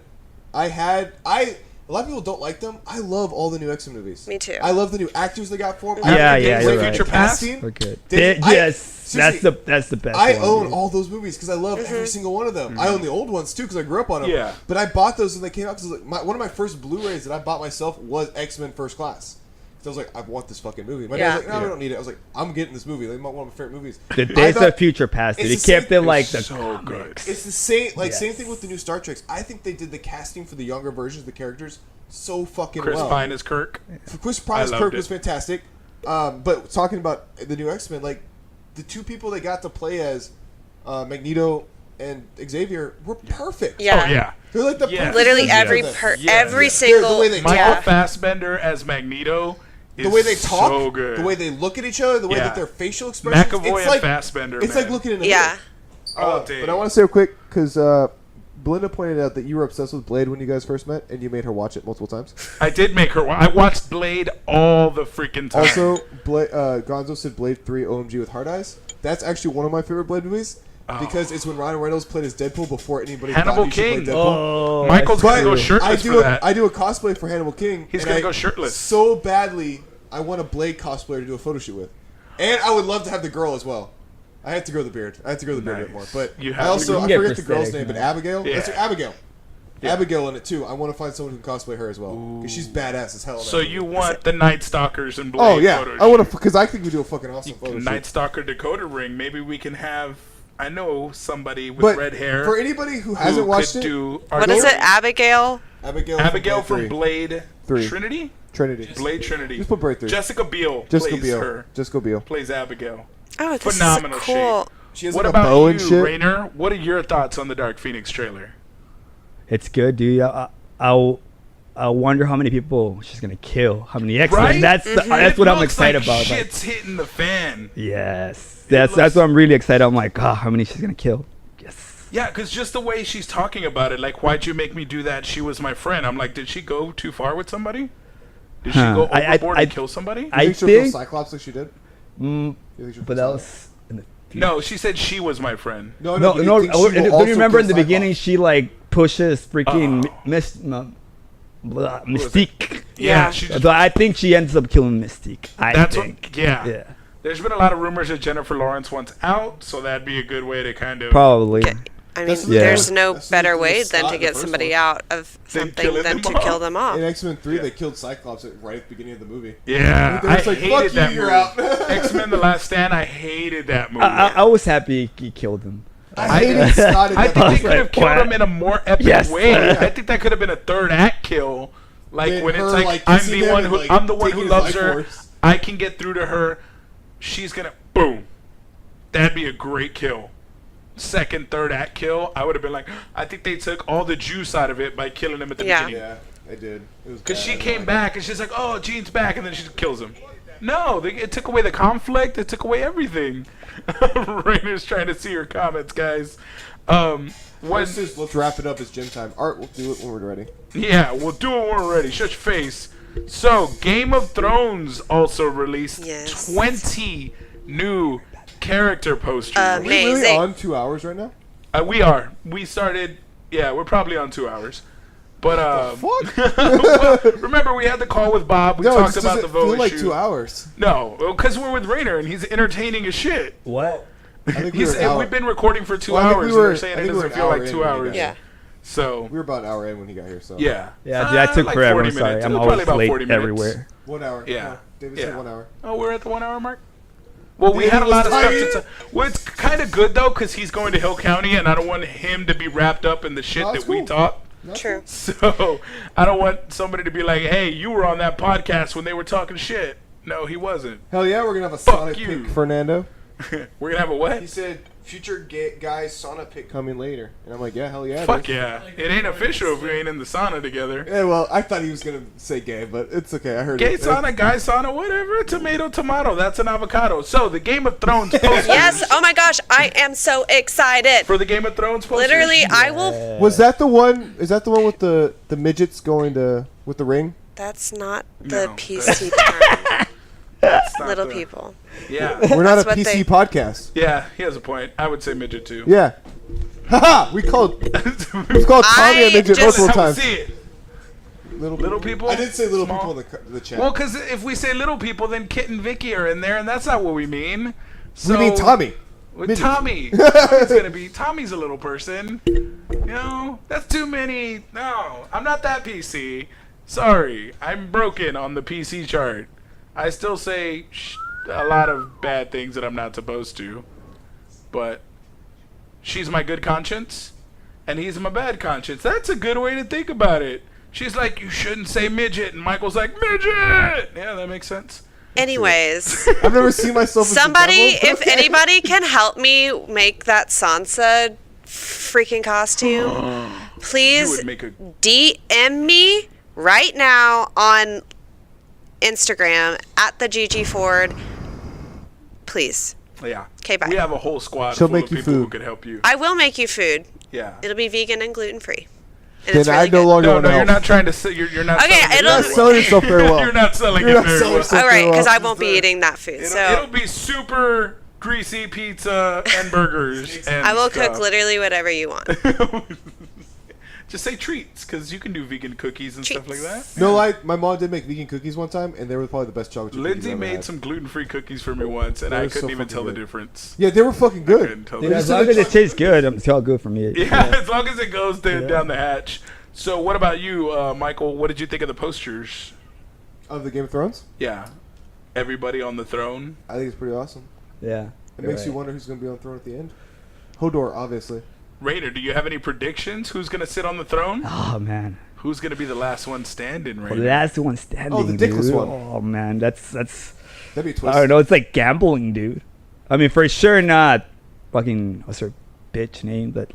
A lot of people don't like them. I love all the new X-Men movies. Me too. I love the new actors they got for them. Yeah, I yeah, love you're the right. Future Past? casting. okay. Did- Yes, seriously, that's the best. I one, own dude. all those movies because I love every single one of them. I own the old ones too because I grew up on them. Yeah. But I bought those when they came out because one of my first Blu-rays that I bought myself was X-Men First Class. So I was like, I want this fucking movie. My dad was Yeah. like, no, we don't need it. I was like, I'm getting this movie. Like, one of my favorite movies. The I Days thought- of Future Past. Dude. it's It the kept same- it like It's the so good. comics. It's the same, like Yes. same thing with the new Star Treks. I think they did the casting for the younger versions of the characters so fucking Chris well. Pine as Kirk. Chris Pine's loved Kirk it. was fantastic. But talking about the new X-Men, like the two people they got to play as Magneto and Xavier were perfect. Yeah. Oh yeah. They're like the Yeah. perfect Literally version every of them. every The single way they Michael yeah. Fassbender as Magneto is the way they talk, so good. the way they look at each other, the way Yeah. that their facial expressions. McAvoy it's and like Fassbender. it's man. like looking in a Yeah. mirror. all day. But I want to say real quick because Belinda pointed out that you were obsessed with Blade when you guys first met, and you made her watch it multiple times. I did make her. I watched Blade all the freaking time. Also, Gonzo said Blade 3 OMG with Hard Eyes. That's actually one of my favorite Blade movies because it's when Ryan Reynolds played as Deadpool before anybody Hannibal thought he should King. play Deadpool. Oh, Michael's But gonna go shirtless for that. I do a cosplay for Hannibal King. He's and gonna I go shirtless. So badly, I want a Blade cosplayer to do a photo shoot with. And I would love to have the girl as well. I had to grow the beard. I had to grow the beard a bit more. But You I have to also, grow- I You can get forget the girl's name, prosthetic, but man. Abigail? Yeah. That's Abigail. Yeah. Abigail in it too. I want to find someone who can cosplay her as well. Because she's badass as hell. in that So movie. you want the Night Stalkers and Blade Oh, yeah. photo I want shoot. to, because I think we do a fucking awesome photo shoot. Night Stalker Dakota ring. Maybe we can have. I know somebody with But red hair. for anybody who who hasn't watched could it, do What is it? Abigail? Abigail from from Blade 3. Trinity. Trinity. Blade Trinity. Just put Blade 3. Jessica Biel Jessica plays Biel. her. Jessica Biel. Plays Abigail. Oh, this Phenomenal is cool. shape. She has What like a about bow you, and shit. Rayner? What are your thoughts on the Dark Phoenix trailer? It's good, dude. I wonder how many people she's gonna kill. How many X-Men? Right? That's It what I'm looks excited like about. Like, Shit's hitting the fan. yes, looks- that's what I'm really excited. I'm like, how many she's gonna kill? Yes. Yeah, because just the way she's talking about it, like, why'd you make me do that? She was my friend. I'm like, did she go too far with somebody? Did she go overboard and kill somebody? I You think she'll kill think, Cyclops like she did? mm, You think she'll but kill that Cyclops? was in the No, she said she was my friend. No, no, but you no. think she will Don't you also remember kill in the beginning Cyclops? she like pushes freaking Oh. Mystique. Yeah, she just, So I think she ends up killing Mystique. I that's think. what. Yeah. Yeah, There's been a lot of rumors that Jennifer Lawrence wants out, so that'd be a good way to kind of probably. I mean, That's the Yeah. there's thing no with- that's the better thing with way Scott than to in the get first somebody one. out of Than something killing than them to kill off. them off. In X-Men 3, Yeah. they killed Cyclops right at the beginning of the movie. Yeah, They're I just like, hated "Fuck that you, you're movie. out." X-Men: The Last Stand. I hated that movie. I was happy he killed him. I hated Scott in I that think they movie. could have like, killed what? him in a more epic Yes. way. I think that could have been a third act kill, like Then when her, it's like, like, I'm kissing the him one and, who like, I'm the one taking who his loves life her. force. I can get through to her. She's gonna boom. That'd be a great kill. Second, third act kill. I would have been like, I think they took all the juice out of it by killing him at the Yeah. beginning. Yeah, they did. Because she came back and she's like, oh, Jean's back, and then she kills him. No, it took away the conflict. It took away everything. Rainer's trying to see her comments, guys. When, Let's wrap it up. It's gym time. Art, we'll do it when we're ready. yeah, we'll do it when we're ready. Shut your face. So, Game of Thrones also released Yes. 20 new character posters. Are we really Amazing. on 2 hours right now? We are. We started. Yeah, we're probably on 2 hours. But Fuck. well, remember we had the call with Bob. We No, it talked just about the doesn't vote feel like issue. 2 hours. No, because we're with Rayner and he's entertaining as shit. What? I think we He's, were out. we've been recording for 2 Well, I think hours we and were- we're saying I it think we were doesn't an feel hour like in 2 when you hours. got Yeah. So We were about an hour in when he got here, so. yeah. Yeah, dude, I took like forever. 40 I'm sorry. minutes. I'm It was probably always about late 40 minutes. everywhere. 1 hour. Yeah. No, David Yeah. said 1 hour. Oh, we're at the 1 hour mark. Well, we Dude, had a he lot was of stuff tired. to. Well, it's kind of good though because he's going to Hill County, and I don't want him to be wrapped up in the shit No, that's that we cool. talk. True. So I don't want somebody to be like, "Hey, you were on that podcast when they were talking shit." No, he wasn't. Hell yeah, we're gonna have a Fuck Sonic you. pick, Fernando. We're gonna have a what? He said future guy sauna pick coming later, and I'm like, yeah, hell yeah. Fuck dude. yeah! It ain't official if we ain't in the sauna together. Yeah, well, I thought he was gonna say gay, but it's okay. I heard Gay it. sauna, guy sauna, whatever. Tomato, tomato. That's an avocado. So the Game of Thrones posters. Yes. Oh my gosh, I am so excited. For the Game of Thrones posters. Literally, I will. Was that the one? Is that the one with the midgets going to with the ring? That's not the No. PC term. It's not Little the- people. Yeah. We're not a That's what PC they- podcast. Yeah, he has a point. I would say midget too. Yeah. Haha! We've called Tommy a midget just- multiple How we times. see it. Little people? I did say little Small? people in the chat. Well, because if we say little people, then Kit and Vicky are in there, and that's not what we mean. So, we mean Tommy. With Midget. Tommy. Tommy's gonna be. Tommy's a little person. You know, that's too many. No, I'm not that PC. Sorry, I'm broken on the PC chart. I still say a lot of bad things that I'm not supposed to. But she's my good conscience, and he's my bad conscience. That's a good way to think about it. She's like, you shouldn't say midget, and Michael's like, midget. Yeah, that makes sense. Anyways, I've never seen myself as the somebody, devil, if but okay. anybody can help me make that Sansa freaking costume, You please would make a DM me right now on Instagram at the Gigi Ford. Please. yeah. Okay, bye. We have a whole squad She'll full make of you people who food. could help you. I will make you food. Yeah. It'll be vegan and gluten free. And Then it's I really no good. longer No, want no, to you're help. not trying to say. You're not. Okay, selling it You're not it'll- selling yourself very well. You're not selling You're it not very selling well. yourself All right, very because well. I won't be eating that food. It'll So be super greasy pizza and burgers. And I will stuff. cook literally whatever you want. Just say treats, because you can do vegan cookies and stuff like that. No lie, my mom did make vegan cookies one time, and they were probably the best chocolate chip cookies Lindsay I've ever made had. some gluten-free cookies for me once, and They I were couldn't so even fucking tell the good. difference. Yeah, they were fucking I good. couldn't tell Dude, the as difference. long as it tastes good, it's all good for me. Yeah, as long as it goes down the hatch. So, what about you, Michael? What did you think of the posters? Of the Game of Thrones, Yeah, everybody on the throne. I think it's pretty awesome. Yeah. It makes you wonder who's going to be on the throne at the end. Hodor, obviously. Rayner, do you have any predictions? Who's gonna sit on the throne? Oh man. Who's gonna be the last one standing, Well, Rayner? that's the one standing. Oh, the dickless dude. one. Oh man, that's. That'd be a twist. I don't know. It's like gambling, dude. I mean, for sure not fucking. What's her bitch name? That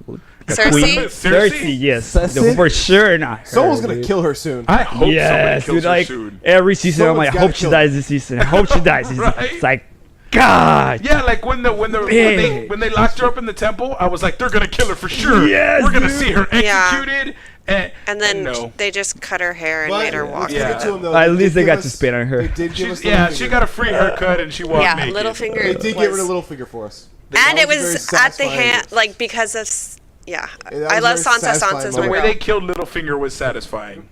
Cersei? queen? Cersei? Cersei, yes. Cersei? For sure not. Her, Someone's going dude. to kill her soon. I hope Yes, somebody dude. kills her Like soon. every season, I'm Someone's like, I gotta hope she kill dies this season. I hope she dies. This season. Right? It's like, God. Yeah, like when they locked her up in the temple, I was like, they're gonna kill her for sure. Yes, We're gonna dude. see her Yeah. executed. And then no. they just cut her hair and But made her let's walk. give Yeah. it to 'em, though. At least they did got give to us- spit on her. They did give us Yeah, Littlefinger. she got a free haircut and she walked Yeah, naked. Littlefinger. They did get rid of Littlefinger for us. And That it was very at the satisfying. hand, like because of, yeah. Yeah, that I was love very Sansa. satisfying Sansa's The my moment. way girl. they killed Littlefinger was satisfying.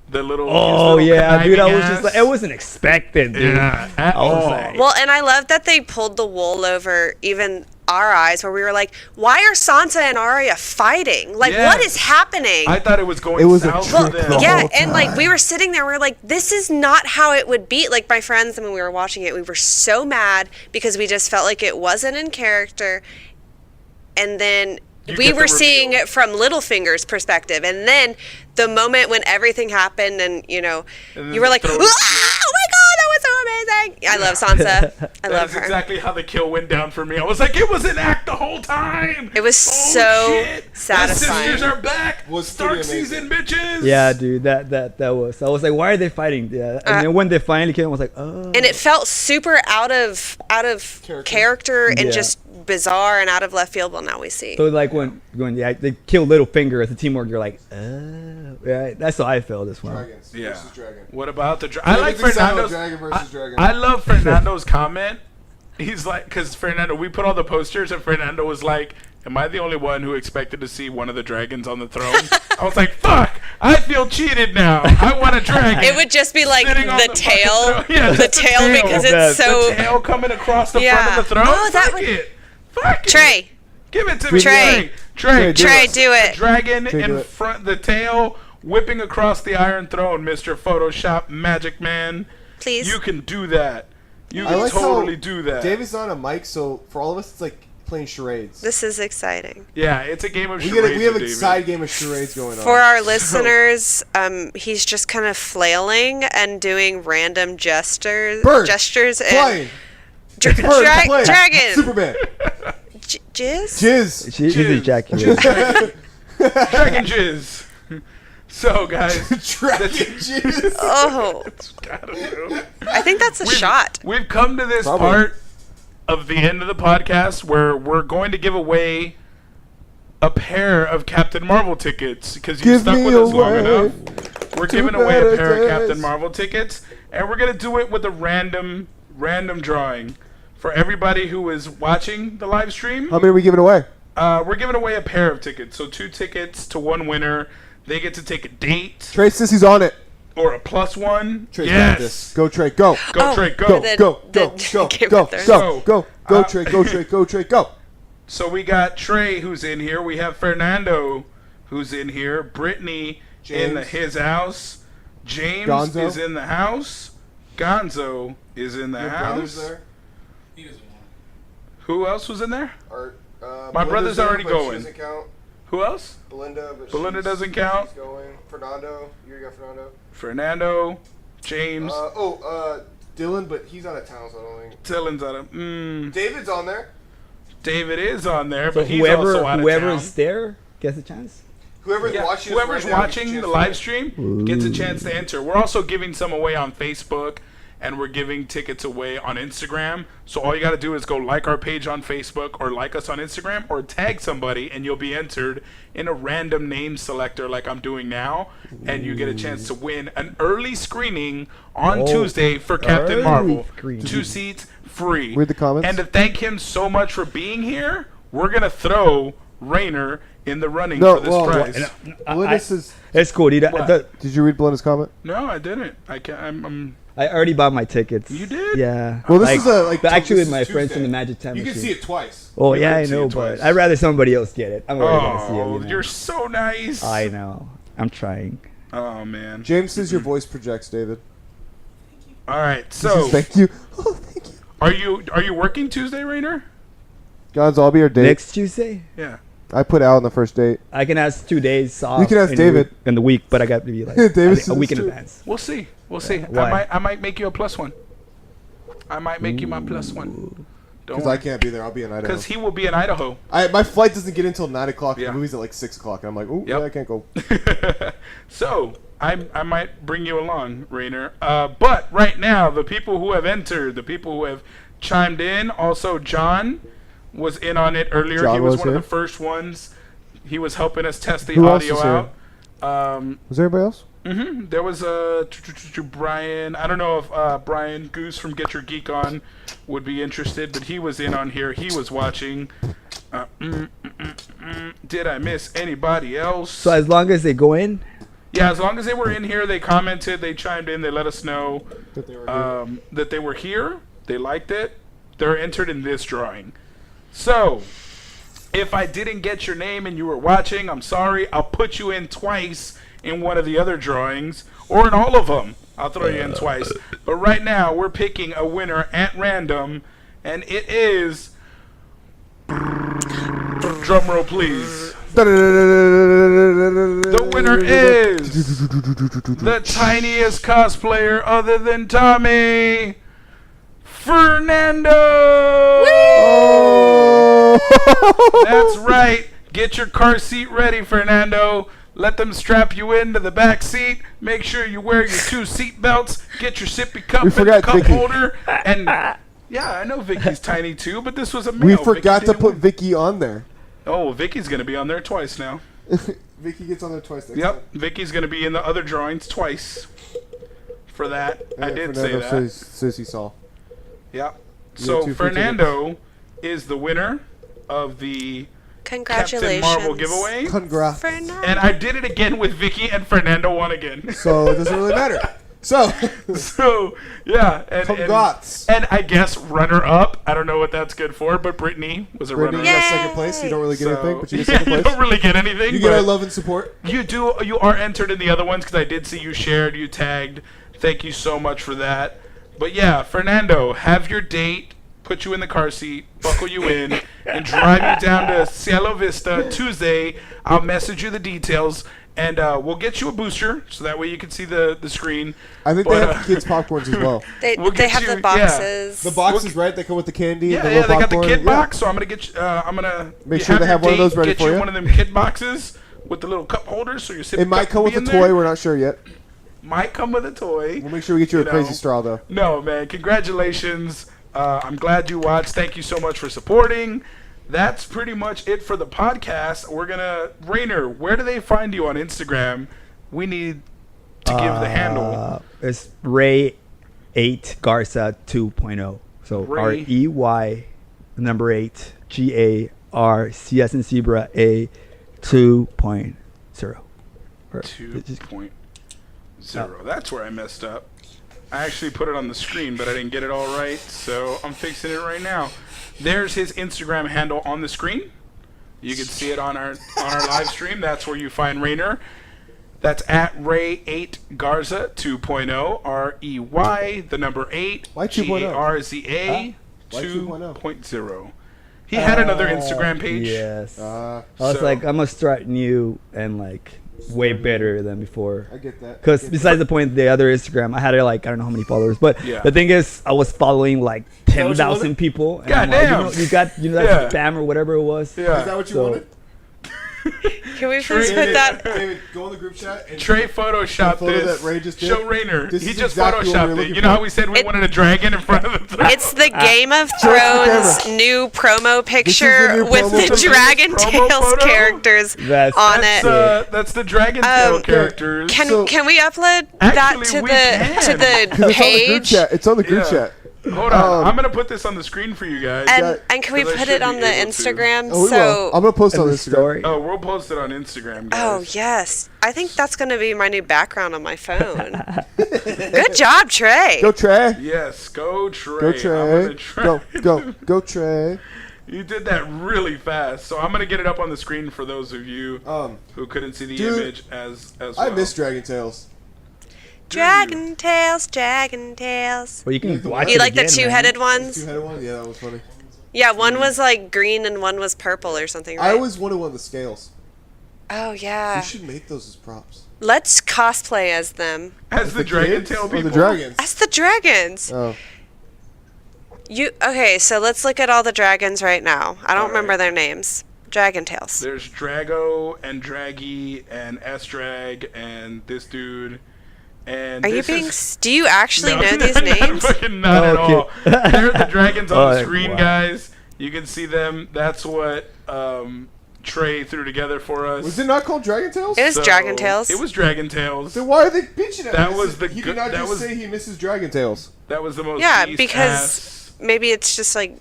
The little Oh his little yeah, dude. I was conniving just like, ass. it wasn't expected, dude. Yeah, at I was all. like- Well, and I love that they pulled the wool over even our eyes, where we were like, "Why are Sansa and Arya fighting? Like, Yes. what is happening?" I thought it was going It was a south trick for them. the yeah, whole and like time. we were sitting there, we were like, "This is not how it would be." Like my friends, when we were watching it, we were so mad because we just felt like it wasn't in character, and then. You We get the were seeing reveal. it from Littlefinger's perspective, and then the moment when everything happened, and And then you were the like, throw- "Oh my god, that was so amazing!" I love Sansa. I love That's her. exactly how the kill went down for me. I was like, it was an act the whole time. It was Oh, so shit. satisfying. The sisters are back. Was Stark pretty season, amazing. bitches. Yeah, dude. That was. I was like, why are they fighting? Yeah. And then when they finally came, I was like, oh. And it felt super out of character and Yeah. just bizarre and out of left field. Well, now we see. So like when they kill Littlefinger as a teamwork, you're like, oh. Yeah, that's how I felt as well. Dragons Yeah. versus Dragon. What about the I like Everything sounded Fernando's. Dragon versus Dragon. I love Fernando's comment. He's like, because Fernando, we put all the posters, and Fernando was like, "Am I the only one who expected to see one of the dragons on the throne?" I was like, "Fuck! I feel cheated now. I want a dragon." It would just be like Sitting on the the tail, fucking throne. Yeah, the just the tail tail. because The- it's so. the tail coming across the Yeah. front of the throne. Oh, that Fuck would- it. Fuck it. Trey, Give it to me, Trey. Trey, Trey, do it. Dragon Trey, do in it. front, the tail whipping across the Iron Throne, Mr. Photoshop Magic Man. Please. You can do that. You I can like totally how do that. David's not on a mic, so for all of us, it's like playing charades. This is exciting. Yeah, it's a game of we charades. have a with David. side game of charades going on. For our listeners, he's just kind of flailing and doing random gestures Bird, and flying, Dra- bird, dra- plane, dragon, Superman, jizz. Jizz, She's Jizz. ejaculating. Dragon jizz. So, guys, Dragon Jizz. Oh, I don't know. I think that's a shot. We've come to this Probably. part of the end of the podcast where we're going to give away a pair of Captain Marvel tickets because you Give stuck me with us long away enough. We're to giving away a better pair of days. Captain Marvel tickets, and we're gonna do it with a random drawing for everybody who is watching the live stream. How many are we giving away? We're giving away a pair of tickets, so 2 tickets to one winner. They get to take a date Trey Sissy's on it. or a +1. Trey's got Yes, this. Go Trey, go. go Oh, Trey, Go, go. The- go, the go, go, Game go, of Thrones. go, go, go, Uh, Trey, go, Trey, go, Trey, go. So we got Trey who's in here. We have Fernando who's in here. Brittany in James. his house. James Gonzo. is in the house. Gonzo is in the Your house. brother's there. He doesn't want Who else was in there? Or, My brother's there, already but she going. doesn't count. Who else? Belinda, but Belinda she's- doesn't count. She's going. Fernando. You got Fernando. Fernando, James, Dylan, but he's out of town, so I don't think. Dylan's on it. David's on there. David is on there, So but he's also out of whoever town. is there gets a chance. Whoever's Yeah, watching, whoever's us right now gets a watching chance the to live win. stream gets a chance to enter. We're also giving some away on Facebook, and we're giving tickets away on Instagram. So all you got to do is go like our page on Facebook, or like us on Instagram, or tag somebody, and you'll be entered in a random name selector like I'm doing now, and you get a chance to win an early screening on Tuesday for Captain early Marvel. screening. 2 seats free. Read the comments. And to thank him so much for being here, we're gonna throw Reyner in the running No, for this well, prize. Belinda says. It's cool, dude. What? Did you read Belinda's comment? No, I didn't. I can't. I already bought my tickets. You did? Yeah. Well, this is a but actually this with my is friends Tuesday. from the Magic Time You can Machine. see it twice. Oh You yeah, can I see know, it but twice. I'd rather somebody else get it. I'm already gonna see it. Oh, You know? you're so nice. I know. I'm trying. Oh man. James says your voice projects, David. All right. He So, says, thank you. Oh, thank you. are you working Tuesday, Rayner? God's, I'll be your date. Next Tuesday, Yeah. I put out on the first date. I can ask 2 days off. You can ask in the David. week- in the week, but I got to be like David a says week in too. advance. We'll see. We'll see. Why? I might make you a +1. I might make you my +1. Don't Because I can't be there. I'll be in Idaho. Because he will be in Idaho. My flight doesn't get until 9 o'clock. Yeah. The movie's at like 6 o'clock. And I'm like, oh, Yep. yeah, I can't go. So I might bring you along, Rayner. But right now, the people who have entered, the people who have chimed in, also John was in on it earlier. John He was was one of here? the first ones. He was helping us test the Who else audio is here? out. Was there anybody else? There was Brian. I don't know if Brian Goose from Get Your Geek On would be interested, but he was in on here. He was watching. Did I miss anybody else? So as long as they go in, Yeah, as long as they were in here, they commented, they chimed in, they let us know That they were that they were here, they liked it, they're entered in this drawing. So, if I didn't get your name and you were watching, I'm sorry. I'll put you in twice in one of the other drawings, or in all of them. I'll throw you in twice. But right now, we're picking a winner at random, and it is... Drum roll, please. The winner is the tiniest cosplayer other than Tommy, Fernando. That's right. Get your car seat ready, Fernando. Let them strap you into the back seat. Make sure you wear your 2 seat belts. Get your sippy cup We and the forgot cup Vicky. holder. And yeah, I know Vicky's tiny too, but this was a male. We Vicky forgot to didn't put win. Vicky on there. Oh, Vicky's gonna be on there twice now. Vicky gets on there twice next Yep, Vicky's gonna be in the other drawings twice. For that, I did say that. Says he saw. Yep. You So got 2 free Fernando is the winner of the Captain Congratulations. Marvel giveaway, Congrats. Fernando. and I did it again with Vicky, and Fernando won again. So it doesn't really matter. So, So yeah, and congrats. and I guess runner up. I don't know what that's good for, but Brittany was a Brittany, runner you up. got second place. You don't really get So- anything, but you get yeah, second you place. don't really get anything. You get our but- love and support. You are entered in the other ones because I did see you shared, you tagged. Thank you so much for that. But yeah, Fernando, have your date, put you in the car seat, buckle you in, and drive you down to Cielo Vista Tuesday. I'll message you the details, and we'll get you a booster so that way you can see the screen. I think But, they have kids' popcorns as well. They, We'll they get have you- the yeah. boxes. The boxes, right? They come with the candy. Yeah, the yeah, little they got the popcorn. kid Yeah. box, so I'm gonna get you. I'm gonna Make sure they your have one of date, those ready get for you you. one of them kid boxes with the little cup holders, so your sippy It might cup come will with be a in toy. there. We're not sure yet. Might come with a toy. We'll make sure we get you a You crazy know. straw, though. No, man. Congratulations. I'm glad you watched. Thank you so much for supporting. That's pretty much it for the podcast. We're going to... Rayner, where do they find you on Instagram? We need to give the handle. it's Ray8 Garza 2.0. So Ray- REY number 8 GAR CS and Zebra A 2.0. Or- 2.0. That's where I messed up. I actually put it on the screen, but I didn't get it all right, so I'm fixing it right now. There's his Instagram handle on the screen. You can see it on our live stream. That's where you find Rayner. That's at Ray8 Garza 2.0. REY, the number 8. Why 2.0? GARZA Why 2.0? 2.0. He had another Instagram page. Yes. Uh, I was So- like, I'm gonna start new and like way better than before. I get that. Because I get besides the point, the other Instagram, I had like I don't know how many followers, but Yeah. the thing is, I was following like that what you 10,000 wanted? people. And God I'm like, damn. you got that Yeah. spam or whatever it was. that. Is that Yeah. what you So- wanted? Can we please Trey- put that? David, go in the group chat. And Trey photoshopped The photo this. that Ray just did? Show Rayner. This He is just exactly what we were photoshopped it. looking You know for. how we said we It- wanted a dragon in front of the throne? It's the Game of Show it to Thrones camera. new promo the picture new with promo the picture. Dragon Promo Tales photo? characters That's on That's, it. that's the dragon tail Um, characters. Can So- can we upload that Actually, to we the can. to the 'Cause it's on the group page? chat. It's on the group Yeah. chat. Hold on. Um, I'm going to put this on the screen for you guys. And can we 'Cause I put should it on be the able to. Good Oh, we so will. I'm gonna post it on the Instagram. story. Oh, we'll post it on Instagram, guys. oh yes, I think that's gonna be my new background on my phone. Good job, Trey. Go Trey. Yes, go Trey. Go I'm Trey. gonna try. Go Trey. You did that really fast. So I'm going to get it up on the screen for those of you who couldn't see the dude, image as well. I miss Dragon Tales. Dragon Tales, Dragon Tales. Well, you can the watch one- You it like the again, man. two-headed ones? Two-headed one. Yeah, that was funny. Yeah, one was like green and one was purple or something, right? I always wanted one of the scales. Oh We yeah. should make those as props. Let's cosplay as them. As the dragon kids tail or people. the dragons. As the dragons. Oh, Okay, so let's look at all the dragons right now. I don't All remember right. their names. Dragon Tales. There's Drago and Draggy and S-Drag and this dude. And Are you this being? is- Do you actually No, know these not names? fucking not at Oh, all. okay. They're the dragons on the Oh, screen, wow. guys. You can see them. That's what Trey threw together for us. was it not called Dragon Tales? It was Dragon Tales. It was Dragon Tales. Then why are they bitching at That me? was the He good- did not that just was- say he misses Dragon Tales. That was the most. Yeah, beast because ass- maybe it's just like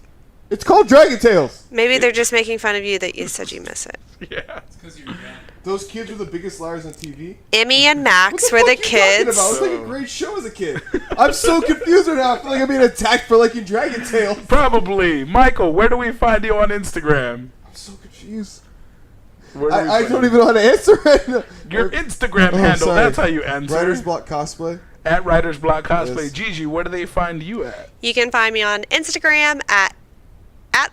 It's called Dragon Tales. maybe they're just making fun of you that you said you miss it. Yeah. Because you're young. Those kids were the biggest liars on TV. Emmy and Max What were the fuck you talking kids. about? It was like a great show as a kid. I'm so confused right now. I feel like I'm being attacked for liking Dragon Tales. Probably. Michael, where do we find you on Instagram? I'm so confused. Where do we I find don't you? even know how to answer right now. Your Instagram Oh, handle. sorry. That's how you answer. Writer's Block Cosplay. At Writers Block Cosplay. Yes. Gigi, where do they find you at? You can find me on Instagram at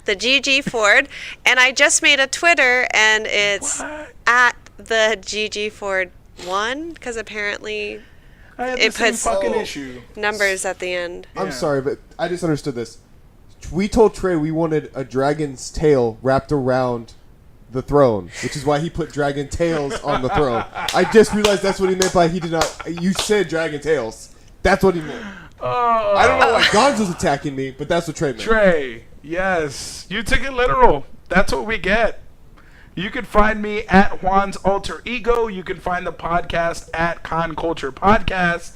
the GG Ford, and I just made a Twitter, and it's What? at the GG Ford 1 because apparently I had It the same puts- fucking Oh. issue. numbers at the end. Yeah. I'm sorry, but I just understood this. We told Trey we wanted a dragon's tail wrapped around the throne, which is why he put dragon tails on the throne. I just realized that's what he meant by he did not. You said dragon tails. That's what he meant. Oh, I don't know why Gonzo's attacking me, but that's what Trey meant. Trey, yes. You took it literal. That's what we get. You can find me at Juan's Alter Ego. You can find the podcast at Con Culture Podcast.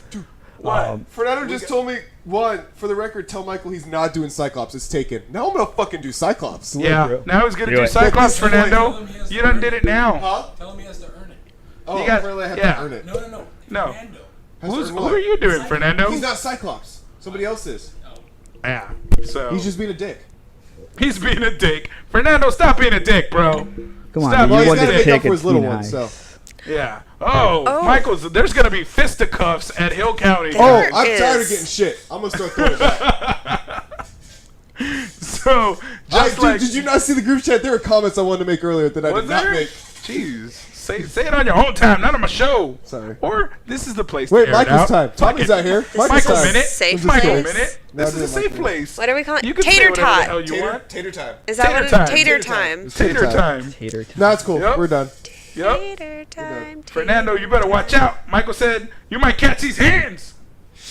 What? Fernando just told me, one, for the record, tell Michael he's not doing Cyclops. It's taken. Now I'm gonna fucking do Cyclops. Yeah, bro. now he's gonna Do do it. Cyclops, Tell him Fernando. he has You to done earn did it. it now. Huh? Tell him he has to earn it. Oh, You got- apparently I have yeah. to earn it. No. No. Fernando. Has to Who earn what? are you doing, Fernando? He's not Cyclops. Somebody else is. Yeah. So He's just being a dick. he's being a dick. Fernando, stop being a dick, bro. Come on, Stop dude, Well, you being he's want a got to the dick. make up for tickets, his little be one, nice. so. Yeah. Oh, Oh. Michael's. There's gonna be fisticuffs at Hill County. Oh, There I'm tired of is. getting shit. I'm gonna start throwing it back. So just Dude, like did you not see the group chat? There were comments I wanted to make earlier that I was did not there? make. Jeez, say it on your own time, not on my show. Sorry. Or this is the place. Wait, to air it Michael's out. time. Fuck Tommy's it. out here. This Michael's is Michael a time. minute. safe Michael place. minute. No, This is a no, safe Michael. place. What are we calling You it? can say Tater whatever the hell tot. you want. Tater time. Is that Tater what time. it Tater Tater time. time. Tater Tater time. Tater time. No, it's cool. Yep. We're done. Yep. Tater time. Fernando, you better watch out. Michael said, "You might catch these hands.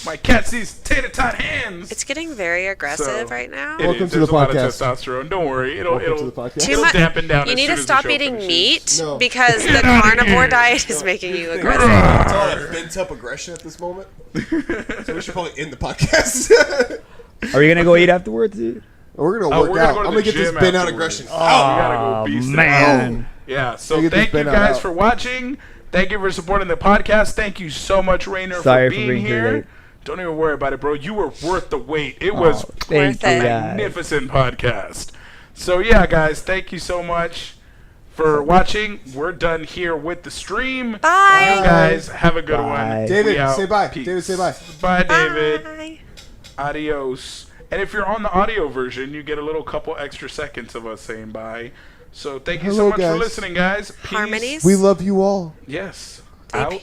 Might catch these tater tot hands." It's getting very aggressive So- right now. It Welcome is. to There's the a lot of podcast. testosterone. Don't worry. It'll Welcome to the podcast. Too it'll much. dampen down. You as need soon to as the stop show eating finishes. meat No. because Get the outta carnivore here. diet is making you aggressive. It's all that pent up aggression at this moment. So we should probably end the podcast. Are you gonna go eat afterwards, dude? We're gonna Oh, work we're gonna out. go to I'm the gonna get this gym Ben out afterwards. aggression. We gotta go Oh, beast it man. out. Yeah. So Gotta get thank this you Ben guys out. for watching. Thank you for supporting the podcast. Thank you so much, Rayner, Sorry for for being being here here. late. Don't even worry about it, bro. You were worth the wait. It was Thank Worth it. you, guys. magnificent podcast. So yeah, guys, thank you so much for watching. We're done here with the stream. Bye. You guys have a good Bye. one. David, We out. say bye. Peace. David, say bye. Bye, David. Bye. Adios. And if you're on the audio version, you get a little couple extra seconds of us saying bye. So thank you so Hello, much guys. for listening, guys. Peace. Harmonies. We love you all. Yes. Thank Out. you.